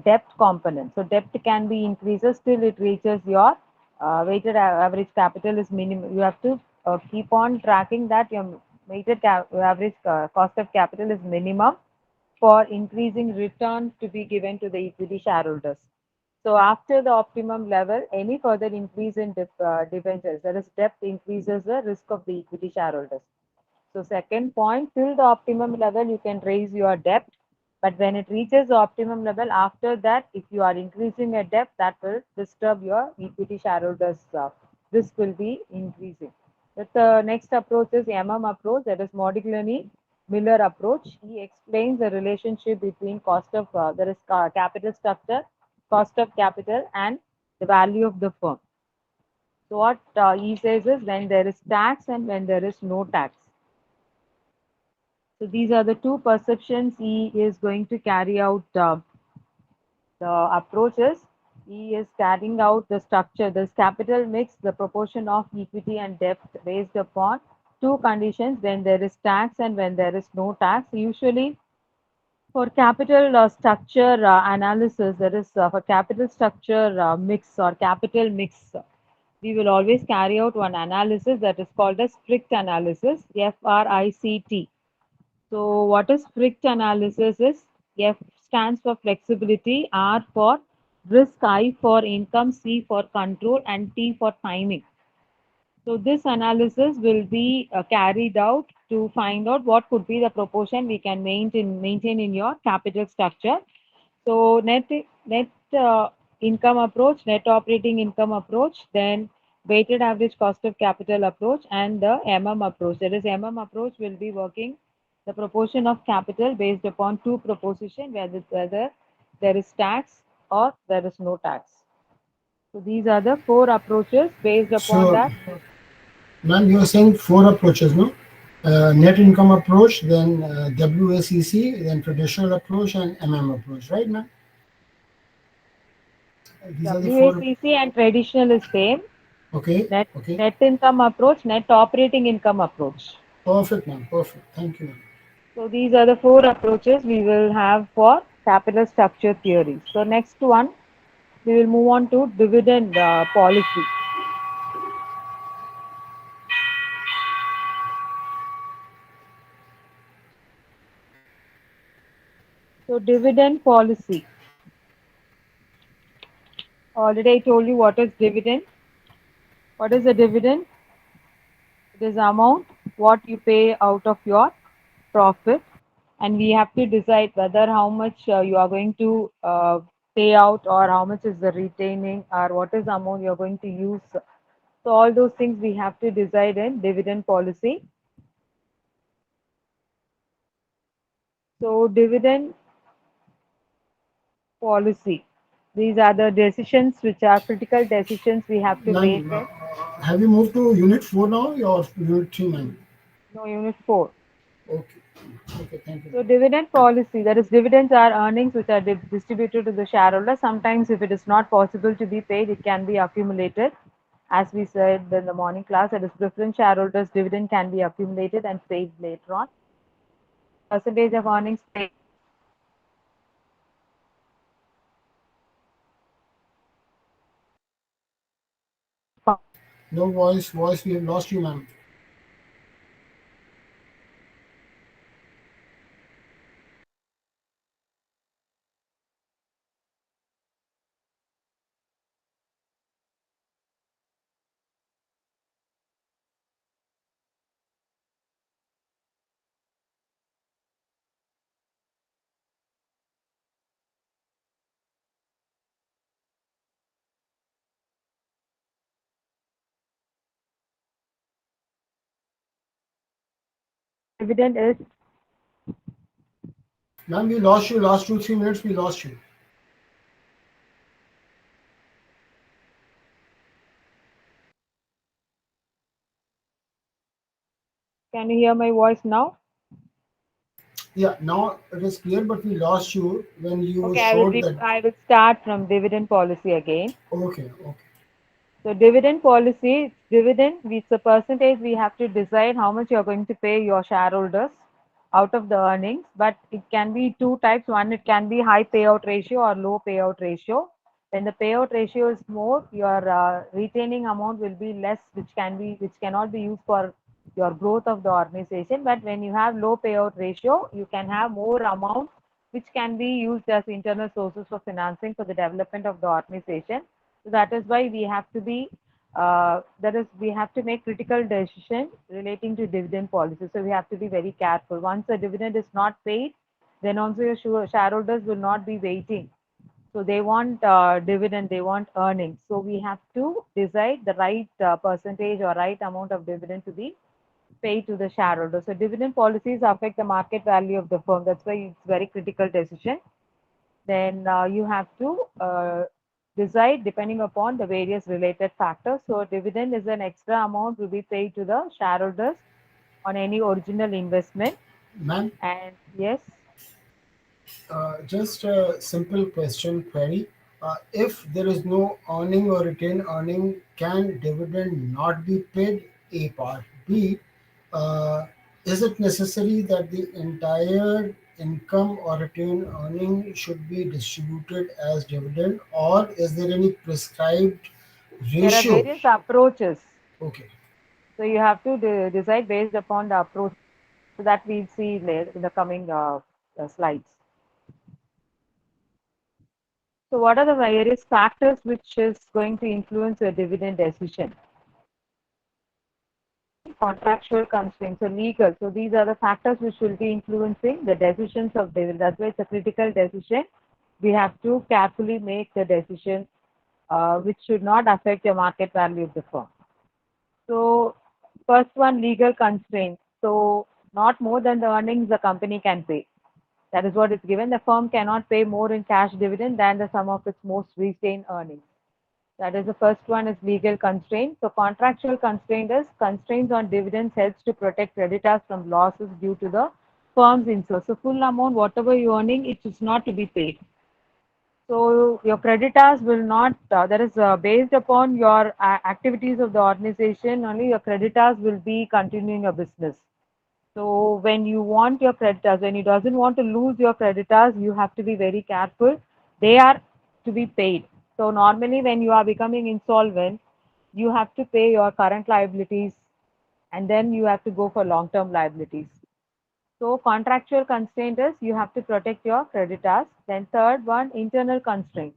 debt component. So debt can be increases till it reaches your weighted average capital is minimum. You have to keep on tracking that your average cost of capital is minimum for increasing return to be given to the equity shareholders. So after the optimum level, any further increase in debentures, that is debt, increases the risk of the equity shareholders. So second point, till the optimum level, you can raise your debt. But when it reaches the optimum level, after that, if you are increasing your debt, that will disturb your equity shareholders. Risk will be increasing. The next approach is approach, that is Modigliani Miller approach. He explains the relationship between cost of there is capital structure, cost of capital, and the value of the firm. So what he says is when there is tax and when there is no tax. So these are the two perceptions he is going to carry out the approaches. He is carrying out the structure, this capital mix, the proportion of equity and debt based upon two conditions, when there is tax and when there is no tax. Usually for capital structure analysis, that is for capital structure mix or capital mix, we will always carry out one analysis that is called as Frict analysis, FRICT. So what is Frict analysis is F stands for flexibility, R for risk, I for income, C for control, and T for timing. So this analysis will be carried out to find out what could be the proportion we can maintain in your capital structure. So net income approach, net operating income approach, then weighted average cost of capital approach, and the approach. That is, approach will be working the proportion of capital based upon two proposition, whether there is tax or there is no tax. So these are the four approaches based upon So, that. ma'am, you are saying four approaches, no? Net income approach, then WACC, then traditional approach, and approach, right, ma'am? These are the four. WACC and traditional is same. Okay, Net okay. net income approach, net operating income approach. Perfect, ma'am. Perfect. Thank you, ma'am. So these are the four approaches we will have for capital structure theory. So next one, we will move on to dividend policy. So dividend policy. Already I told you what is dividend. What is a dividend? It is amount what you pay out of your profit, and we have to decide whether how much you are going to pay out, or how much is the retaining, or what is the amount you are going to use. So all those things we have to decide in dividend policy. So dividend policy. These are the decisions which are critical decisions we have to make Ma'am, it. have you moved to unit 4 now or unit 3, ma'am? No, unit 4. Okay. Okay, thank you, So ma'am. dividend policy, that is dividends are earnings which are distributed to the shareholder. Sometimes if it is not possible to be paid, it can be accumulated. As we said in the morning class, that is preference shareholders dividend can be accumulated and paid later on. Percentage of earnings paid. No voice, we have lost you, ma'am. Dividend is, Ma'am, we lost you last 2, 3 minutes. We lost you. can you hear my voice now? Yeah, now it is clear, but we lost you when you Okay, showed that. I will start from dividend policy again. Okay, okay. So dividend policy, dividend, it's a percentage we have to decide how much you're going to pay your shareholders out of the earnings. But it can be two types. One, it can be high payout ratio or low payout ratio. When the payout ratio is more, your retaining amount will be less, which cannot be used for your growth of the organization. But when you have low payout ratio, you can have more amount which can be used as internal sources for financing for the development of the organization. So that is why we have to be that is we have to make critical decision relating to dividend policy. So we have to be very careful. Once the dividend is not paid, then also your shareholders will not be waiting. So they want dividend, they want earnings. So we have to decide the right percentage or right amount of dividend to be paid to the shareholder. So dividend policies affect the market value of the firm. That's why it's very critical decision. Then you have to decide depending upon the various related factors. So dividend is an extra amount to be paid to the shareholders on any original investment. Ma'am, And yes, just a simple question query. If there is no earning or retained earning, can dividend not be paid? A part. B, uh, is it necessary that the entire income or retained earning should be distributed as dividend, or is there any prescribed there are ratio? various approaches. Okay. So you have to decide based upon the approach. So that we'll see later in the coming slides. So what are the various factors which is going to influence your dividend decision? contractual constraints, so legal. So these are the factors which will be influencing the decisions of dividend. That's why it's a critical decision. We have to carefully make the decision which should not affect the market value of the firm. So first one, legal constraints. So not more than the earnings the company can pay. That is what is given. The firm cannot pay more in cash dividend than the sum of its most retained earnings. That is the first one is legal constraint. So contractual constraint is constraints on dividends helps to protect creditors from losses due to the firm's interest. So full amount, whatever you're earning, it is not to be paid. So your creditors will not, that is based upon your activities of the organization, only your creditors will be continuing your business. So when you want your creditors, when you doesn't want to lose your creditors, you have to be very careful. They are to be paid. So normally when you are becoming insolvent, you have to pay your current liabilities and then you have to go for long-term liabilities. So contractual constraint is you have to protect your creditors. Then third one, internal constraint.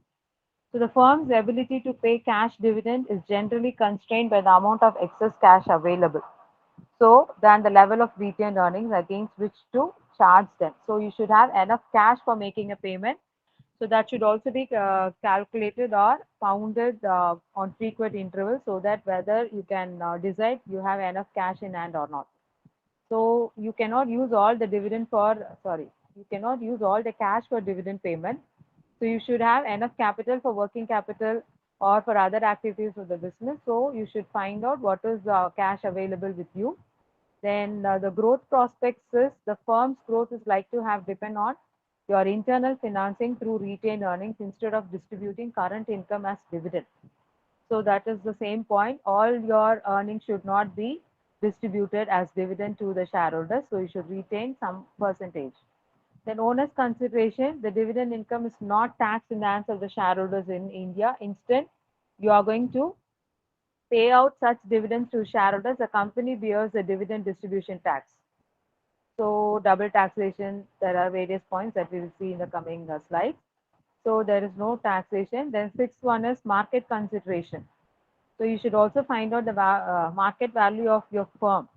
So the firm's ability to pay cash dividend is generally constrained by the amount of excess cash available. So than the level of retained earnings against which to charge them. So you should have enough cash for making a payment. So that should also be calculated or founded on frequent intervals so that whether you can decide you have enough cash in hand or not. So you cannot use all the dividend for, sorry, you cannot use all the cash for dividend payment. So you should have enough capital for working capital or for other activities of the business. So you should find out what is cash available with you. Then the growth prospects is the firm's growth is like to have depend on your internal financing through retained earnings instead of distributing current income as dividend. So that is the same point. All your earnings should not be distributed as dividend to the shareholders. So you should retain some percentage. Then owner's consideration, the dividend income is not taxed in the hands of the shareholders in India. Instead, you are going to pay out such dividends to shareholders. The company bears a dividend distribution tax. So double taxation, there are various points that we will see in the coming slides. So there is no taxation. Then sixth one is market consideration. So you should also find out the market value of your firm.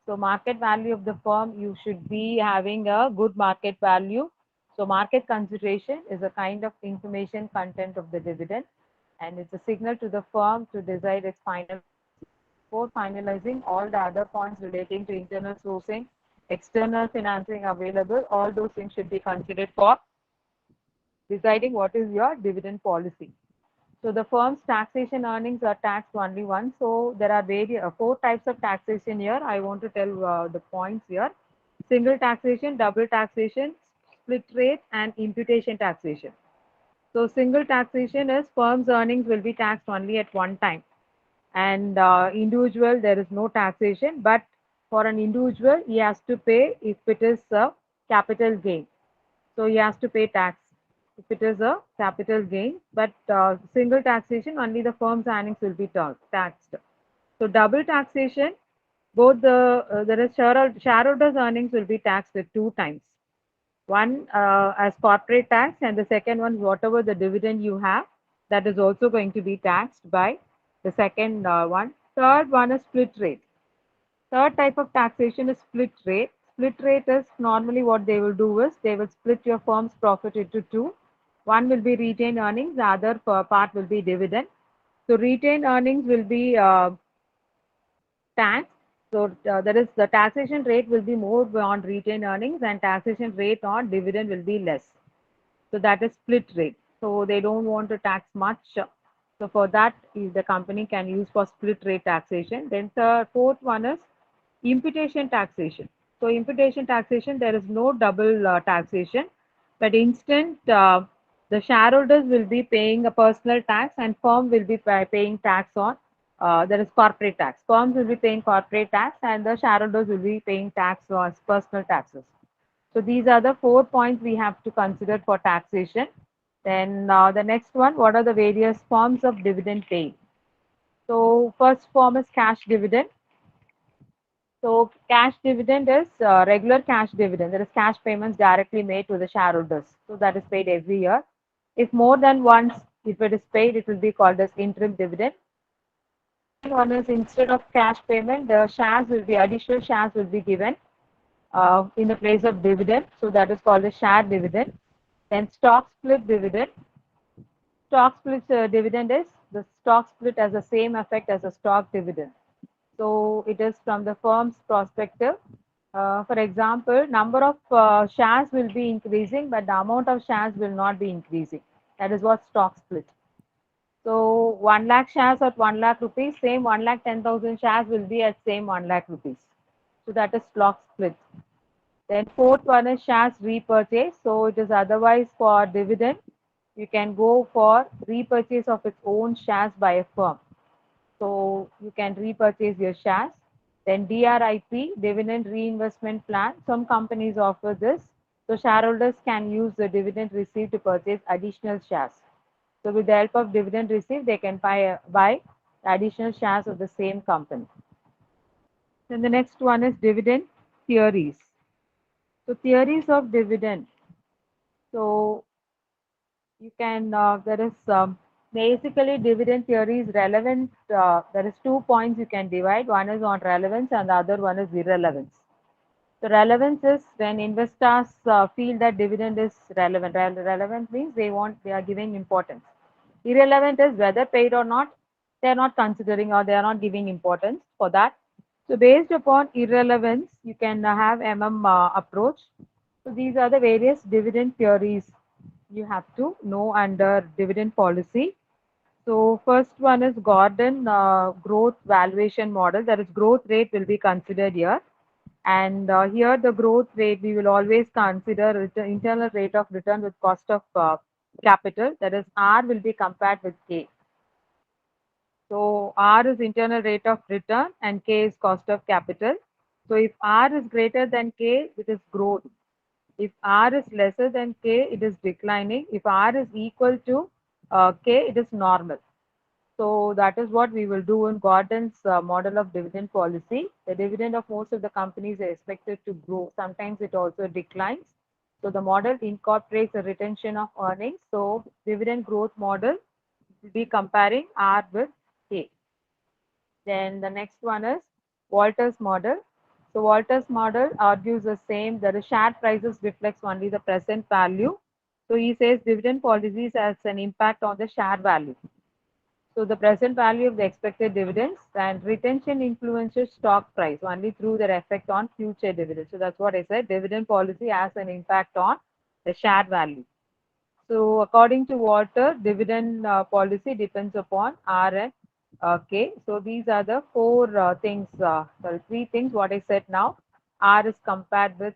So market value of the firm, you should be having a good market value. So market consideration is a kind of information content of the dividend and it's a signal to the firm to decide its final policy. Before finalizing all the other points relating to internal sourcing, external financing available, all those things should be considered for deciding what is your dividend policy. So the firm's taxation earnings are taxed only once. So there are four types of taxation here. I want to tell the points here. Single taxation, double taxation, split rate and imputation taxation. So single taxation is firm's earnings will be taxed only at one time. And individual, there is no taxation. But for an individual, he has to pay if it is a capital gain. So he has to pay tax if it is a capital gain, but single taxation, only the firm's earnings will be taxed. So double taxation, both there is shareholders' earnings will be taxed at two times. One as corporate tax, and the second one, whatever the dividend you have, that is also going to be taxed by the second one. Third one is split rate. Third type of taxation is split rate. Split rate is normally what they will do is they will split your firm's profit into two. One will be retained earnings, the other part will be dividend. So retained earnings will be taxed. So that is the taxation rate will be more on retained earnings and taxation rate on dividend will be less. So that is split rate. So they don't want to tax much. So for that, the company can use for split rate taxation. Then the fourth one is imputation taxation. So imputation taxation, there is no double taxation, but instant the shareholders will be paying a personal tax and firm will be paying tax on there is corporate tax. Firms will be paying corporate tax and the shareholders will be paying tax on personal taxes. So these are the 4 points we have to consider for taxation. Then the next one, what are the various forms of dividend paid? So first form is cash dividend. So cash dividend is regular cash dividend. There is cash payments directly made to the shareholders. So that is paid every year. If more than once, if it is paid, it will be called as interim dividend. Second one is instead of cash payment, the shares will be additional shares will be given in the place of dividend. So that is called a share dividend. Then stock split dividend. Stock split dividend is the stock split has the same effect as a stock dividend. So it is from the firm's perspective. For example, number of shares will be increasing, but the amount of shares will not be increasing. That is what stock split. So 1 lakh shares at 1 lakh rupees, same 1 lakh 10,000 shares will be at same 1 lakh rupees. So that is stock split. Then fourth one is shares repurchase. So it is otherwise for dividend. You can go for repurchase of its own shares by a firm. So you can repurchase your shares. Then DRIP, dividend reinvestment plan. Some companies offer this. So shareholders can use the dividend received to purchase additional shares. So with the help of dividend received, they can buy additional shares of the same company. Then the next one is dividend theories. So theories of dividend. So you can there is basically dividend theory is relevant. There is 2 points you can divide. One is on relevance and the other one is irrelevance. The relevance is when investors feel that dividend is relevant. Relevant means they are giving importance. Irrelevant is whether paid or not, they are not considering or they are not giving importance for that. So based upon irrelevance, you can have approach. So these are the various dividend theories you have to know under dividend policy. So first one is Gordon growth valuation model. That is growth rate will be considered here. And here the growth rate, we will always consider internal rate of return with cost of capital. That is R will be compared with K. So R is internal rate of return and K is cost of capital. So if R is greater than K, it is growth. If R is lesser than K, it is declining. If R is equal to K, it is normal. So that is what we will do in Gordon's model of dividend policy. The dividend of most of the companies are expected to grow. Sometimes it also declines. So the model incorporates a retention of earnings. So dividend growth model will be comparing R with K. Then the next one is Walter's model. So Walter's model argues the same, that the share prices reflects only the present value. So he says dividend policies has an impact on the share value. So the present value of the expected dividends and retention influences stock price only through their effect on future dividends. So that's what I said. Dividend policy has an impact on the share value. So according to Walter, dividend policy depends upon R and K. So these are the three things what I said now. R is compared with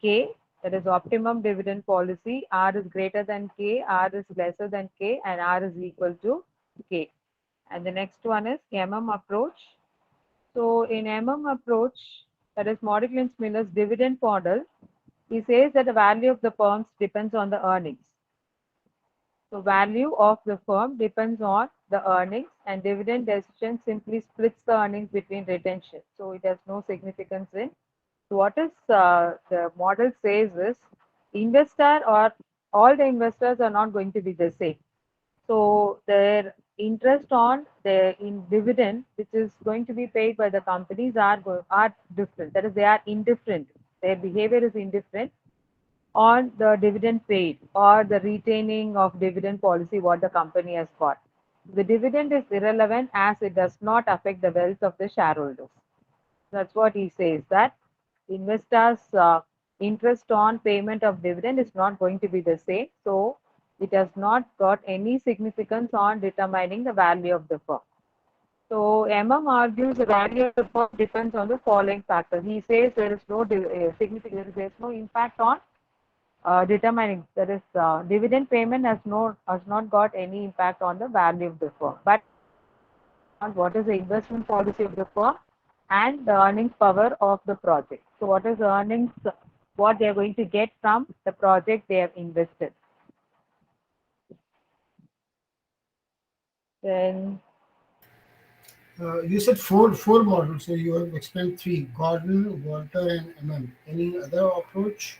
K, that is optimum dividend policy. R is greater than K, R is lesser than K, and R is equal to K. And the next one is approach. So in approach, that is Morgan Miller's dividend model, he says that the value of the firms depends on the earnings. So value of the firm depends on the earnings and dividend decision simply splits the earnings between retention. So it has no significance in. So what is the model says is investor or all the investors are not going to be the same. So their interest on the in dividend, which is going to be paid by the companies, are different. That is, they are indifferent. Their behavior is indifferent on the dividend paid or the retaining of dividend policy what the company has got. The dividend is irrelevant as it does not affect the wealth of the shareholders. That's what he says, that investors' interest on payment of dividend is not going to be the same. So it has not got any significance on determining the value of the firm. So argues the value of the firm depends on the following factors. He says there is no significance, there is no impact on determining, that is dividend payment has not got any impact on the value of the firm, but on what is the investment policy of the firm and the earnings power of the project. So what is the earnings, what they are going to get from the project they have invested. Then You said four models, so you have explained three: Gordon, Walter, and Any other approach?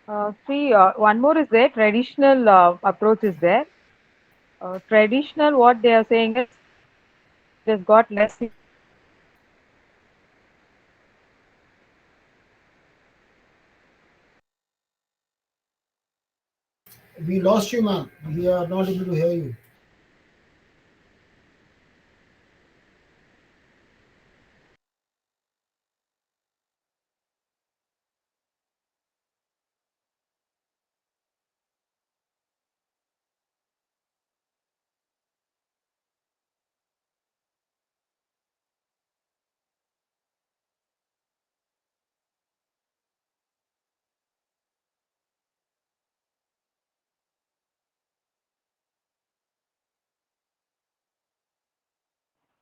one more is there, traditional approach is there. Traditional, what they are saying is has got less. We lost you, ma'am. We are not able to hear you.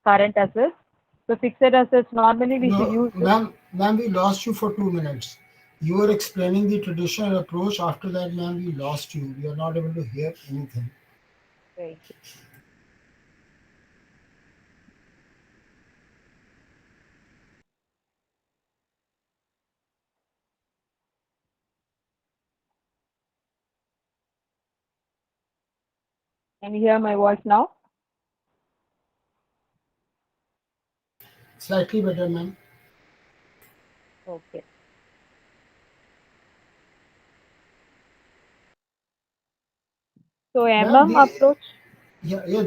Current assets. So fixed assets, normally we should No, use this. ma'am, we lost you for 2 minutes. You were explaining the traditional approach. After that, ma'am, we lost you. We are not able to hear anything. Right. Can you hear my voice now? Slightly better, ma'am. Okay. So Ma'am, MM approach.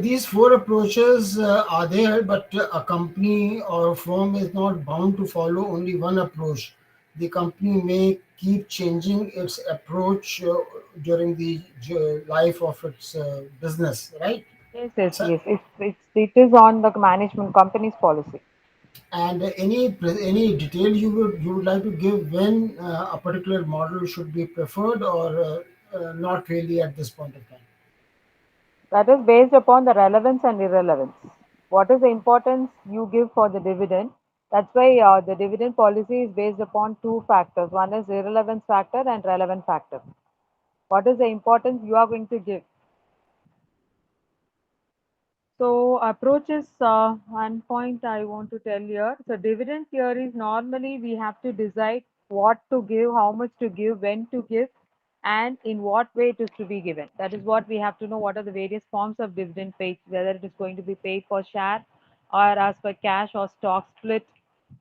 these four approaches are there, but a company or a firm is not bound to follow only one approach. The company may keep changing its approach during the life of its business, right? Yes, yes, So, yes. It is on the management company's policy. and any detail you would like to give when a particular model should be preferred or not really at this point of time. That is based upon the relevance and irrelevance. What is the importance you give for the dividend? That's why the dividend policy is based upon two factors. One is irrelevance factor and relevant factor. What is the importance you are going to give? So approach is one point I want to tell here. So dividend theories, normally we have to decide what to give, how much to give, when to give, and in what way it is to be given. That is what we have to know. What are the various forms of dividend paid, whether it is going to be paid for share or as per cash or stock split.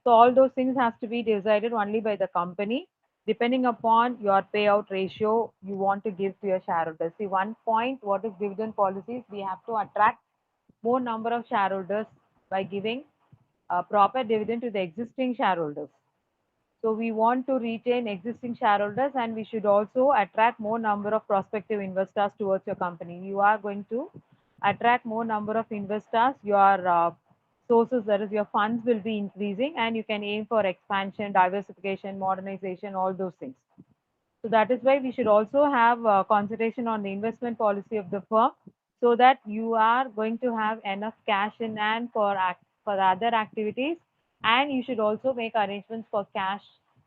So all those things have to be decided only by the company, depending upon your payout ratio you want to give to your shareholders. See, one point, what is dividend policies? We have to attract more number of shareholders by giving a proper dividend to the existing shareholders. So we want to retain existing shareholders, and we should also attract more number of prospective investors towards your company. You are going to attract more number of investors. Your sources, that is your funds, will be increasing, and you can aim for expansion, diversification, modernization, all those things. So that is why we should also have concentration on the investment policy of the firm, so that you are going to have enough cash in hand for for the other activities, and you should also make arrangements for cash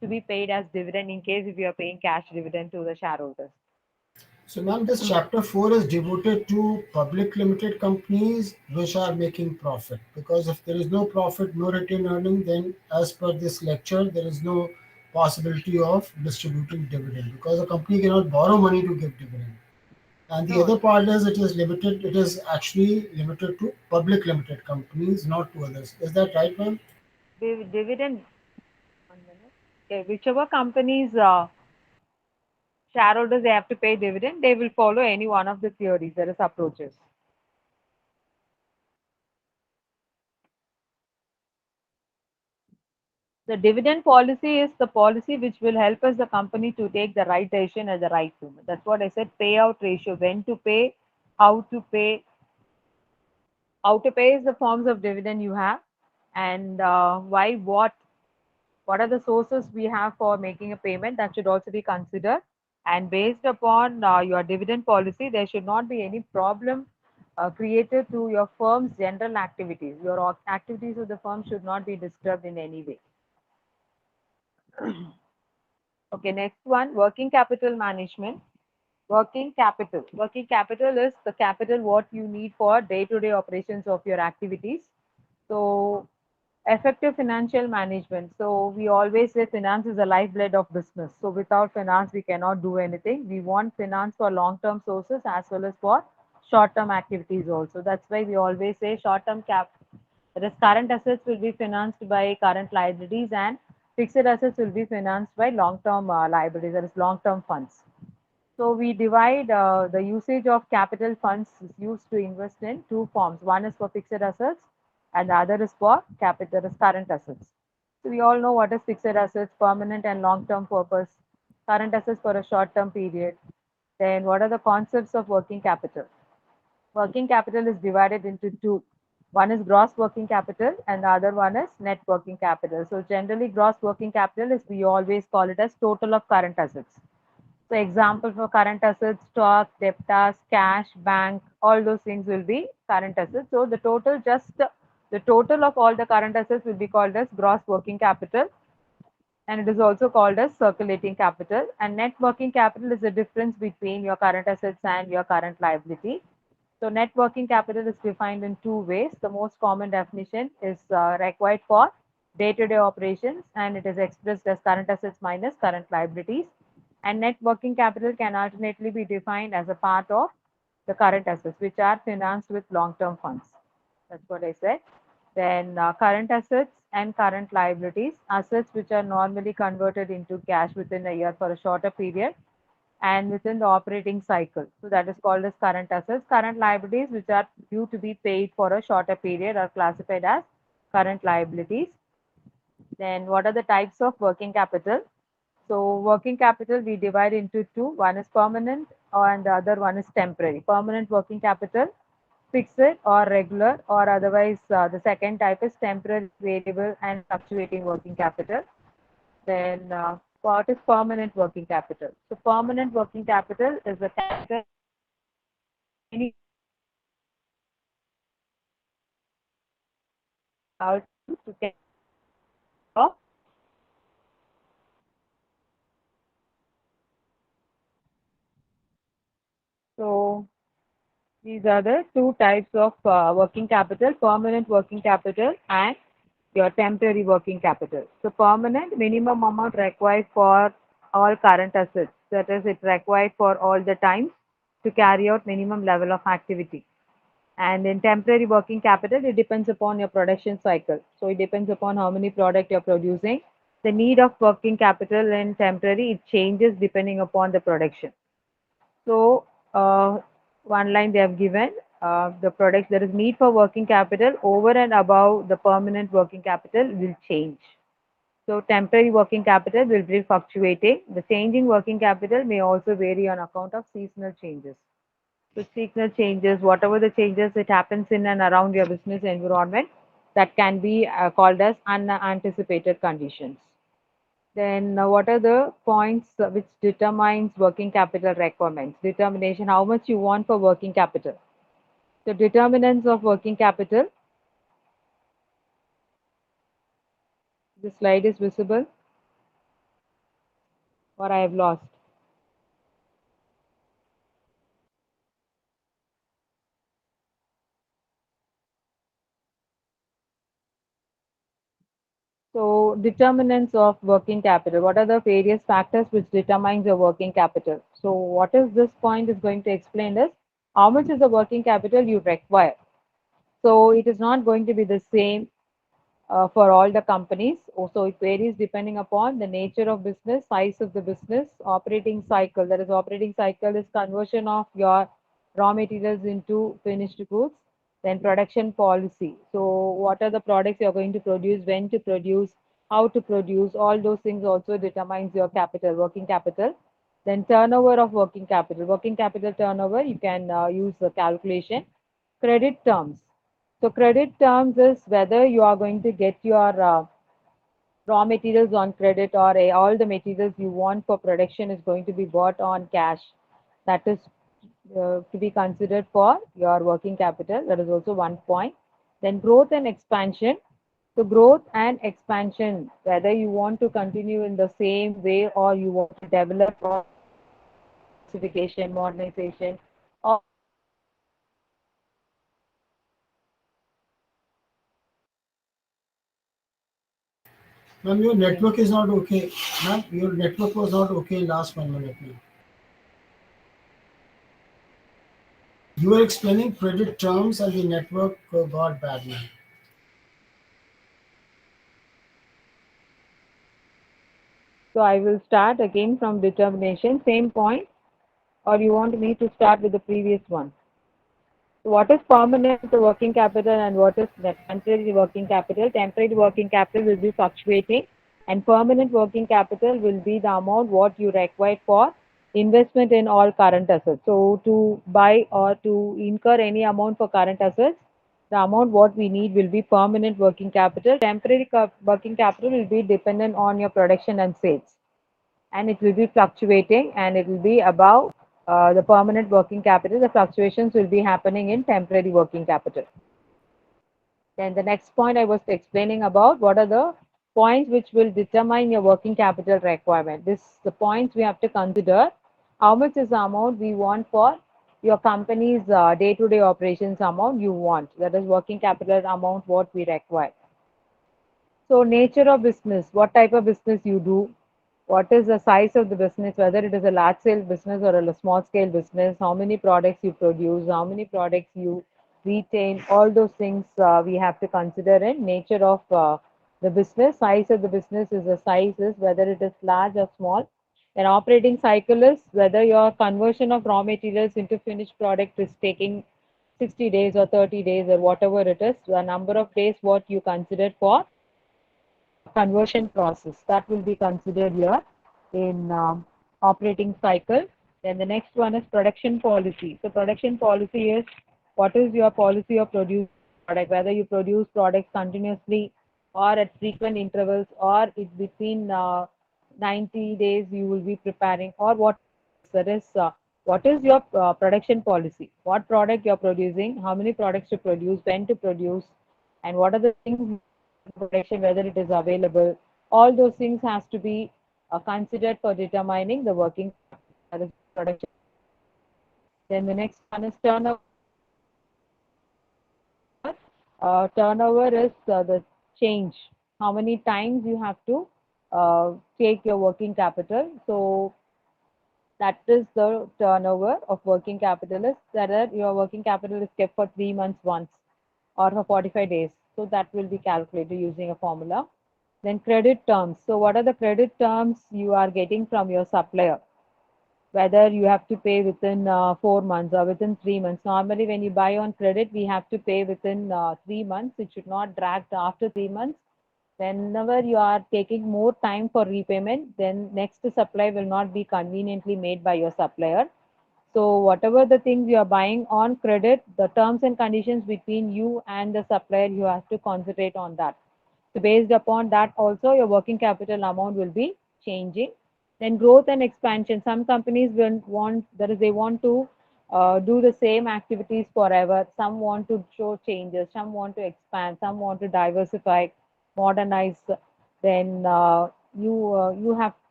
to be paid as dividend in case if you are paying cash dividend to the shareholders. So, ma'am, this chapter 4 is devoted to public limited companies which are making profit. Because if there is no profit, no retained earning, then as per this lecture, there is no possibility of distributing dividend because a company cannot borrow money to give dividend. And the No, other part is it is actually limited to public limited companies, not to others. Is that right, ma'am? dividend. 1 minute. Okay, whichever companies shareholders they have to pay dividend, they will follow any one of the theories. There is approaches. The dividend policy is the policy which will help us the company to take the right decision at the right moment. That's what I said. Payout ratio, when to pay, how to pay. How to pay is the forms of dividend you have, and why, what are the sources we have for making a payment, that should also be considered. And based upon your dividend policy, there should not be any problem created to your firm's general activities. Your activities of the firm should not be disturbed in any way. Okay, next one, working capital management. Working capital. Working capital is the capital what you need for day-to-day operations of your activities. So effective financial management. So we always say finance is the lifeblood of business. So without finance, we cannot do anything. We want finance for long-term sources as well as for short-term activities also. That's why we always say short-term Whereas current assets will be financed by current liabilities and fixed assets will be financed by long-term liabilities, that is long-term funds. So we divide the usage of capital funds is used to invest in two forms. One is for fixed assets and the other is for capital, that is current assets. So we all know what is fixed assets, permanent and long-term purpose, current assets for a short-term period. Then what are the concepts of working capital? Working capital is divided into two. One is gross working capital and the other one is net working capital. So generally gross working capital is we always call it as total of current assets. So example for current assets, stock, debtors, cash, bank, all those things will be current assets. So the total of all the current assets will be called as gross working capital and it is also called as circulating capital. And net working capital is the difference between your current assets and your current liability. So net working capital is defined in two ways. The most common definition is required for day-to-day operations and it is expressed as current assets minus current liabilities. And net working capital can alternately be defined as a part of the current assets which are financed with long-term funds. That's what I said. Then current assets and current liabilities, assets which are normally converted into cash within a year for a shorter period and within the operating cycle. So that is called as current assets. Current liabilities which are due to be paid for a shorter period are classified as current liabilities. Then what are the types of working capital? So working capital we divide into two. One is permanent and the other one is temporary. Permanent working capital, fixed or regular or otherwise the second type is temporary, variable and fluctuating working capital. Then what is permanent working capital? So permanent working capital is the capital any allowed to take off. So these are the two types of working capital, permanent working capital and your temporary working capital. So permanent minimum amount required for all current assets. That is, it required for all the times to carry out minimum level of activity. And in temporary working capital, it depends upon your production cycle. So it depends upon how many product you're producing. The need of working capital in temporary, it changes depending upon the production. So one line they have given, the products, there is need for working capital over and above the permanent working capital will change. So temporary working capital will be fluctuating. The changing working capital may also vary on account of seasonal changes. So seasonal changes, whatever the changes that happens in and around your business environment, that can be called as unanticipated conditions. Then what are the points which determines working capital requirements? Determination, how much you want for working capital. So determinants of working capital, the slide is visible or I have lost. So determinants of working capital. What are the various factors which determines your working capital? So what is this point is going to explain is how much is the working capital you require. So it is not going to be the same for all the companies. Also, it varies depending upon the nature of business, size of the business, operating cycle. That is, operating cycle is conversion of your raw materials into finished goods. Then production policy. So, what are the products you are going to produce, when to produce, how to produce, all those things also determines your capital, working capital. Then turnover of working capital. Working capital turnover, you can use the calculation. Credit terms. So credit terms is whether you are going to get your raw materials on credit or all the materials you want for production is going to be bought on cash. That is to be considered for your working capital. That is also one point. Then growth and expansion. So growth and expansion, whether you want to continue in the same way or you want to develop or diversification, modernization, or Ma'am, your network is not okay. Ma'am, your network was not okay last 1 minute. Ma'am. You were explaining credit terms and the network got bad. Ma'am. So I will start again from determination, same point, or you want me to start with the previous one? So what is permanent working capital and what is the temporary working capital? Temporary working capital will be fluctuating, and permanent working capital will be the amount what you require for investment in all current assets. So to buy or to incur any amount for current assets, the amount what we need will be permanent working capital. Temporary working capital will be dependent on your production and sales, and it will be fluctuating, and it will be above the permanent working capital. The fluctuations will be happening in temporary working capital. Then the next point I was explaining about what are the points which will determine your working capital requirement. This the points we have to consider. How much is the amount we want for your company's day-to-day operations amount you want. That is working capital amount what we require. So nature of business, what type of business you do, what is the size of the business, whether it is a large scale business or a small scale business, how many products you produce, how many products you retain, all those things we have to consider in nature of the business. Size of the business is the size is whether it is large or small. Then operating cycle is whether your conversion of raw materials into finished product is taking 60 days or 30 days or whatever it is, the number of days what you consider for conversion process that will be considered here in operating cycle. Then the next one is production policy. So production policy is what is your policy of producing product, whether you produce products continuously or at frequent intervals, or it's between 90 days you will be preparing, or whatever it is. That is what is your production policy, what product you're producing, how many products to produce, when to produce, and what are the things you need for production, whether it is available. All those things has to be considered for determining the working capital, that is production policy. Then the next one is turnover. Turnover is the change, how many times you have to take your working capital. So that is the turnover of working capital is that your working capital is kept for 3 months once or for 45 days. So that will be calculated using a formula. Then credit terms. So what are the credit terms you are getting from your supplier? Whether you have to pay within 4 months or within 3 months. Normally, when you buy on credit, we have to pay within 3 months. It should not drag after 3 months. Whenever you are taking more time for repayment, then next supply will not be conveniently made by your supplier. So whatever the things you are buying on credit, the terms and conditions between you and the supplier, you have to concentrate on that. So based upon that, also your working capital amount will be changing. Then growth and expansion. Some companies will want, that is, they want to do the same activities forever. Some want to show changes. Some want to expand. Some want to diversify, modernize. Then you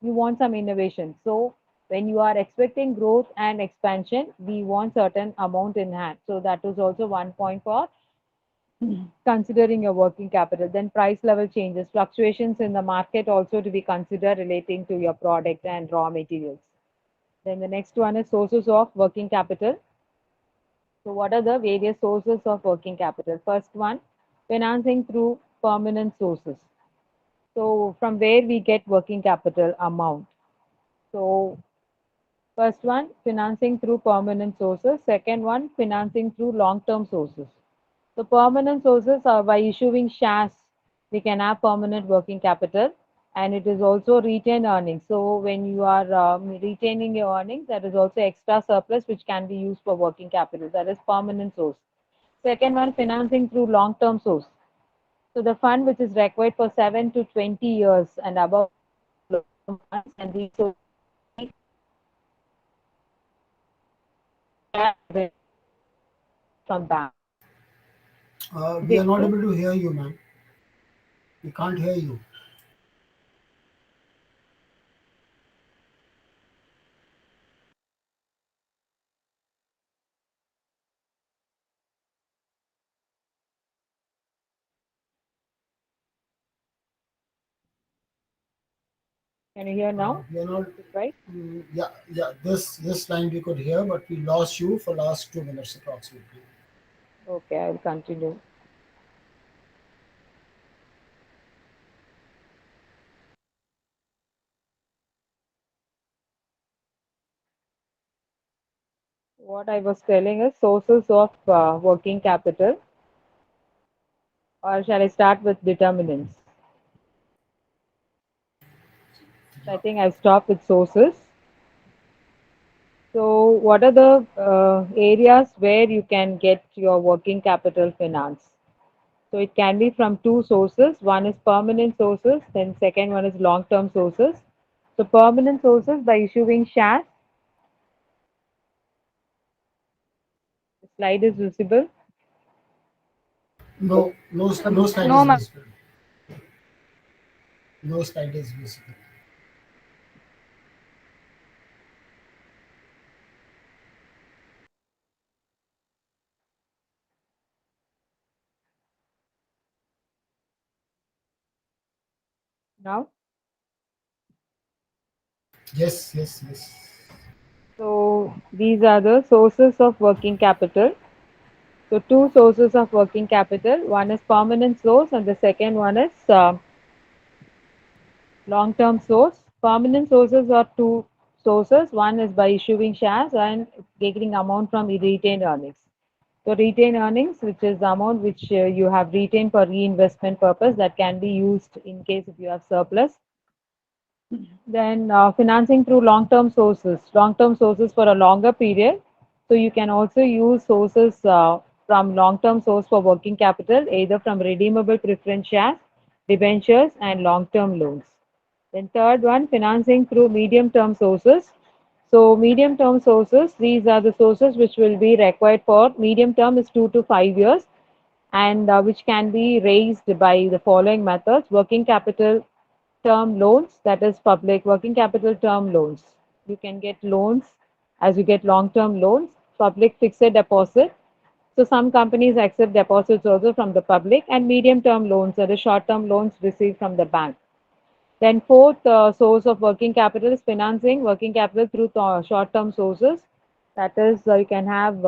want some innovation. So when you are expecting growth and expansion, we want certain amount in hand. So that is also one point for considering your working capital. Then price level changes, fluctuations in the market also to be considered relating to your product and raw materials. Then the next one is sources of working capital. So what are the various sources of working capital? First one, financing through permanent sources. So from where we get working capital amount. So first one, financing through permanent sources. Second one, financing through long-term sources. So permanent sources are by issuing shares, we can have permanent working capital, and it is also retained earnings. So when you are retaining your earnings, there is also extra surplus which can be used for working capital. That is permanent source. Second one, financing through long-term source. So the fund which is required for 7 to 20 years and above long-term funds, and these sources can be from bank. Is We are it not clear? able to hear you, ma'am. We can't hear you. Can you hear now? We are not. Is it right? Yeah. This line we could hear, but we lost you for last 2 minutes approximately. Okay, I will continue. What I was telling is sources of working capital, or shall I start with determinants? I think I'll stop with sources. So, what are the areas where you can get your working capital finance? So, it can be from two sources. One is permanent sources, then second one is long-term sources. So, permanent sources by issuing shares. The slide is visible. No, no slide No, is ma'am. visible. No slide is visible. Now, Yes, yes, yes. so these are the sources of working capital. So, two sources of working capital. One is permanent source, and the second one is long-term source. Permanent sources are two sources. One is by issuing shares and getting amount from retained earnings. So retained earnings, which is the amount which you have retained for reinvestment purpose, that can be used in case if you have surplus. Then financing through long-term sources for a longer period. So you can also use sources from long-term source for working capital, either from redeemable preference shares, debentures, and long-term loans. Then third one, financing through medium-term sources. So medium-term sources, these are the sources which will be required for medium term is 2 to 5 years, and which can be raised by the following methods: working capital term loans, that is public working capital term loans. You can get loans as you get long term loans, public fixed deposit. So some companies accept deposits also from the public, and medium term loans, that is short term loans received from the bank. Then fourth source of working capital is financing working capital through short-term sources. That is, you can have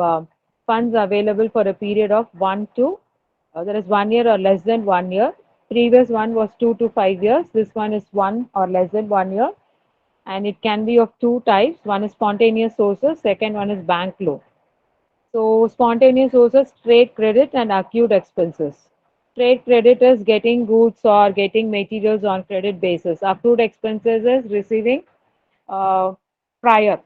funds available for a period of 1 year or less than 1 year. Previous one was 2 to 5 years. This one is 1 or less than 1 year, and it can be of two types. One is spontaneous sources. Second one is bank loan. So spontaneous sources, trade credit and accrued expenses. Trade credit is getting goods or getting materials on credit basis. Accrued expenses is receiving uh, prior,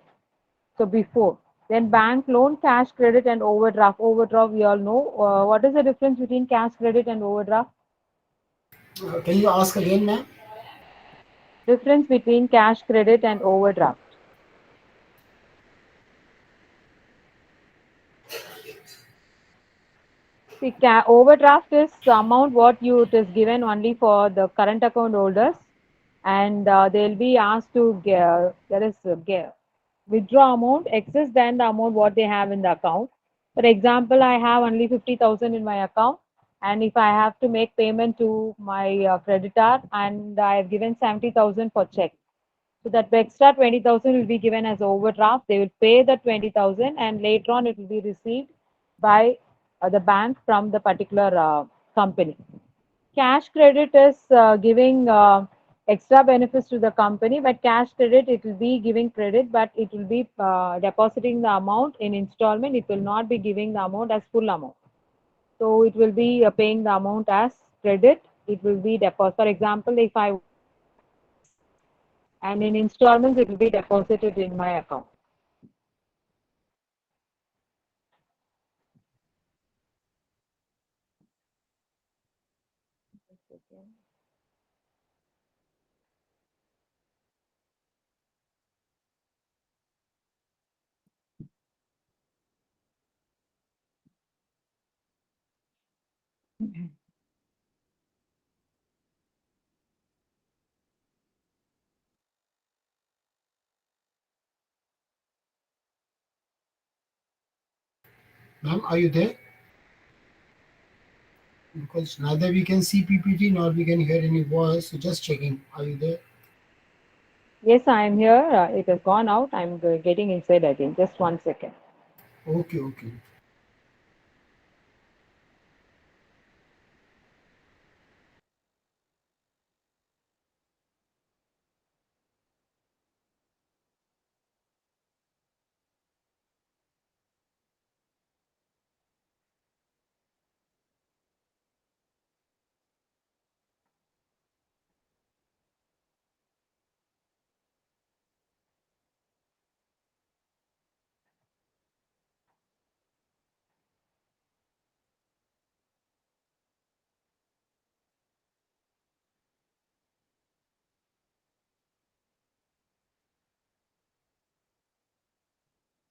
so before. Then bank loan, cash credit and overdraft. Overdraft, we all know. What is the difference between cash credit and overdraft? Can you ask again, ma'am? Difference between cash credit and overdraft. See, overdraft is the amount what you it is given only for the current account holders, and they'll be asked to there is withdraw amount excess than the amount what they have in the account. For example, I have only 50,000 in my account, and if I have to make payment to my creditor, and I have given 70,000 for check, so that extra 20,000 will be given as overdraft. They will pay the 20,000, and later on it will be received by the bank from the particular company. Cash credit is giving extra benefits to the company, but cash credit, it will be giving credit, but it will be depositing the amount in installment. It will not be giving the amount as full amount. So it will be paying the amount as credit. It will be deposit. For example, if I and in installments, it will be deposited in my account. Ma'am, are you there? Because neither we can see PPT nor we can hear any voice. So just checking. Are you there? Yes, I am here. It has gone out. I'm getting inside again. Just 1 second. Okay, okay.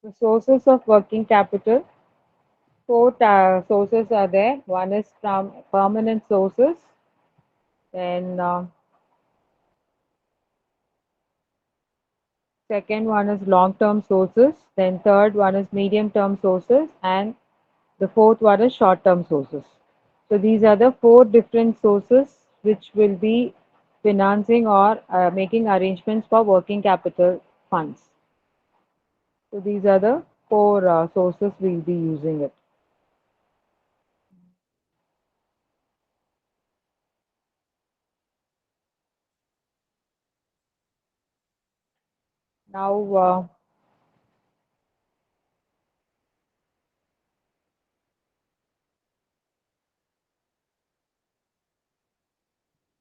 The sources of working capital, four sources are there. One is from permanent sources, then second one is long-term sources, then third one is medium-term sources, and the fourth one is short-term sources. So these are the four different sources which will be financing or making arrangements for working capital funds. So these are the four sources we'll be using it. Now,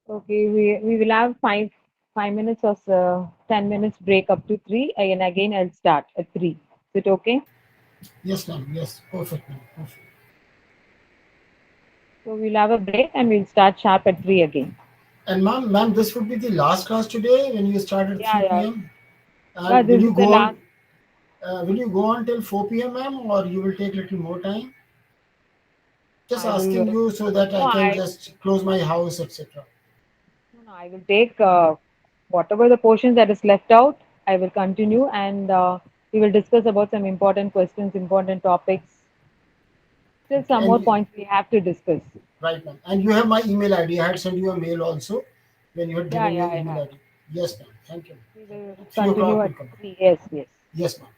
okay, we will have five minutes or 10 minutes break up to three, and again I'll start at three. Is it okay? Yes, ma'am. Yes, perfect, ma'am. Perfect. So we'll have a break and we'll start sharp at three again. And ma'am, this would be the last class today when you start at Yeah, 3 yeah, p.m. yeah. And will This you is the go on? last. Will you go on till 4 p.m., ma'am, or you will take little more time? Just I will. asking you so that No, I can just close my house, etc. I will take whatever the portions that is left out. I will continue, and we will discuss about some important questions, important topics. Still, Okay, some more points we have to discuss. right, ma'am. And you have my email ID. I had sent you a mail also when you had Yeah, given yeah, your I email have. ID. Yes, ma'am. Thank you. We will 3 continue o'clock at will come. three. Yes, yes. Yes, ma'am.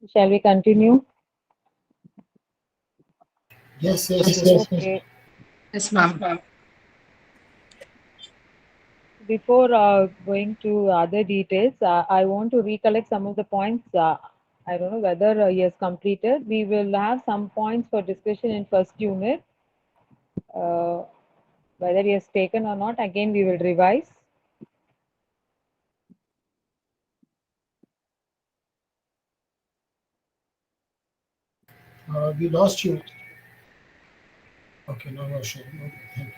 Shall we continue? Yes, yes, yes. Okay. Yes, ma'am. Before going to other details, I want to recollect some of the points. I don't know whether he has completed. We will have some points for discussion in first unit. Uh, whether he has taken or not, again we will revise. We lost you. Okay, no, no, sure. Okay, thank you.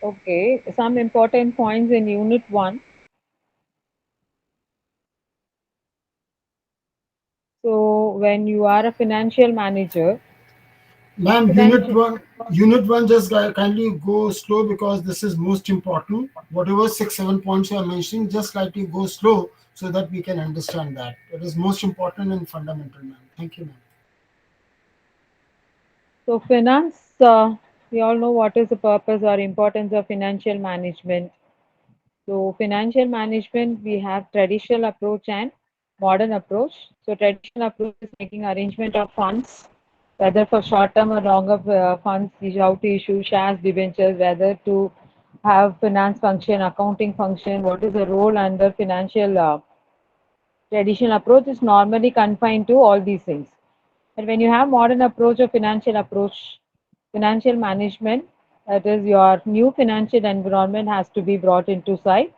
Okay, some important points in unit 1. So when you are a financial manager, Ma'am, financial unit one, just kindly go slow because this is most important. Whatever 6, 7 points you are mentioning, just slightly go slow so that we can understand that. It is most important and fundamental, ma'am. Thank you, ma'am. so finance, we all know what is the purpose or importance of financial management. So financial management, we have traditional approach and modern approach. So traditional approach is making arrangement of funds, whether for short term or longer funds, how to issue shares, debentures, whether to have finance function, accounting function, what is the role under financial traditional approach is normally confined to all these things. But when you have modern approach or financial approach, financial management, that is your new financial environment has to be brought into sight.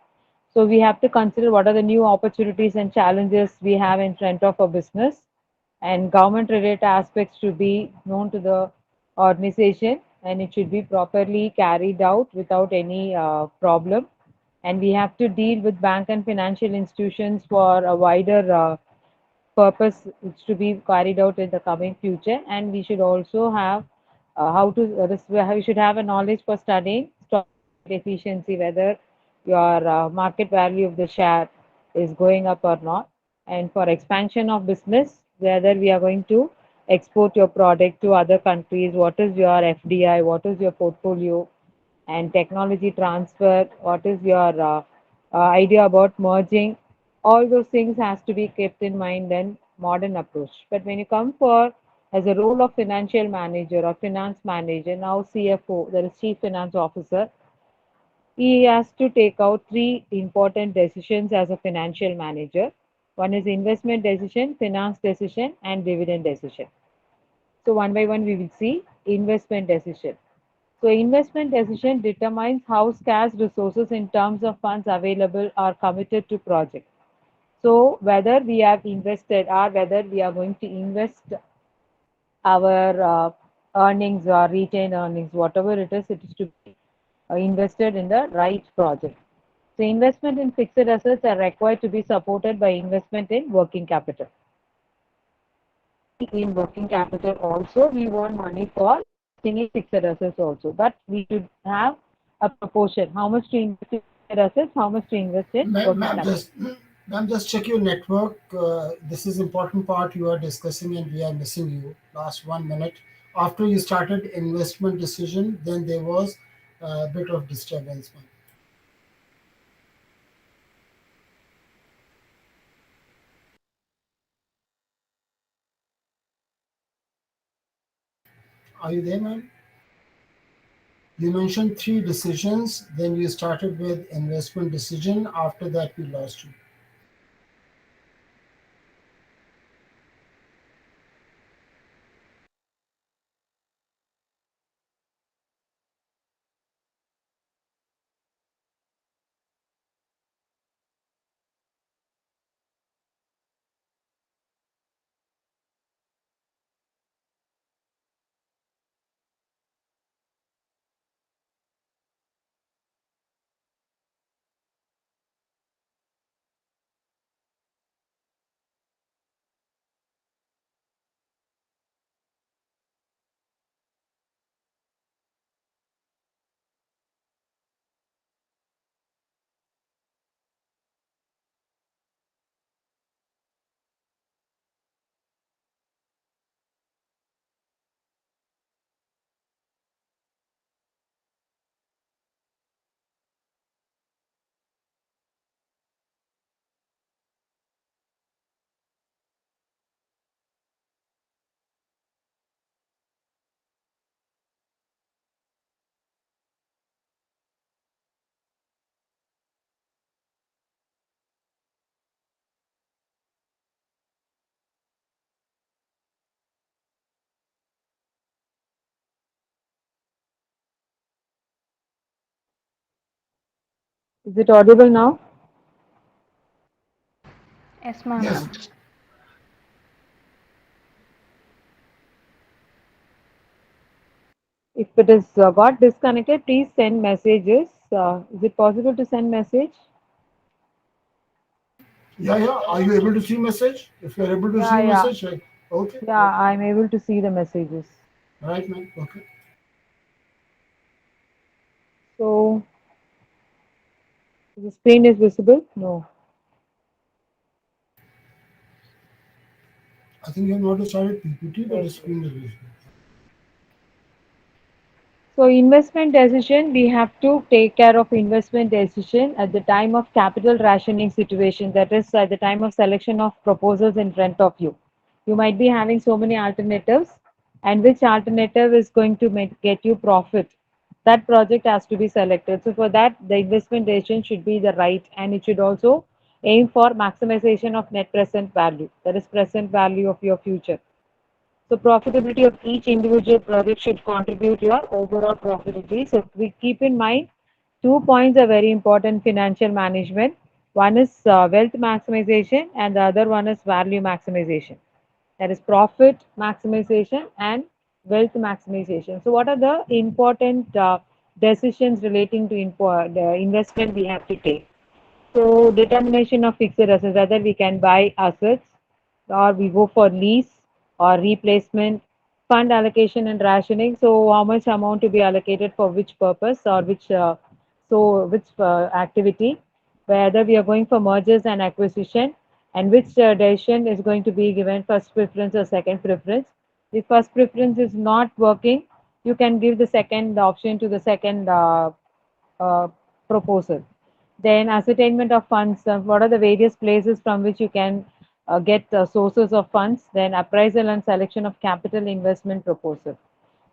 So we have to consider what are the new opportunities and challenges we have in front of a business, and government related aspects to be known to the organization, and it should be properly carried out without any problem. And we have to deal with bank and financial institutions for a wider purpose is to be carried out in the coming future. And we should also have how to we should have a knowledge for studying stock market efficiency, whether your market value of the share is going up or not, and for expansion of business, whether we are going to export your product to other countries, what is your FDI, what is your portfolio, and technology transfer, what is your idea about merging. All those things has to be kept in mind in modern approach. But when you come for as a role of financial manager or finance manager, now CFO, that is chief finance officer, he has to take out three important decisions as a financial manager. One is investment decision, finance decision, and dividend decision. So one by one we will see investment decision. So investment decision determines how scarce resources in terms of funds available are committed to project. So whether we have invested or whether we are going to invest our earnings or retained earnings, whatever it is to be invested in the right project. So investment in fixed assets are required to be supported by investment in working capital. In working capital also, we want money for investing in fixed assets also, but we should have a proportion, how much to invest in fixed assets, how much to invest in Ma'am, working ma'am, capital. just ma'am, just check your network. This is important part you are discussing, and we are missing you. Last 1 minute. After you started investment decision, then there was a bit of disturbance, ma'am. Are you there, ma'am? You mentioned three decisions, then you started with investment decision. After that, we lost you. Is it audible now? Yes, ma'am. Yes. If it is got disconnected, please send messages. Is it possible to send message? Yeah, yeah. Are you able to see message? If you are able to Yeah, see yeah, message, right. Okay, yeah. okay. I'm able to see the messages. Right, man. Okay. So the screen is visible? No. I think you have not started PPT, but the Yes, yes. screen is visible. So investment decision, we have to take care of investment decision at the time of capital rationing situation. That is at the time of selection of proposals in front of you. You might be having so many alternatives, and which alternative is going to get you profit. That project has to be selected. So for that, the investment decision should be the right, and it should also aim for maximization of net present value. That is present value of your future. So profitability of each individual project should contribute your overall profitability. So we keep in mind 2 points are very important financial management. One is wealth maximization and the other one is value maximization. That is profit maximization and wealth maximization. So what are the important decisions relating to the investment we have to take? So determination of fixed assets, whether we can buy assets or we go for lease or replacement, fund allocation and rationing. So how much amount to be allocated for which purpose or which activity, whether we are going for mergers and acquisition, and which decision is going to be given first preference or second preference. If first preference is not working, you can give the second option to the second uh, proposal. Then ascertainment of funds, what are the various places from which you can get sources of funds, then appraisal and selection of capital investment proposal.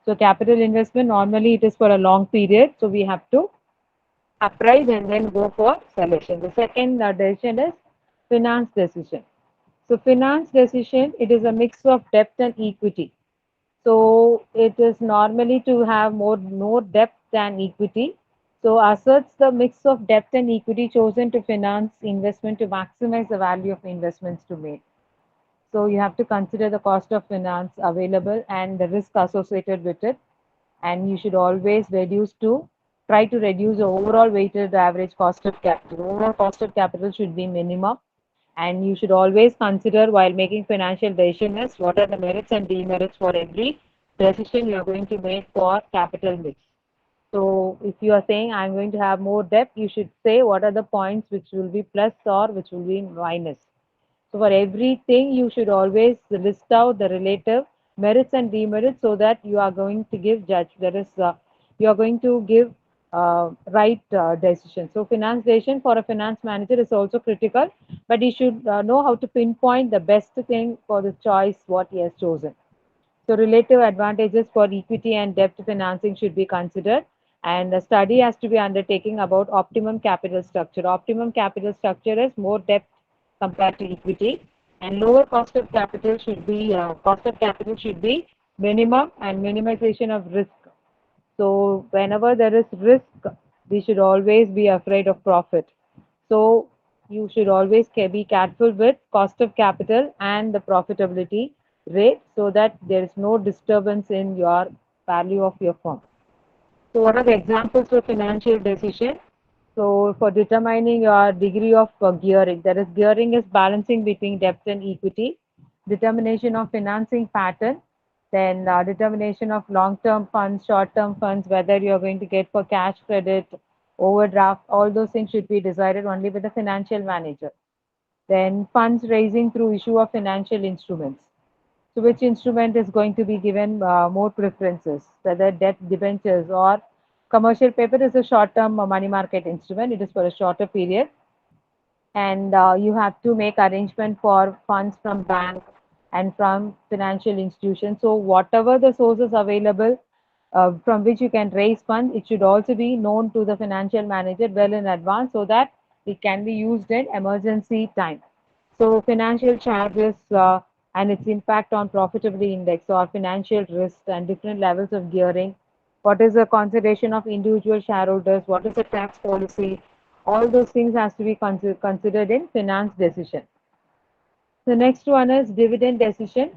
So capital investment, normally it is for a long period, so we have to appraise and then go for selection. The second decision is finance decision. So finance decision, it is a mix of debt and equity. So it is normally to have more debt than equity. So asserts the mix of debt and equity chosen to finance investment to maximize the value of investments to make. So you have to consider the cost of finance available and the risk associated with it. And you should always try to reduce the overall weighted average cost of capital. Overall cost of capital should be minimum. And you should always consider while making financial decisions what are the merits and demerits for every decision you are going to make for capital mix. So if you are saying I'm going to have more debt, you should say what are the points which will be plus or which will be minus. So for everything, you should always list out the relative merits and demerits so that you are going to give judge. That is, you are going to give right decision. So finance decision for a finance manager is also critical, but he should know how to pinpoint the best thing for the choice what he has chosen. So relative advantages for equity and debt financing should be considered, and the study has to be undertaken about optimum capital structure. Optimum capital structure is more debt compared to equity, and lower cost of capital should be minimum and minimization of risk. So whenever there is risk, we should always be afraid of profit. So you should always be careful with cost of capital and the profitability rate so that there is no disturbance in your value of your firm. So what are the examples of financial decision? So for determining your degree of gearing, that is gearing is balancing between debt and equity, determination of financing pattern, then determination of long-term funds, short-term funds, whether you're going to get for cash credit, overdraft, all those things should be decided only with the financial manager. Then funds raising through issue of financial instruments. So which instrument is going to be given more preferences, whether debt debentures or commercial paper is a short-term money market instrument. It is for a shorter period, and you have to make arrangement for funds from bank and from financial institutions. So whatever the sources available from which you can raise funds, it should also be known to the financial manager well in advance so that it can be used in emergency time. So financial charges and its impact on profitability index or financial risk and different levels of gearing. What is the consideration of individual shareholders? What is the tax policy All those things has to be considered in finance decision. The next one is dividend decision.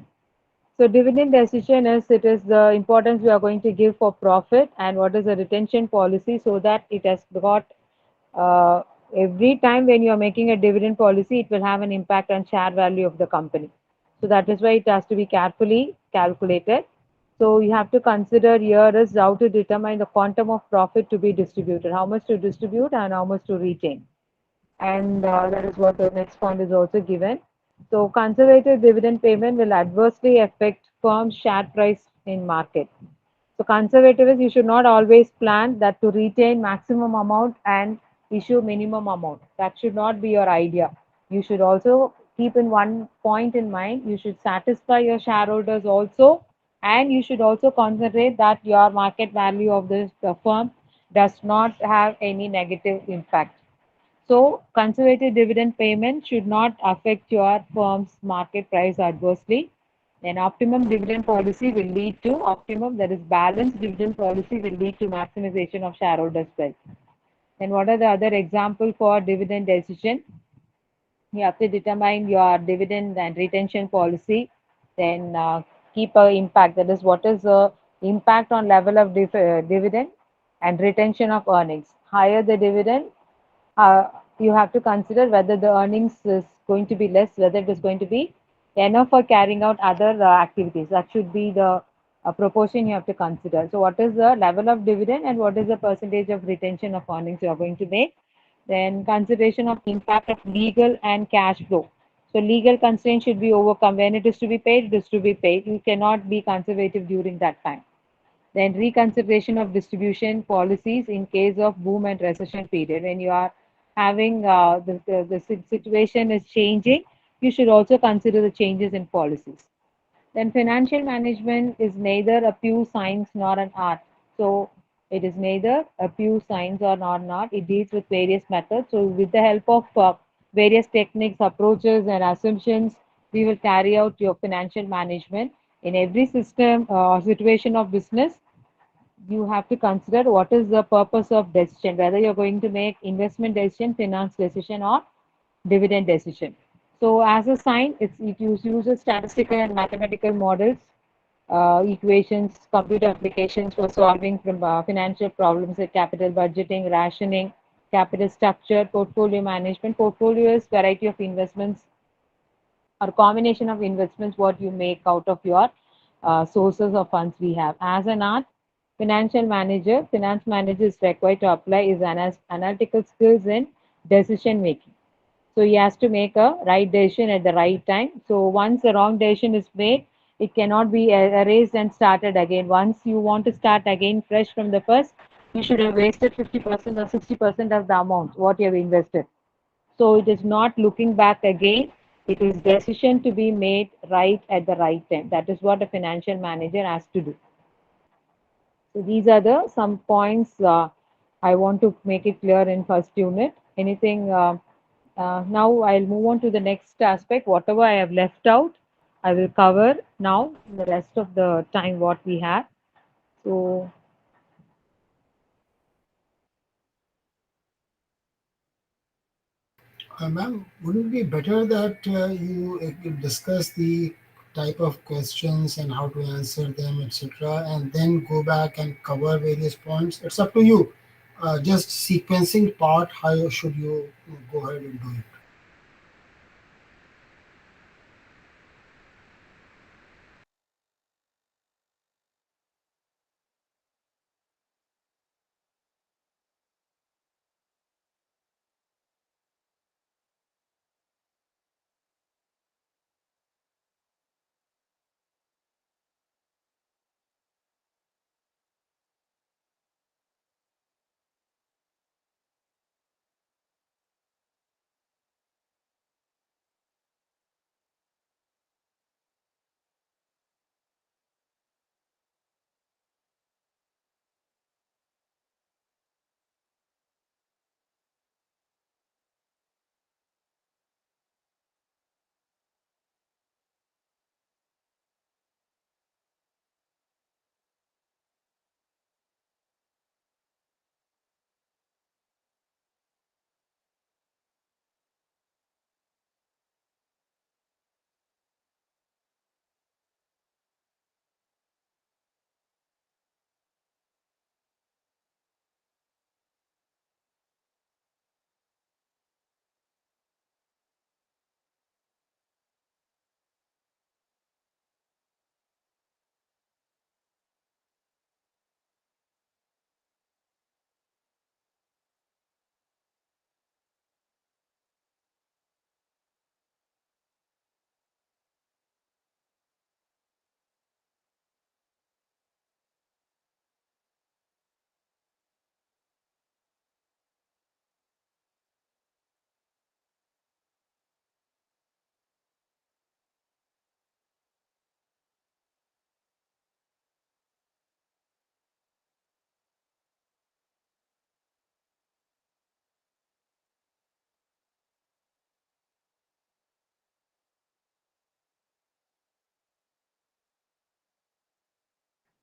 So dividend decision is it is the importance we are going to give for profit and what is the retention policy so that it has got uh, every time when you are making a dividend policy, it will have an impact on share value of the company. So that is why it has to be carefully calculated. So you have to consider here is how to determine the quantum of profit to be distributed, how much to distribute and how much to retain. And that is what the next point is also given. So conservative dividend payment will adversely affect firm share price in market. So conservative is you should not always plan that to retain maximum amount and issue minimum amount. That should not be your idea. You should also keep in one point in mind. You should satisfy your shareholders also, and you should also concentrate that your market value of this firm does not have any negative impact. So, conservative dividend payment should not affect your firm's market price adversely. An optimum dividend policy will lead to optimum, that is, balanced dividend policy will lead to maximization of shareholders' wealth. And what are the other example for dividend decision? You have to determine your dividend and retention policy. Then keep a impact. That is, what is the impact on level of dividend and retention of earnings? Higher the dividend, uh, you have to consider whether the earnings is going to be less, whether it is going to be enough for carrying out other activities. That should be the proportion you have to consider. So, what is the level of dividend and what is the percentage of retention of earnings you are going to make? Then, consideration of impact of legal and cash flow. So, legal constraints should be overcome. When it is to be paid, it is to be paid. You cannot be conservative during that time. Then reconsideration of distribution policies in case of boom and recession period. When you are having the situation is changing, you should also consider the changes in policies. Then financial management is neither a pure science nor an art. So it is neither a pure science or not an art. It deals with various methods. So with the help of various techniques, approaches, and assumptions, we will carry out your financial management in every system or situation of business. You have to consider what is the purpose of decision, whether you're going to make investment decision, finance decision, or dividend decision. So as a sign, uses statistical and mathematical models, equations, computer applications for solving from financial problems like capital budgeting, rationing, capital structure, portfolio management. Portfolio is variety of investments or combination of investments what you make out of your sources of funds we have. As an art, finance manager is required to apply his analytical skills in decision making. So he has to make a right decision at the right time. So once the wrong decision is made, it cannot be erased and started again. Once you want to start again fresh from the first, you should have wasted 50% or 60% of the amount what you have invested. So it is not looking back again. It is decision to be made right at the right time. That is what a financial manager has to do. So these are the some points I want to make it clear in first unit. Anything now I'll move on to the next aspect. Whatever I have left out, I will cover now in the rest of the time what we have. So Ma'am, would it be better that you discuss the type of questions and how to answer them, etc., and then go back and cover various points? It's up to you. Just sequencing part, how should you go ahead and do it?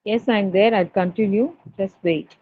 Yes, I'm there. I'll continue. Just wait.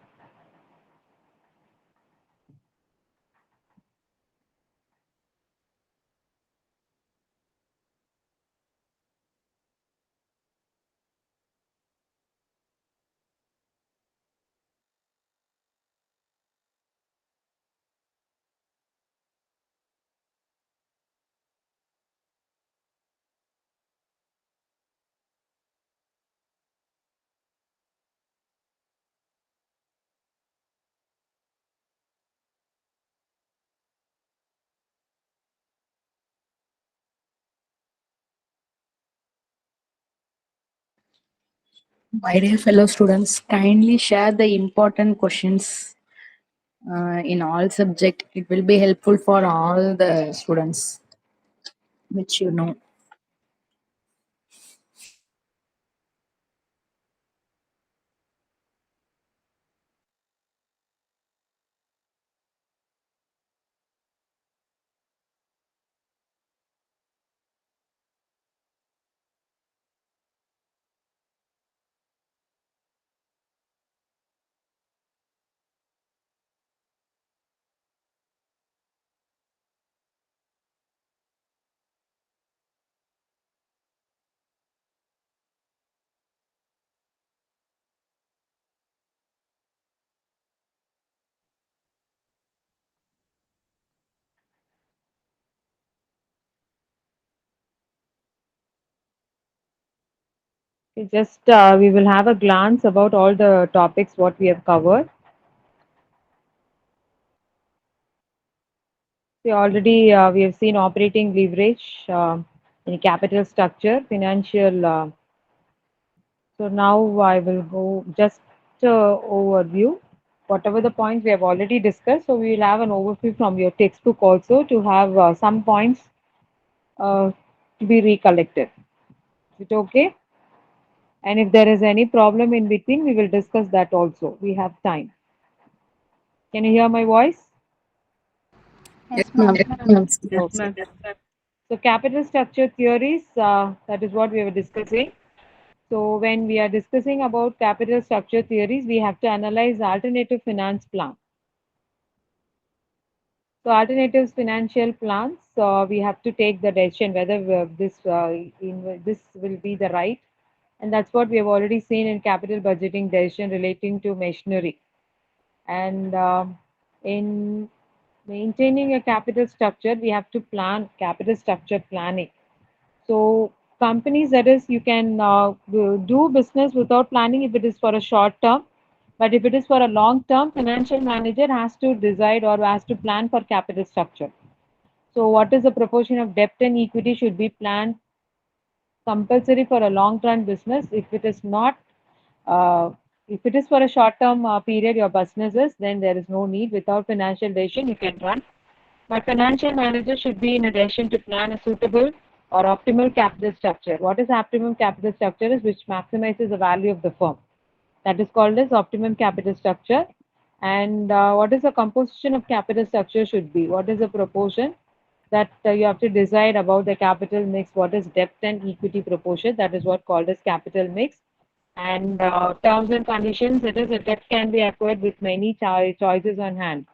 My dear fellow students, kindly share the important questions in all subject. It will be helpful for all the students, which you know. Okay, just we will have a glance about all the topics what we have covered. See, already we have seen operating leverage in capital structure, financial. So now I will go just overview whatever the points we have already discussed. So we will have an overview from your textbook also to have some points to be recollected. Is it okay? And if there is any problem in between, we will discuss that also. We have time. Can you hear my voice? Yes, ma'am. Yes, Yes, Okay. ma'am. So capital structure theories, that is what we were discussing. So when we are discussing about capital structure theories, we have to analyze alternative finance plan. So alternatives financial plans, we have to take the decision whether this will be the right, and that's what we have already seen in capital budgeting decision relating to machinery. And in maintaining a capital structure, we have to plan capital structure planning. So companies, that is, you can do business without planning if it is for a short term, but if it is for a long term, financial manager has to decide or has to plan for capital structure. So what is the proportion of debt and equity should be planned compulsory for a long term business. If it is not, if it is for a short term period, your businesses, then there is no need. Without financial decision, you can run. But financial manager should be in a decision to plan a suitable or optimal capital structure. What is optimum capital structure is which maximizes the value of the firm. That is called as optimum capital structure. And what is the composition of capital structure should be? What is the proportion that you have to decide about the capital mix? What is debt and equity proportion? That is what called as capital mix. And terms and conditions, it is a debt can be acquired with many choices on hand.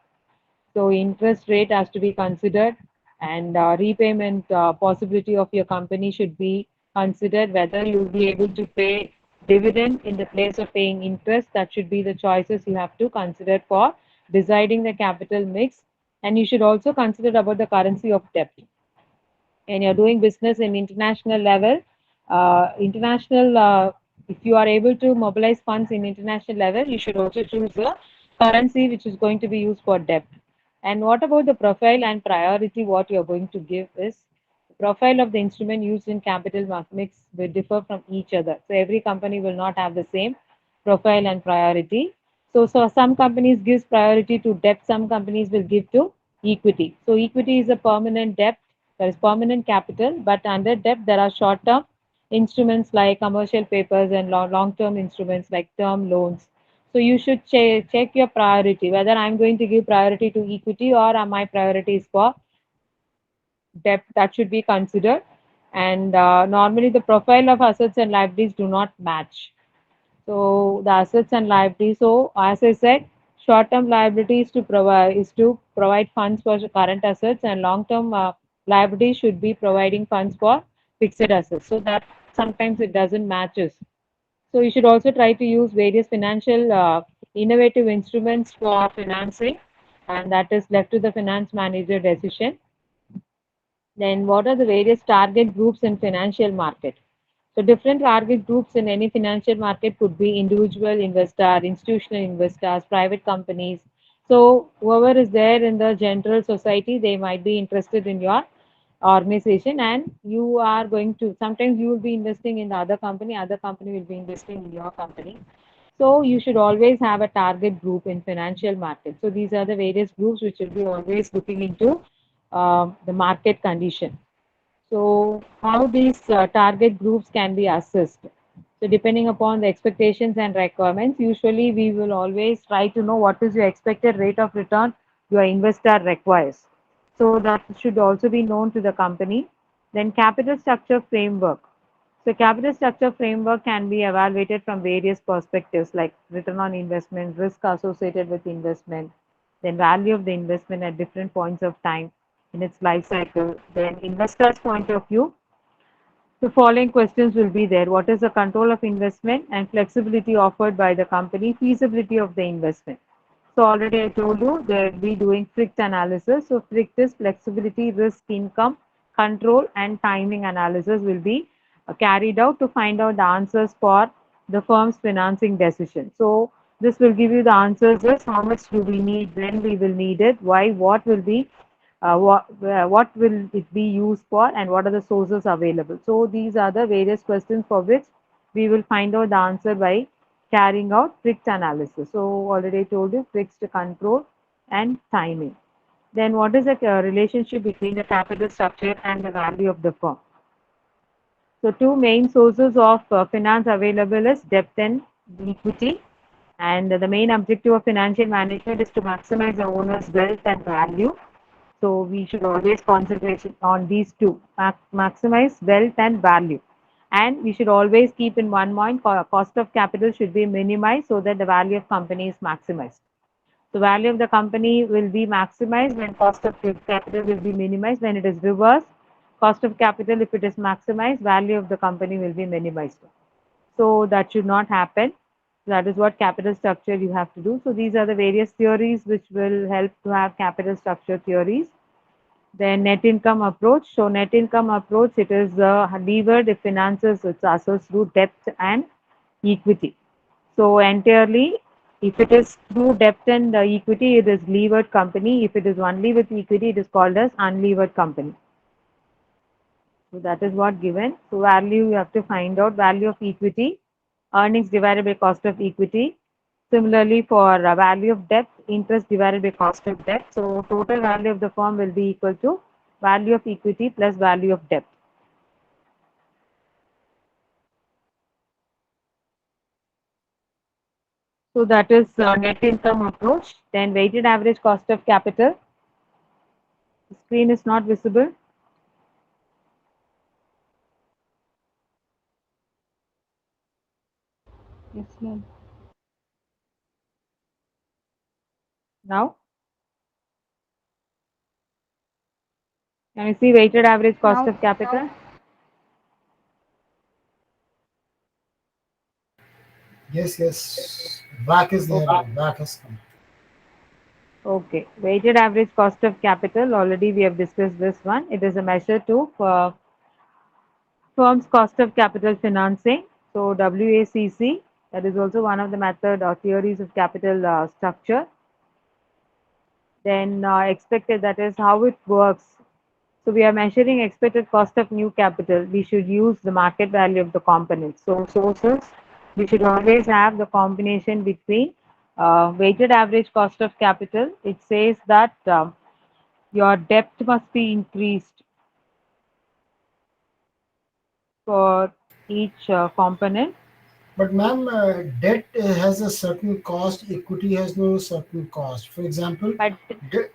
So interest rate has to be considered, and repayment possibility of your company should be considered. Whether you will be able to pay dividend in the place of paying interest, that should be the choices you have to consider for deciding the capital mix. And you should also consider about the currency of debt. And you're doing business in international level, international, if you are able to mobilize funds in international level, you should also choose a currency which is going to be used for debt. And what about the profile and priority? What you're going to give is the profile of the instrument used in capital mix will differ from each other. So every company will not have the same profile and priority. So some companies gives priority to debt, some companies will give to equity. So equity is a permanent debt, there is permanent capital, but under debt there are short-term instruments like commercial papers and long-term instruments like term loans. So you should check your priority whether I'm going to give priority to equity or my priority is for debt. That should be considered. And normally the profile of assets and liabilities do not match. So the assets and liabilities. So as I said, short-term liabilities to provide funds for current assets, and long-term liabilities should be providing funds for fixed assets. So that sometimes it doesn't matches. So you should also try to use various financial innovative instruments for financing, and that is left to the finance manager decision. Then what are the various target groups in financial market? So different target groups in any financial market could be individual investor, institutional investors, private companies. So whoever is there in the general society, they might be interested in your organization, and you are going to, sometimes you will be investing in the other company will be investing in your company. So you should always have a target group in financial market. So these are the various groups which will be always looking into the market condition. So how these target groups can be assessed? So depending upon the expectations and requirements, usually we will always try to know what is your expected rate of return your investor requires. So that should also be known to the company. Then capital structure framework. So capital structure framework can be evaluated from various perspectives like return on investment, risk associated with investment, then value of the investment at different points of time in its life cycle, then investors' point of view. The following questions will be there. What is the control of investment and flexibility offered by the company, feasibility of the investment? So already I told you they will be doing FRICT analysis. So FRICT is flexibility, risk, income, control and timing analysis will be carried out to find out the answers for the firm's financing decision. So this will give you the answers is how much do we need, when we will need it, why, what will be what will it be used for, and what are the sources available. So these are the various questions for which we will find out the answer by carrying out fixed analysis. So already told you fixed control and timing. Then what is the relationship between the capital structure and the value of the firm? So two main sources of finance available is debt and equity. And the main objective of financial management is to maximize the owner's wealth and value. So we should always concentrate on these two, maximize wealth and value. And we should always keep in one mind, cost of capital should be minimized so that the value of company is maximized. The value of the company will be maximized when cost of capital will be minimized. When it is reversed, cost of capital, if it is maximized, value of the company will be minimized. So that should not happen. That is what capital structure you have to do. So these are the various theories which will help to have capital structure theories. Then net income approach. So net income approach, it is levered it finances its assets through debt and equity. So entirely, if it is through debt and equity, it is levered company. If it is only with equity, it is called as unlevered company. So that is what given. So value, you have to find out value of equity, earnings divided by cost of equity. Similarly, for value of debt, interest divided by cost of debt. So total value of the firm will be equal to value of equity plus value of debt. So that is net income approach. Then weighted average cost of capital. The screen is not visible. Yes, ma'am. Now, can you see weighted average cost Now, of capital? Yes, yes. Back is there. Okay. Back has come. Okay. Weighted average cost of capital. Already we have discussed this one. It is a measure to firm's cost of capital financing. So WACC. That is also one of the method or theories of capital structure. Then expected, that is how it works. So we are measuring expected cost of new capital. We should use the market value of the components. So sources, we should always have the combination between weighted average cost of capital. It says that your debt must be increased for each component, But ma'am, debt has a certain cost. Equity has no certain cost. For example, but de-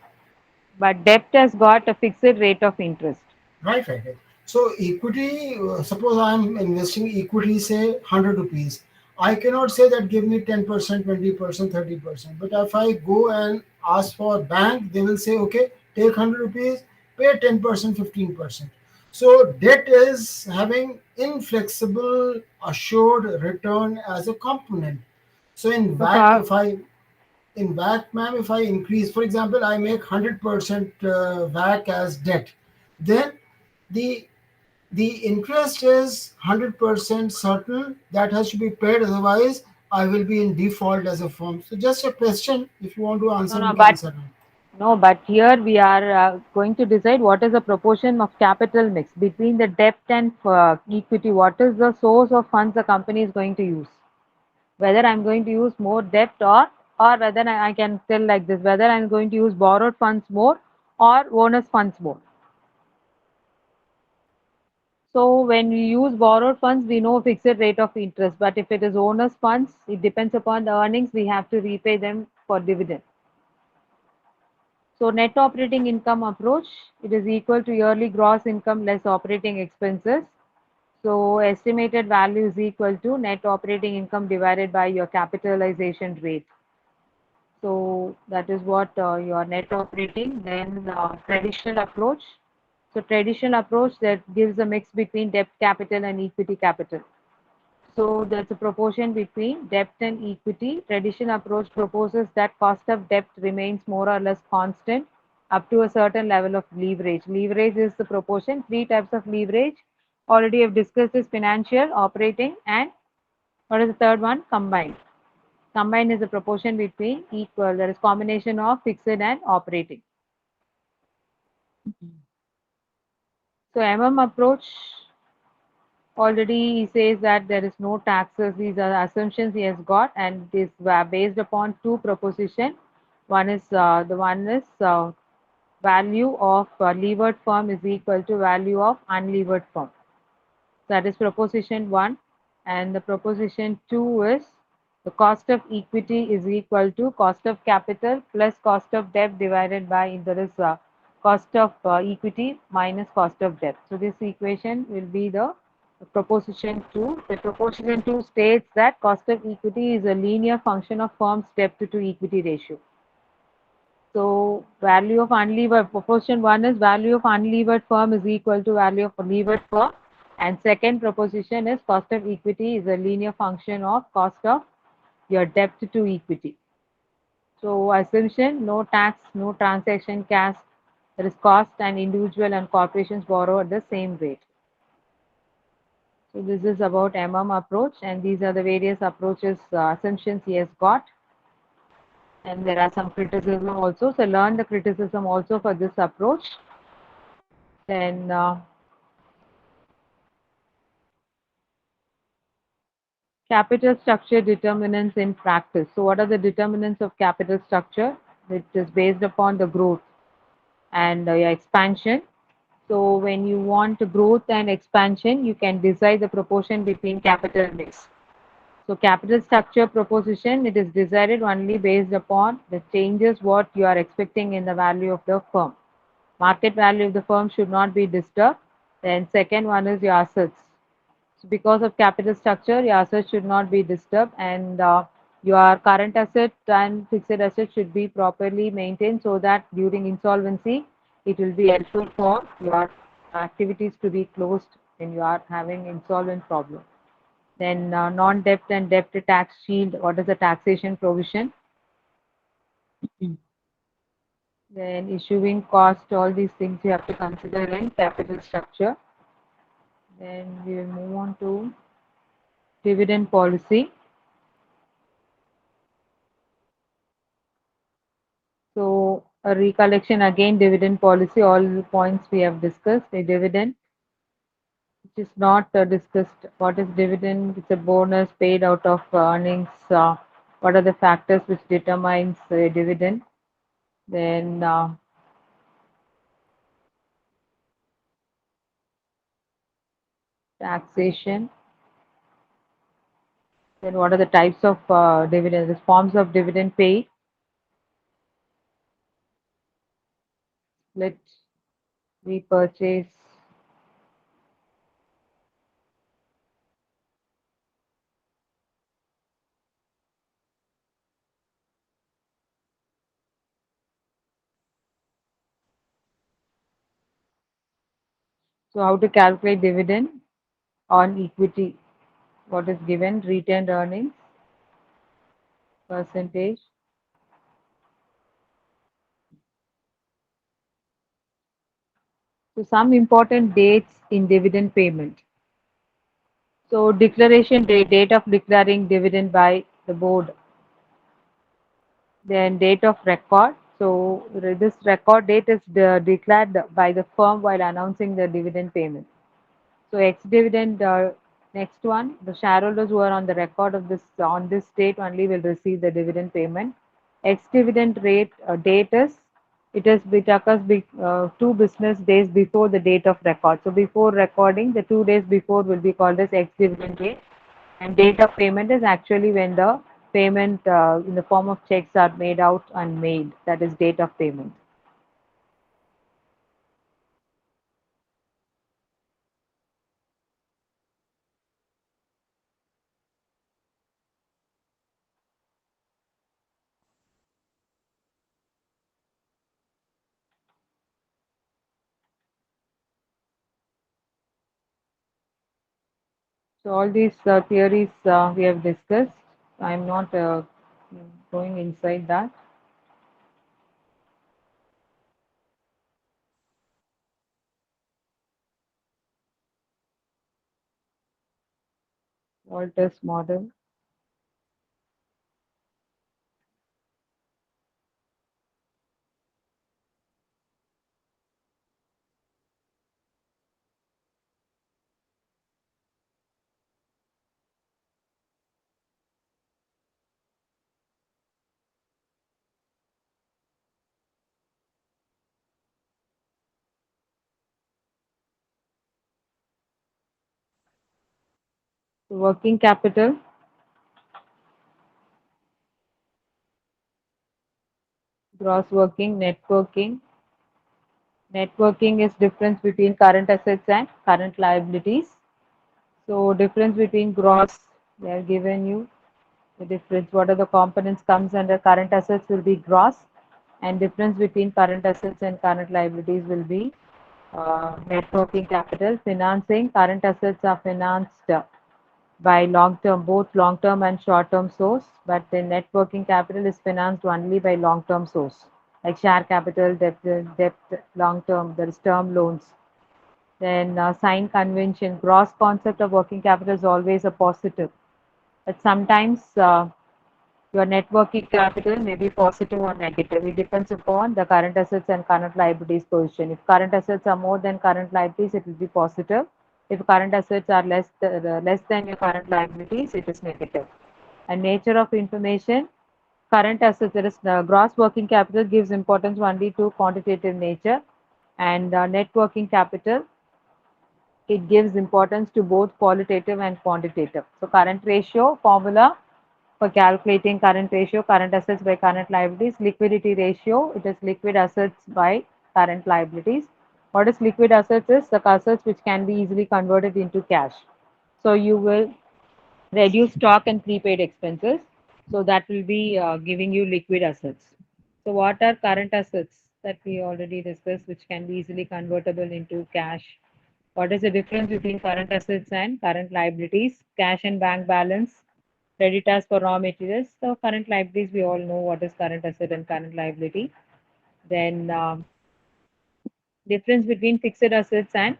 debt has got a fixed rate of interest. right, right. So equity. Suppose I am investing equity, say 100 rupees. I cannot say that give me 10%, 20%, 30%. But if I go and ask for bank, they will say, okay, take 100 rupees, pay 10%, 15%. So debt is having inflexible assured return as a component. So in So WAC, for if I in WAC, ma'am, if I increase, for example, I make 100% WAC as debt, then the the interest is 100% certain that has to be paid, otherwise I will be in default as a firm. So just a question, if you want to no, answer, no, you can but answer now. no, but here we are going to decide what is the proportion of capital mix between the debt and equity. What is the source of funds the company is going to use? Whether I'm going to use more debt or whether I can tell like this, whether I'm going to use borrowed funds more or owner's funds more. So when we use borrowed funds, we know fixed rate of interest. But if it is owner's funds, it depends upon the earnings. We have to repay them for dividend. So net operating income approach, it is equal to yearly gross income less operating expenses. So estimated value is equal to net operating income divided by your capitalization rate. So that is what your net operating. Then traditional approach. So traditional approach that gives a mix between debt capital and equity capital. So there's a proportion between debt and equity. Traditional approach proposes that cost of debt remains more or less constant up to a certain level of leverage. Leverage is the proportion. Three types of leverage. Already I've discussed this: financial, operating, and what is the third one? Combined. Combined is the proportion between equal. There is combination of fixed and operating. So approach already he says that there is no taxes. These are the assumptions he has got, and this were based upon two proposition. One is value of levered firm is equal to value of unlevered firm. That is proposition 1. And the proposition 2 is the cost of equity is equal to cost of capital plus cost of debt divided by there is cost of equity minus cost of debt. So this equation will be the proposition 2. The proposition 2 states that cost of equity is a linear function of firm's debt to equity ratio. So value of unlevered, proposition 1 is value of unlevered firm is equal to value of levered firm, and second proposition is cost of equity is a linear function of cost of your debt to equity. So assumption: no tax, no transaction cost, there is cost, and individual and corporations borrow at the same rate. So this is about approach, and these are the various approaches, assumptions he has got. And there are some criticism also. So learn the criticism also for this approach. Then capital structure determinants in practice. So what are the determinants of capital structure? It is based upon the growth and expansion. So when you want growth and expansion, you can decide the proportion between capital mix. So capital structure proposition, it is decided only based upon the changes what you are expecting in the value of the firm. Market value of the firm should not be disturbed. Then second one is your assets. So because of capital structure, your assets should not be disturbed, and your current asset and fixed asset should be properly maintained so that during insolvency, it will be helpful for your activities to be closed when you are having insolvent problem. Then non-debt and debt tax shield. What is the taxation provision? Then issuing cost. All these things you have to consider in capital structure. Then we will move on to dividend policy. So a recollection again, dividend policy, all the points we have discussed. A dividend, which is not discussed. What is dividend? It's a bonus paid out of earnings. What are the factors which determines a dividend? Then taxation. Then what are the types of dividends? The forms of dividend paid, split, repurchase. So how to calculate dividend on equity? What is given? Retained earnings percentage. So some important dates in dividend payment. So declaration date, date of declaring dividend by the board. Then date of record. So this record date is declared by the firm while announcing the dividend payment. So ex-dividend, next one, the shareholders who are on the record of this on this date only will receive the dividend payment. Ex-dividend rate date is it occurs 2 business days before the date of record. So before recording, the 2 days before will be called as ex-dividend date, and date of payment is actually when the payment in the form of checks are made out and mailed. That is date of payment. So all these theories we have discussed. I'm not going inside that. Walters model. So working capital, gross working, net working. Net working is difference between current assets and current liabilities. So difference between gross, they are given you the difference. What are the components comes under current assets will be gross, and difference between current assets and current liabilities will be net working capital. Financing, current assets are financed by long-term, both long-term and short-term source, but the net working capital is financed only by long-term source, like share capital, debt long-term, there is term loans. Then sign convention, gross concept of working capital is always a positive, but sometimes your net working capital may be positive or negative. It depends upon the current assets and current liabilities position. If current assets are more than current liabilities, it will be positive. If current assets are less than your current liabilities, it is negative. And nature of information, current assets, there is gross working capital gives importance only to quantitative nature, and net working capital, it gives importance to both qualitative and quantitative. So current ratio formula for calculating current ratio, current assets by current liabilities. Liquidity ratio, it is liquid assets by current liabilities. What is liquid assets is the assets which can be easily converted into cash. So you will reduce stock and prepaid expenses. So that will be giving you liquid assets. So what are current assets that we already discussed, which can be easily convertible into cash? What is the difference between current assets and current liabilities? Cash and bank balance, creditors for raw materials. So current liabilities, we all know what is current asset and current liability. Then difference between fixed assets and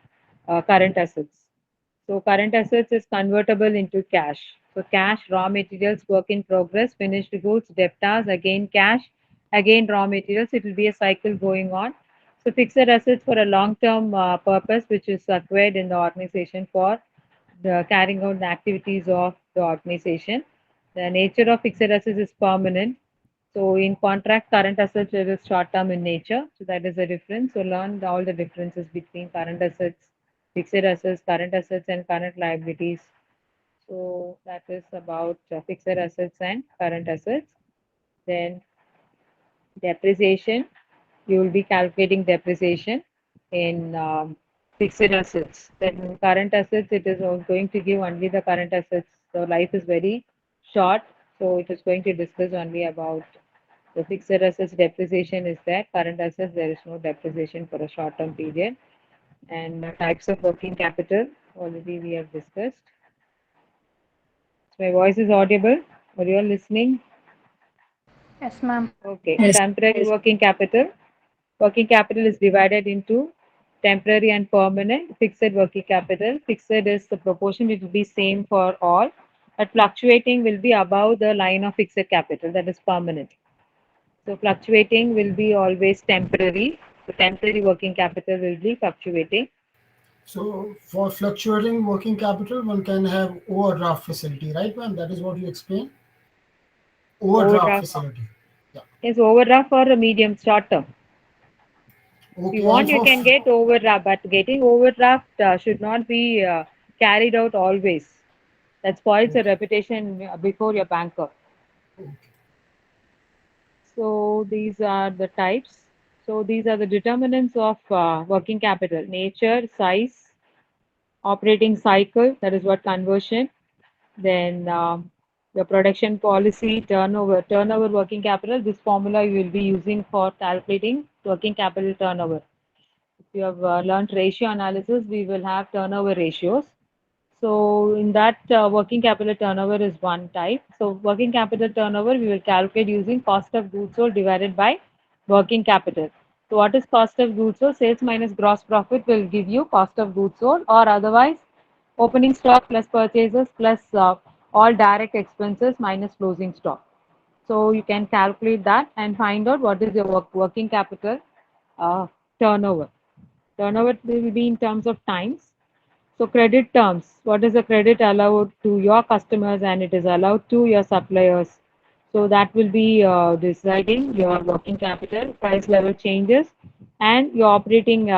current assets. So current assets is convertible into cash. So cash, raw materials, work in progress, finished goods, debtors, again cash, again raw materials. It will be a cycle going on. So fixed assets for a long-term purpose, which is acquired in the organization for the carrying out the activities of the organization. The nature of fixed assets is permanent. So in contract, current assets is short term in nature. So that is the difference. So learn all the differences between current assets, fixed assets, current assets, and current liabilities. So that is about fixed assets and current assets. Then depreciation, you will be calculating depreciation in fixed assets. Then in current assets, it is going to give only the current assets. So life is very short. So it is going to discuss only about the fixed assets depreciation is there. Current assets, there is no depreciation for a short term period. And types of working capital, already we have discussed. So my voice is audible. Are you all listening? Yes, ma'am. Okay. Yes. Temporary working capital. Working capital is divided into temporary and permanent. Fixed working capital. Fixed is the proportion, it will be same for all, but fluctuating will be above the line of fixed capital, that is permanent. So fluctuating will be always temporary. So temporary working capital will be fluctuating. So for fluctuating working capital, one can have overdraft facility, right, ma'am? That is what you explained. Overdraft Overdraft facility. Yeah. is overdraft for a medium short term. If you Okay. And want, you for can get overdraft, but getting overdraft should not be carried out always. That spoils your okay. reputation before your banker. Okay. So these are the types. So these are the determinants of working capital: nature, size, operating cycle. That is what conversion. Then the production policy, turnover, turnover working capital. This formula you will be using for calculating working capital turnover. If you have learned ratio analysis, we will have turnover ratios. So in that, working capital turnover is one type. So working capital turnover, we will calculate using cost of goods sold divided by working capital. So what is cost of goods sold? Sales minus gross profit will give you cost of goods sold, or otherwise opening stock plus purchases plus all direct expenses minus closing stock. So you can calculate that and find out what is your working capital uh, turnover. Turnover will be in terms of times. So credit terms, what is the credit allowed to your customers and it is allowed to your suppliers. So that will be deciding your working capital, price level changes, and your operating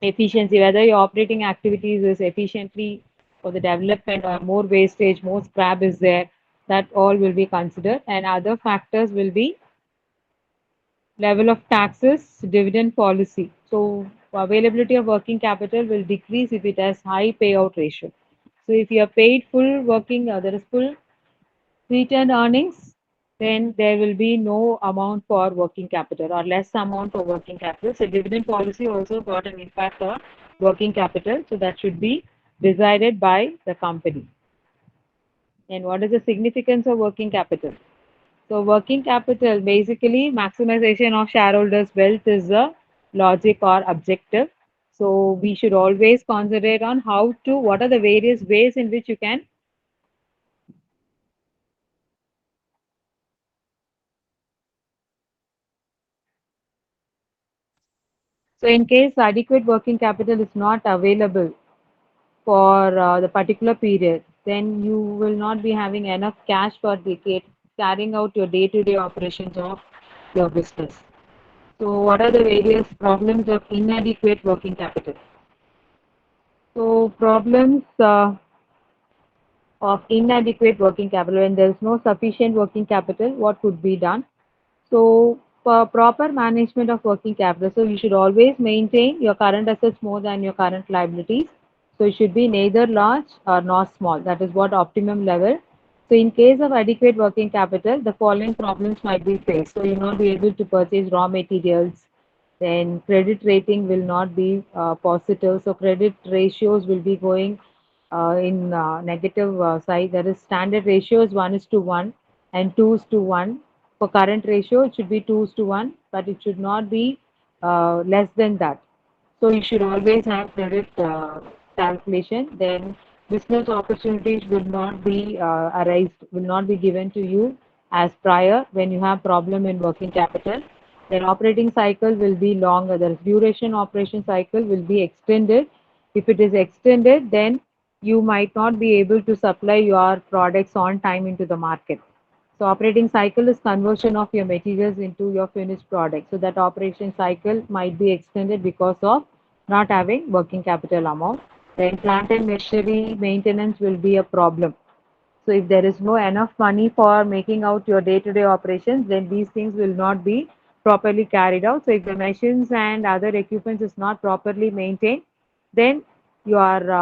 efficiency, whether your operating activities is efficiently for the development or more wastage, more scrap is there, that all will be considered. And other factors will be level of taxes, dividend policy. So availability of working capital will decrease if it has high payout ratio. So if you are paid full working, there is full return earnings, then there will be no amount for working capital or less amount for working capital. So dividend policy also got an impact on working capital. So that should be decided by the company. And what is the significance of working capital? So working capital, basically maximization of shareholders' wealth is a logic or objective. So we should always concentrate on how to, what are the various ways in which you can. So in case adequate working capital is not available for the particular period, then you will not be having enough cash for decade carrying out your day-to-day operations of your business. So what are the various problems of inadequate working capital? So problems of inadequate working capital, when there is no sufficient working capital, what could be done? So for proper management of working capital, so you should always maintain your current assets more than your current liabilities. So it should be neither large or not small. That is what optimum level. So in case of adequate working capital, the following problems might be faced. So you'll not be able to purchase raw materials, then credit rating will not be positive. So credit ratios will be going in negative side. That is standard ratio is 1 is to 1 and 2 is to 1. For current ratio, it should be 2 is to 1, but it should not be less than that. So you should always have credit calculation. Then business opportunities will not be arise, will not be given to you as prior when you have problem in working capital. Then operating cycle will be longer. The duration operation cycle will be extended. If it is extended, then you might not be able to supply your products on time into the market. So operating cycle is conversion of your materials into your finished product. So that operation cycle might be extended because of not having working capital amount. Then plant and machinery maintenance will be a problem. So if there is no enough money for making out your day-to-day operations, then these things will not be properly carried out. So if the machines and other equipment is not properly maintained, then your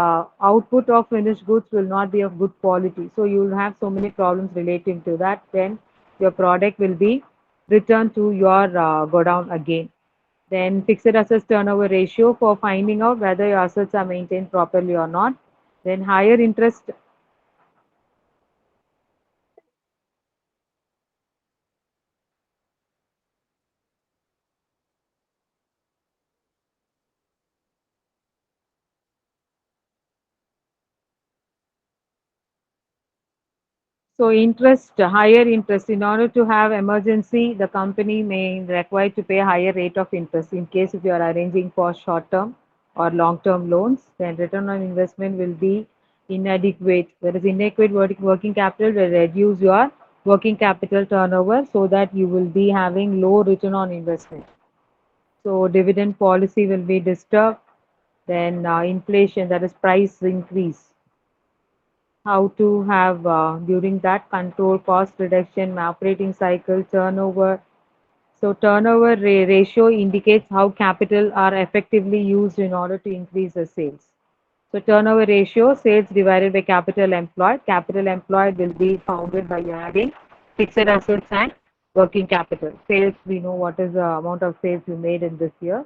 output of finished goods will not be of good quality. So you will have so many problems relating to that. Then your product will be returned to your godown again. Then fixed assets turnover ratio for finding out whether your assets are maintained properly or not. Then higher interest. So interest, higher interest. In order to have emergency, the company may require to pay a higher rate of interest. In case if you are arranging for short-term or long-term loans, then return on investment will be inadequate. Whereas inadequate working capital will reduce your working capital turnover so that you will be having low return on investment. So dividend policy will be disturbed. Then inflation, that is price increase, how to have during that control cost reduction, operating cycle, turnover. So turnover ratio indicates how capital are effectively used in order to increase the sales. So turnover ratio, sales divided by capital employed. Capital employed will be founded by adding fixed assets and working capital. Sales, we know what is the amount of sales you made in this year.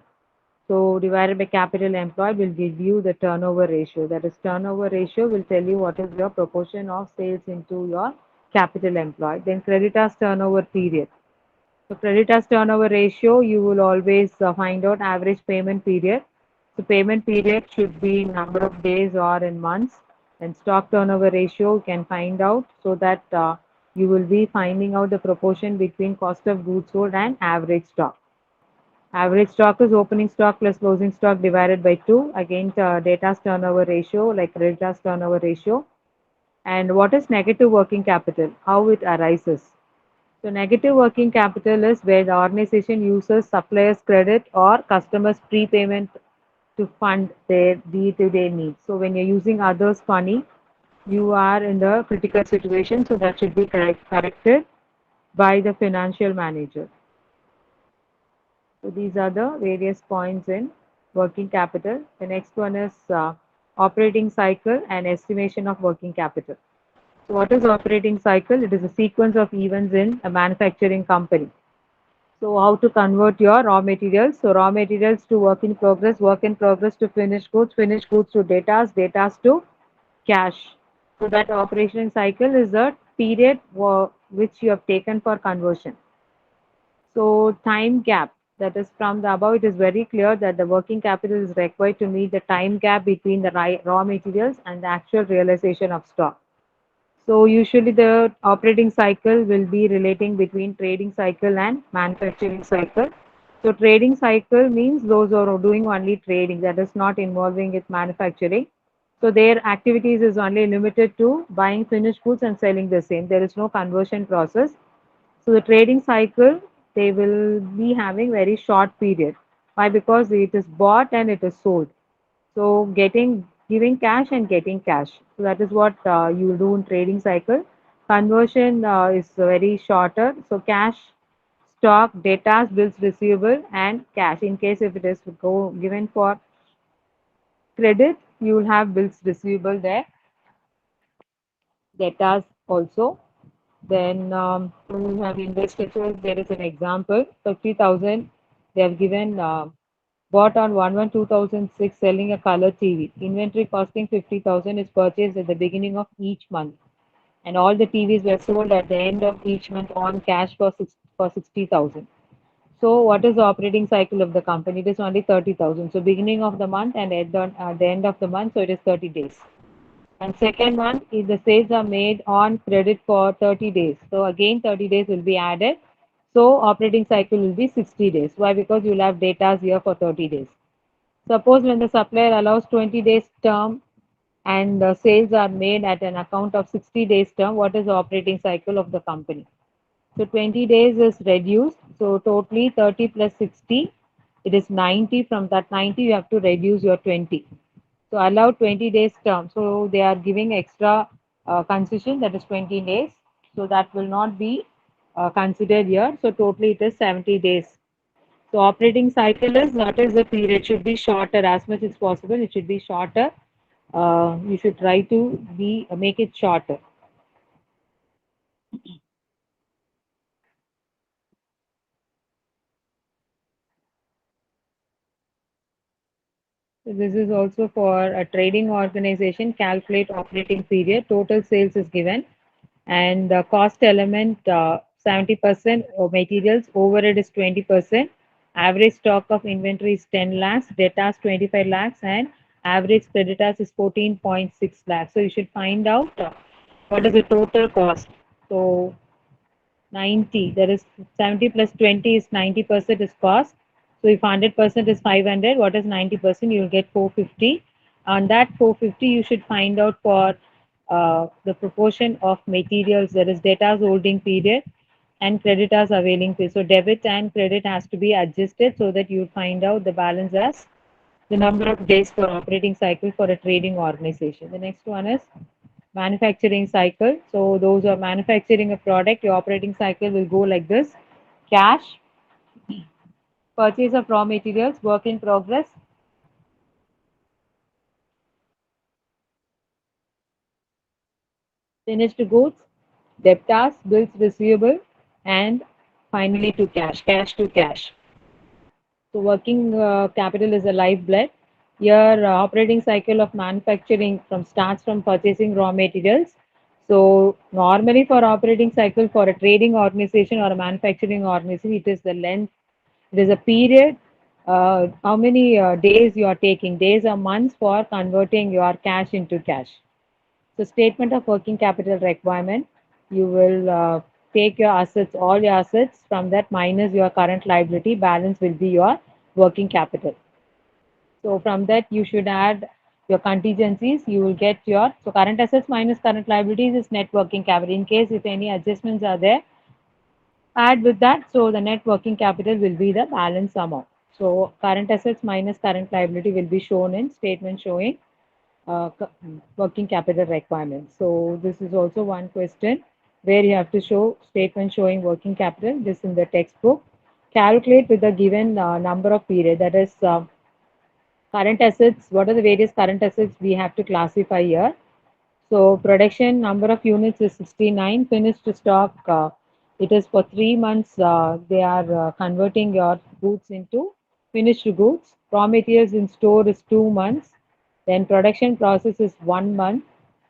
So divided by capital employed will give you the turnover ratio. That is, turnover ratio will tell you what is your proportion of sales into your capital employed. Then creditors turnover period. So creditors turnover ratio, you will always find out average payment period. So payment period should be number of days or in months. And stock turnover ratio you can find out so that you will be finding out the proportion between cost of goods sold and average stock. Average stock is opening stock plus closing stock divided by 2. Again, data's turnover ratio, like creditors turnover ratio. And what is negative working capital? How it arises? So negative working capital is where the organization uses suppliers' credit or customers' prepayment to fund their day-to-day needs. So when you're using others' money, you are in the critical situation. So that should be corrected by the financial manager. So these are the various points in working capital. The next one is operating cycle and estimation of working capital. So what is operating cycle? It is a sequence of events in a manufacturing company. So how to convert your raw materials? So raw materials to work in progress to finished goods to data to cash. So that operation cycle is the period which you have taken for conversion. So time gap, that is from the above, it is very clear that the working capital is required to meet the time gap between the raw materials and the actual realization of stock. So usually the operating cycle will be relating between trading cycle and manufacturing cycle. So trading cycle means those who are doing only trading, that is not involving with manufacturing. So their activities is only limited to buying finished goods and selling the same. There is no conversion process. So the trading cycle, they will be having very short period. Why? Because it is bought and it is sold. So giving cash and getting cash. So that is what you do in trading cycle. Conversion is very shorter. So cash, stock, data, bills receivable, and cash. In case if it is given for credit, you will have bills receivable there, debtors also. Then we have investigators. There is an example, 50,000. They have given bought on 1/1/2006, selling a color TV. Inventory costing 50,000 is purchased at the beginning of each month, and all the TVs were sold at the end of each month on cash for 60,000. So what is the operating cycle of the company? It is only 30,000. So beginning of the month and at the end of the month, so it is 30 days. And second one is the sales are made on credit for 30 days. So again 30 days will be added. So operating cycle will be 60 days. Why? Because you'll have data here for 30 days. Suppose when the supplier allows 20 days term and the sales are made at an account of 60 days term, what is the operating cycle of the company? So 20 days is reduced. So totally 30 plus 60, it is 90. From that 90, you have to reduce your 20. So allow 20 days term. So they are giving extra concession, that is 20 days. So that will not be considered here. So totally it is 70 days. So operating cycle is what is the period? Should be shorter as much as possible. It should be shorter. You should try to be make it shorter. So this is also for a trading organization. Calculate operating period. Total sales is given, and the cost element 70% of materials. Overhead is 20%. Average stock of inventory is 10 lakhs. Debtors 25 lakhs, and average creditors is 14.6 lakhs. So you should find out what is the total cost. So 90, there is 70 plus 20 is 90% is cost. So if 100% is 500, what is 90%? You will get 450. On that 450, you should find out for the proportion of materials, there is debtors holding period and creditors availing period. So debit and credit has to be adjusted so that you find out the balance as the number of days for operating cycle for a trading organization. The next one is manufacturing cycle. So those are manufacturing a product, your operating cycle will go like this: cash, purchase of raw materials, work in progress, finished goods, debtors, bills receivable, and finally to cash, cash to cash. So working capital is a lifeblood. Your operating cycle of manufacturing from starts from purchasing raw materials. So normally for operating cycle for a trading organization or a manufacturing organization, it is the length. It is a period. How many days you are taking? Days or months for converting your cash into cash. So statement of working capital requirement, you will take your assets, all your assets from that minus your current liability, balance will be your working capital. So from that you should add your contingencies, you will get your, so current assets minus current liabilities is net working capital. In case if any adjustments are there, add with that, so the net working capital will be the balance amount. So current assets minus current liability will be shown in statement showing working capital requirements. So this is also one question where you have to show statement showing working capital. This in the textbook. Calculate with the given number of period. That is current assets. What are the various current assets we have to classify here? So production number of units is 69. Finished stock, it is for 3 months. They are converting your goods into finished goods. Raw materials in store is 2 months. Then production process is 1 month.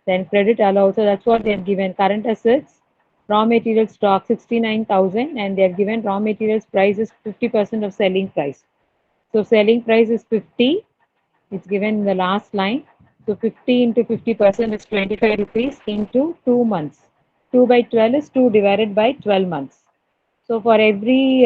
Then credit allowed. So that's what they have given. Current assets, raw material stock 69,000, and they have given raw materials price is 50% of selling price. So selling price is 50, it's given in the last line. So 50 into 50% is 25 rupees into 2 months. 2 by 12 is 2 divided by 12 months. So for every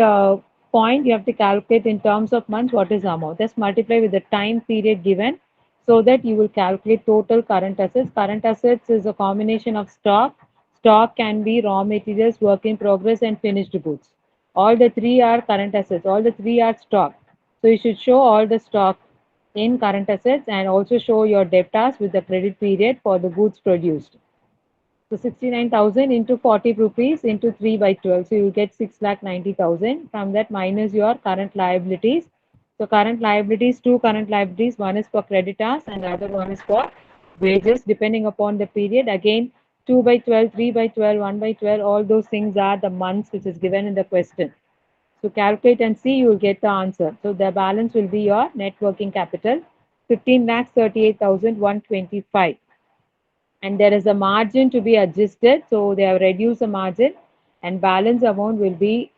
point, you have to calculate in terms of months what is the amount. Just multiply with the time period given so that you will calculate total current assets. Current assets is a combination of stock. Stock can be raw materials, work in progress, and finished goods. All the three are current assets. All the three are stock. So you should show all the stock in current assets and also show your debtors with the credit period for the goods produced. So 69,000 into 40 rupees into 3 by 12. So you get 6,90,000. From that minus your current liabilities. So current liabilities, two current liabilities, one is for creditors and the other one is for wages depending upon the period. Again, 2 by 12, 3 by 12, 1 by 12, all those things are the months which is given in the question. So calculate and see, you will get the answer. So the balance will be your net working capital, 15 lakhs 38,125. And there is a margin to be adjusted. So they have reduced the margin and balance amount will be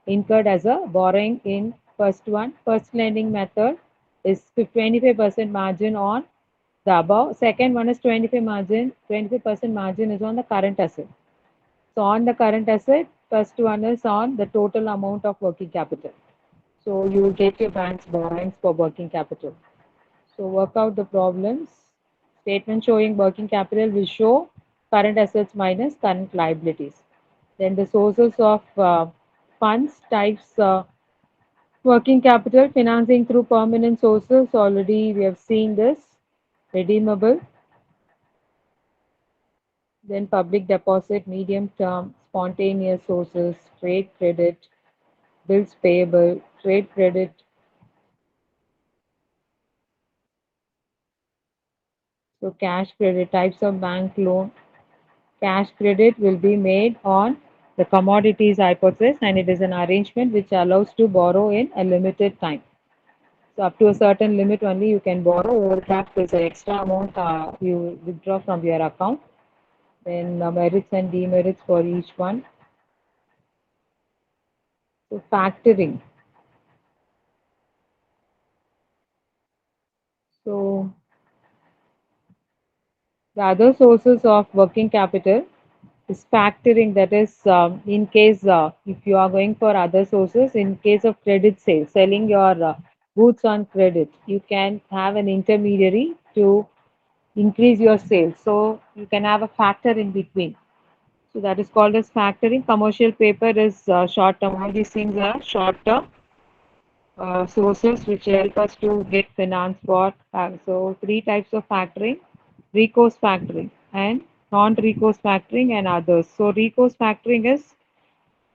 incurred as a borrowing in first one. First lending method is 25% margin on the above. Second one is 25 margin, 25% margin is on the current asset. So on the current asset, first one is on the total amount of working capital. So you will get your bank's borrowings for working capital. So work out the problems. Statement showing working capital will show current assets minus current liabilities. Then the sources of funds types working capital financing through permanent sources. Already we have seen this redeemable. Then public deposit, medium term, spontaneous sources, trade credit, bills payable, trade credit. So cash credit, types of bank loan. Cash credit will be made on the commodities hypothesis and it is an arrangement which allows to borrow in a limited time. So up to a certain limit only you can borrow. Overdraft is an extra amount you withdraw from your account. Then merits and demerits for each one. So factoring. So the other sources of working capital is factoring. That is, in case if you are going for other sources, in case of credit sales, selling your goods on credit, you can have an intermediary to increase your sales. So you can have a factor in between. So that is called as factoring. Commercial paper is short term. All these things are short term sources which help us to get finance for. So three types of factoring: recourse factoring and non-recourse factoring and others. So recourse factoring is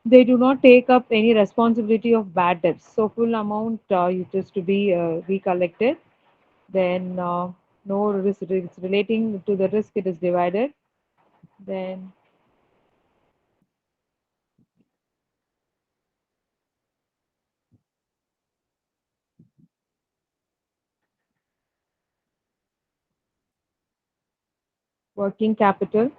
they do not take up any responsibility of bad debts. So full amount it is to be recollected. Then no risk, risk relating to the risk it is divided. Then working capital.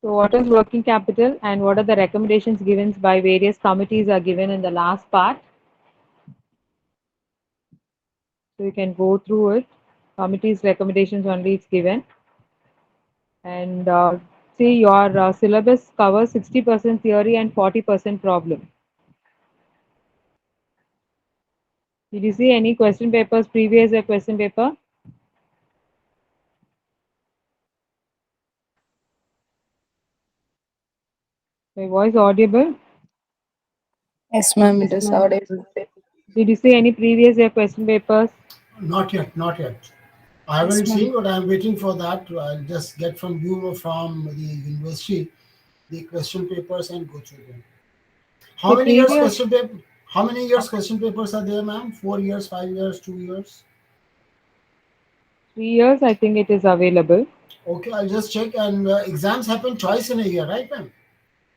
So what is working capital and what are the recommendations given by various committees are given in the last part. So you can go through it. Committee's recommendations only it's given. And see your syllabus covers 60% theory and 40% problem. Did you see any question papers, previous year question paper? My voice audible? Yes, ma'am, it is audible. Did you see any previous year question papers? Not yet, not yet. I Yes, haven't ma'am. seen, but I'm waiting for that. I'll just get from you or from the university the question papers and go through them. How So many years previous question paper? How many years question papers are there, ma'am? 4 years, 5 years, 2 years? 3 years I think it is available. Okay, I'll just check. And exams happen twice in a year, right, ma'am?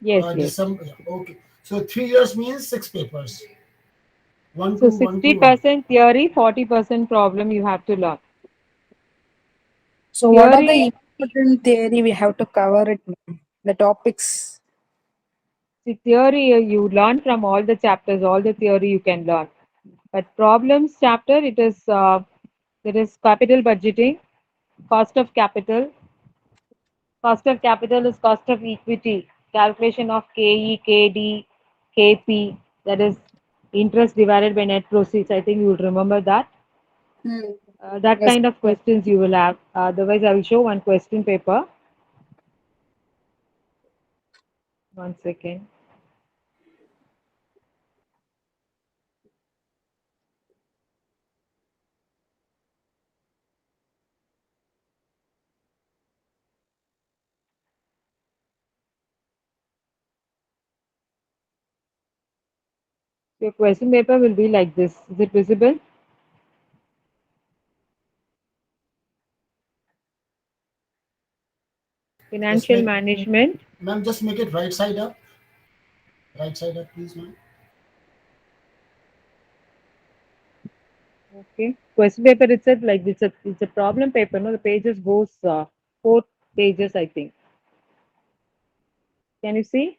Yes, yes. December. Yeah, okay. So 3 years means six papers. One, So two, one, two, one. 60% theory, 40% problem you have to learn. So, what are Theory, the important theory we have to cover it, ma'am? The topics. see, theory you learn from all the chapters, all the theory you can learn. But problems chapter, it is there is capital budgeting, cost of capital. Cost of capital is cost of equity, calculation of KE, KD, KP, that is interest divided by net proceeds. I think you will remember that. Hmm. That Yes. kind of questions you will have. Otherwise, I will show one question paper. One second. Your question paper will be like this. Is it visible? Just Financial make, management. ma'am, just make it right side up. Right side up, please, ma'am. Okay. Question paper itself like it's a problem paper. No, the pages goes 4 pages I think. Can you see?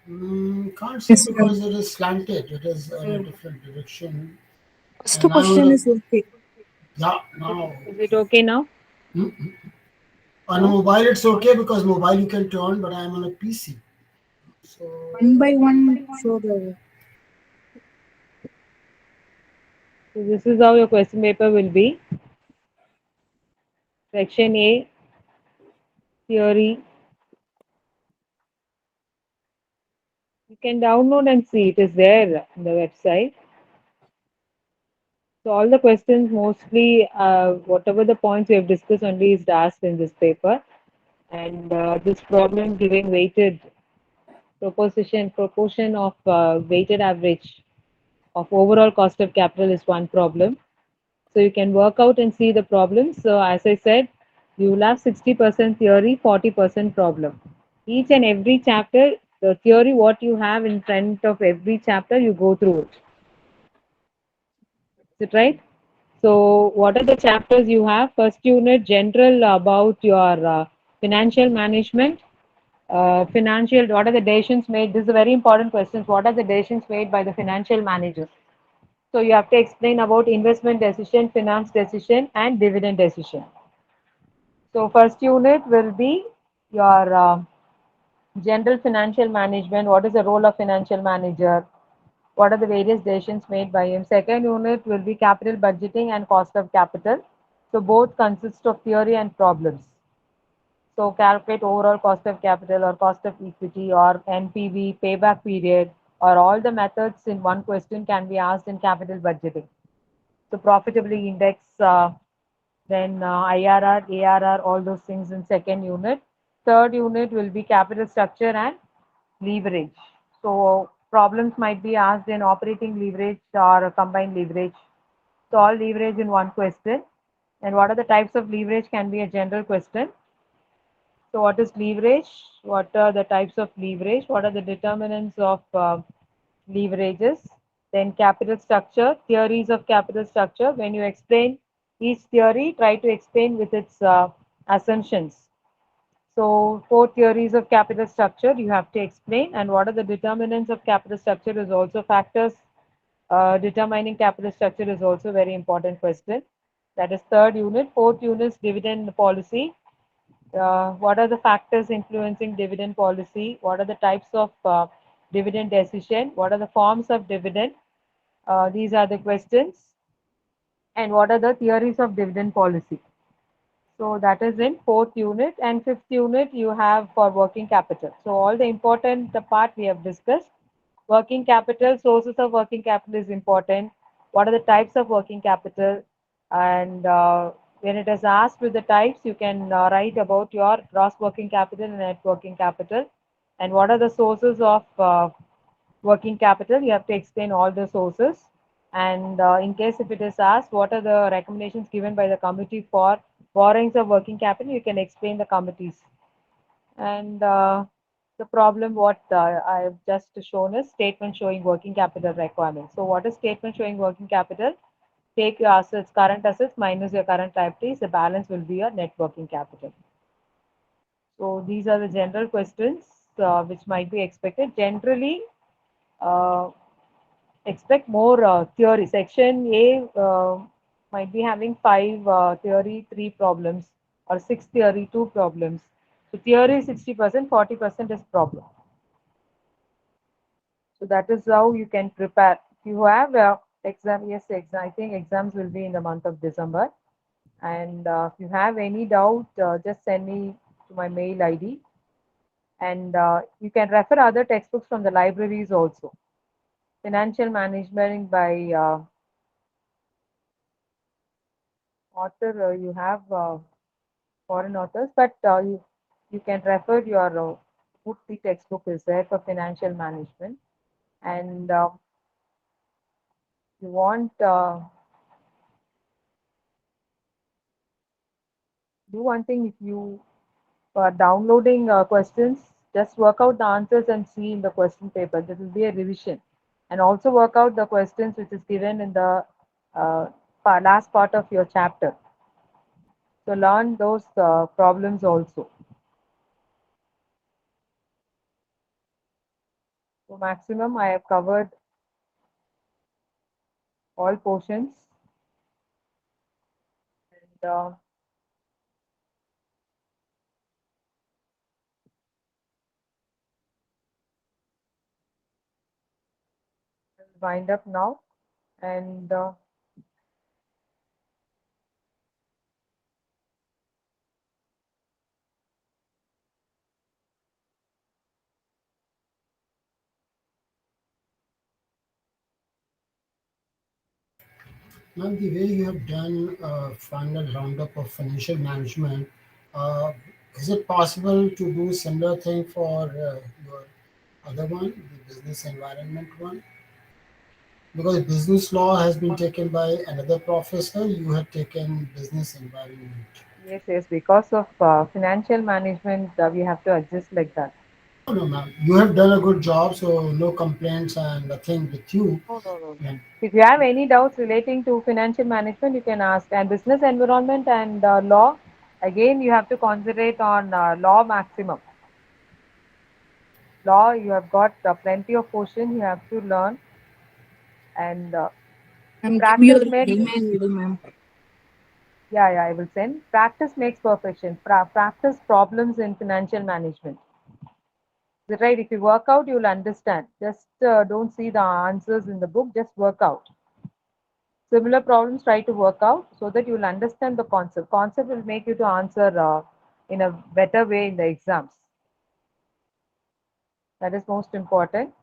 Can't see Yes, ma'am. because it is slanted. It is in a Hmm. different direction. First And I'm on question the, is okay. yeah, Is now. is it okay now? On a No. mobile, it's okay because mobile you can turn, but I'm on a PC. So, One by one, show the. So this is how your question paper will be. Section A, theory. You can download and see. It is there on the website. So all the questions mostly, whatever the points we have discussed only is asked in this paper. And this problem giving weighted proportion of weighted average of overall cost of capital is one problem. So you can work out and see the problems. So as I said, you will have 60% theory, 40% problem. Each and every chapter The theory, what you have in front of every chapter, you go through it. Is it right? So, what are the chapters you have? First unit, general about your financial management. Financial, what are the decisions made? This is a very important question. What are the decisions made by the financial managers? So, you have to explain about investment decision, finance decision, and dividend decision. So, first unit will be your general financial management. What is the role of financial manager? What are the various decisions made by him? Second unit will be capital budgeting and cost of capital. So both consist of theory and problems. So calculate overall cost of capital or cost of equity or NPV, payback period, or all the methods in one question can be asked in capital budgeting. So profitability index, then IRR, ARR, all those things in second unit. Third unit will be capital structure and leverage. So problems might be asked in operating leverage or combined leverage. So all leverage in one question. And what are the types of leverage can be a general question. So what is leverage? What are the types of leverage? What are the determinants of leverages? Then capital structure, theories of capital structure. When you explain each theory, try to explain with its assumptions. So four theories of capital structure you have to explain, and what are the determinants of capital structure is also factors determining capital structure is also a very important question. That is third unit. Fourth unit is dividend policy. What are the factors influencing dividend policy? What are the types of dividend decision? What are the forms of dividend? These are the questions. And what are the theories of dividend policy? So that is in fourth unit, and fifth unit you have for working capital. So all the important the part we have discussed. Working capital, sources of working capital is important. What are the types of working capital? And when it is asked with the types, you can write about your gross working capital and net working capital. And what are the sources of working capital? You have to explain all the sources. And in case if it is asked, what are the recommendations given by the committee for borrowings of working capital? You can explain the committees. And the problem what I have just shown is statement showing working capital requirements. So what is statement showing working capital? Take your assets, current assets minus your current liabilities. The balance will be your net working capital. So these are the general questions which might be expected. Generally, uh, expect more theory. Section A might be having five theory, three problems, or six theory, two problems. So theory is 60%, 40% is problem. So that is how you can prepare. If you have exam, yes, exam. I think exams will be in the month of December. And if you have any doubt, just send me to my mail ID. And you can refer other textbooks from the libraries also. Financial management by author, you have foreign authors, but you can refer your Murthy textbook is there for financial management. And you want do one thing if you are downloading questions, just work out the answers and see in the question paper. This will be a revision. And also work out the questions which is given in the last part of your chapter. So learn those problems also. So maximum I have covered all portions. And I'll wind up now. And Now, the way you have done a final roundup of financial management, uh, is it possible to do similar thing for your other one, the business environment one? Because business law has been taken by another professor, you have taken business environment. yes, yes, because of financial management, we have to adjust like that. No, no, ma'am. You have done a good job, so no complaints and nothing with you. No, no, no, no. And If you have any doubts relating to financial management, you can ask. And business environment and law, again, you have to concentrate on law maximum. Law, you have got plenty of portion you have to learn, and Give me your practice makes, email ID, ma'am. yeah, yeah, I will send. Practice makes perfection. Practice problems in financial management. Is it right? If you work out, you'll understand. Just don't see the answers in the book, just work out. Similar problems, try to work out so that you'll understand the concept. Concept will make you to answer in a better way in the exams. That is most important.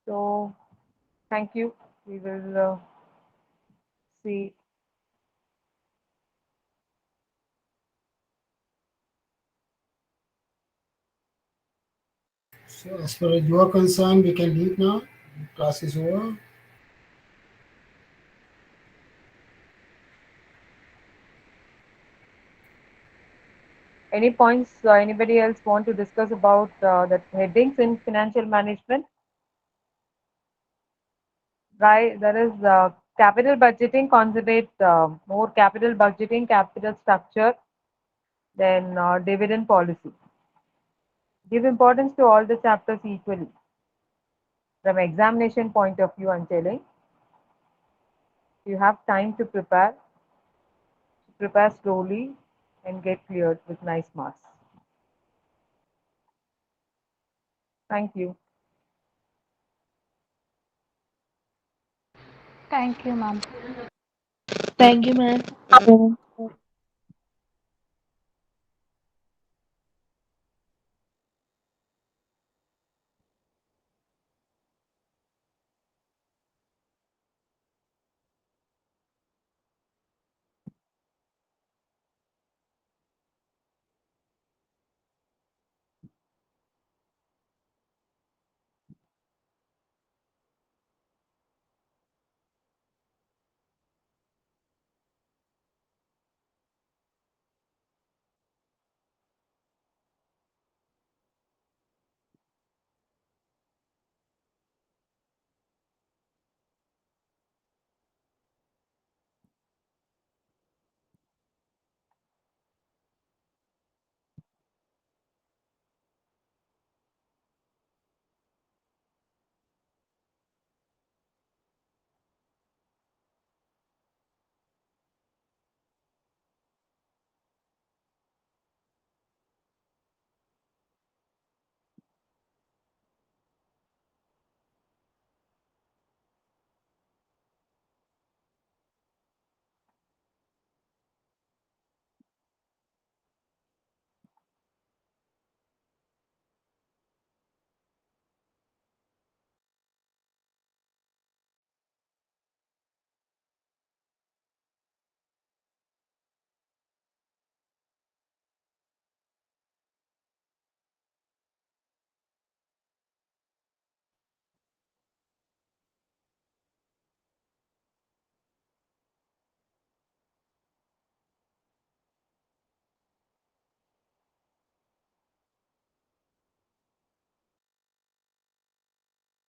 So, thank you. We will see. so, as far as you are concerned, we can leave now. Class is over. Any points anybody else want to discuss about the headings in financial management? Right, there is capital budgeting, concentrate more capital budgeting, capital structure, then dividend policy. Give importance to all the chapters equally. From examination point of view, I'm telling, you have time to prepare slowly and get cleared with nice marks. Thank you. Thank you, ma'am. Thank you, ma'am.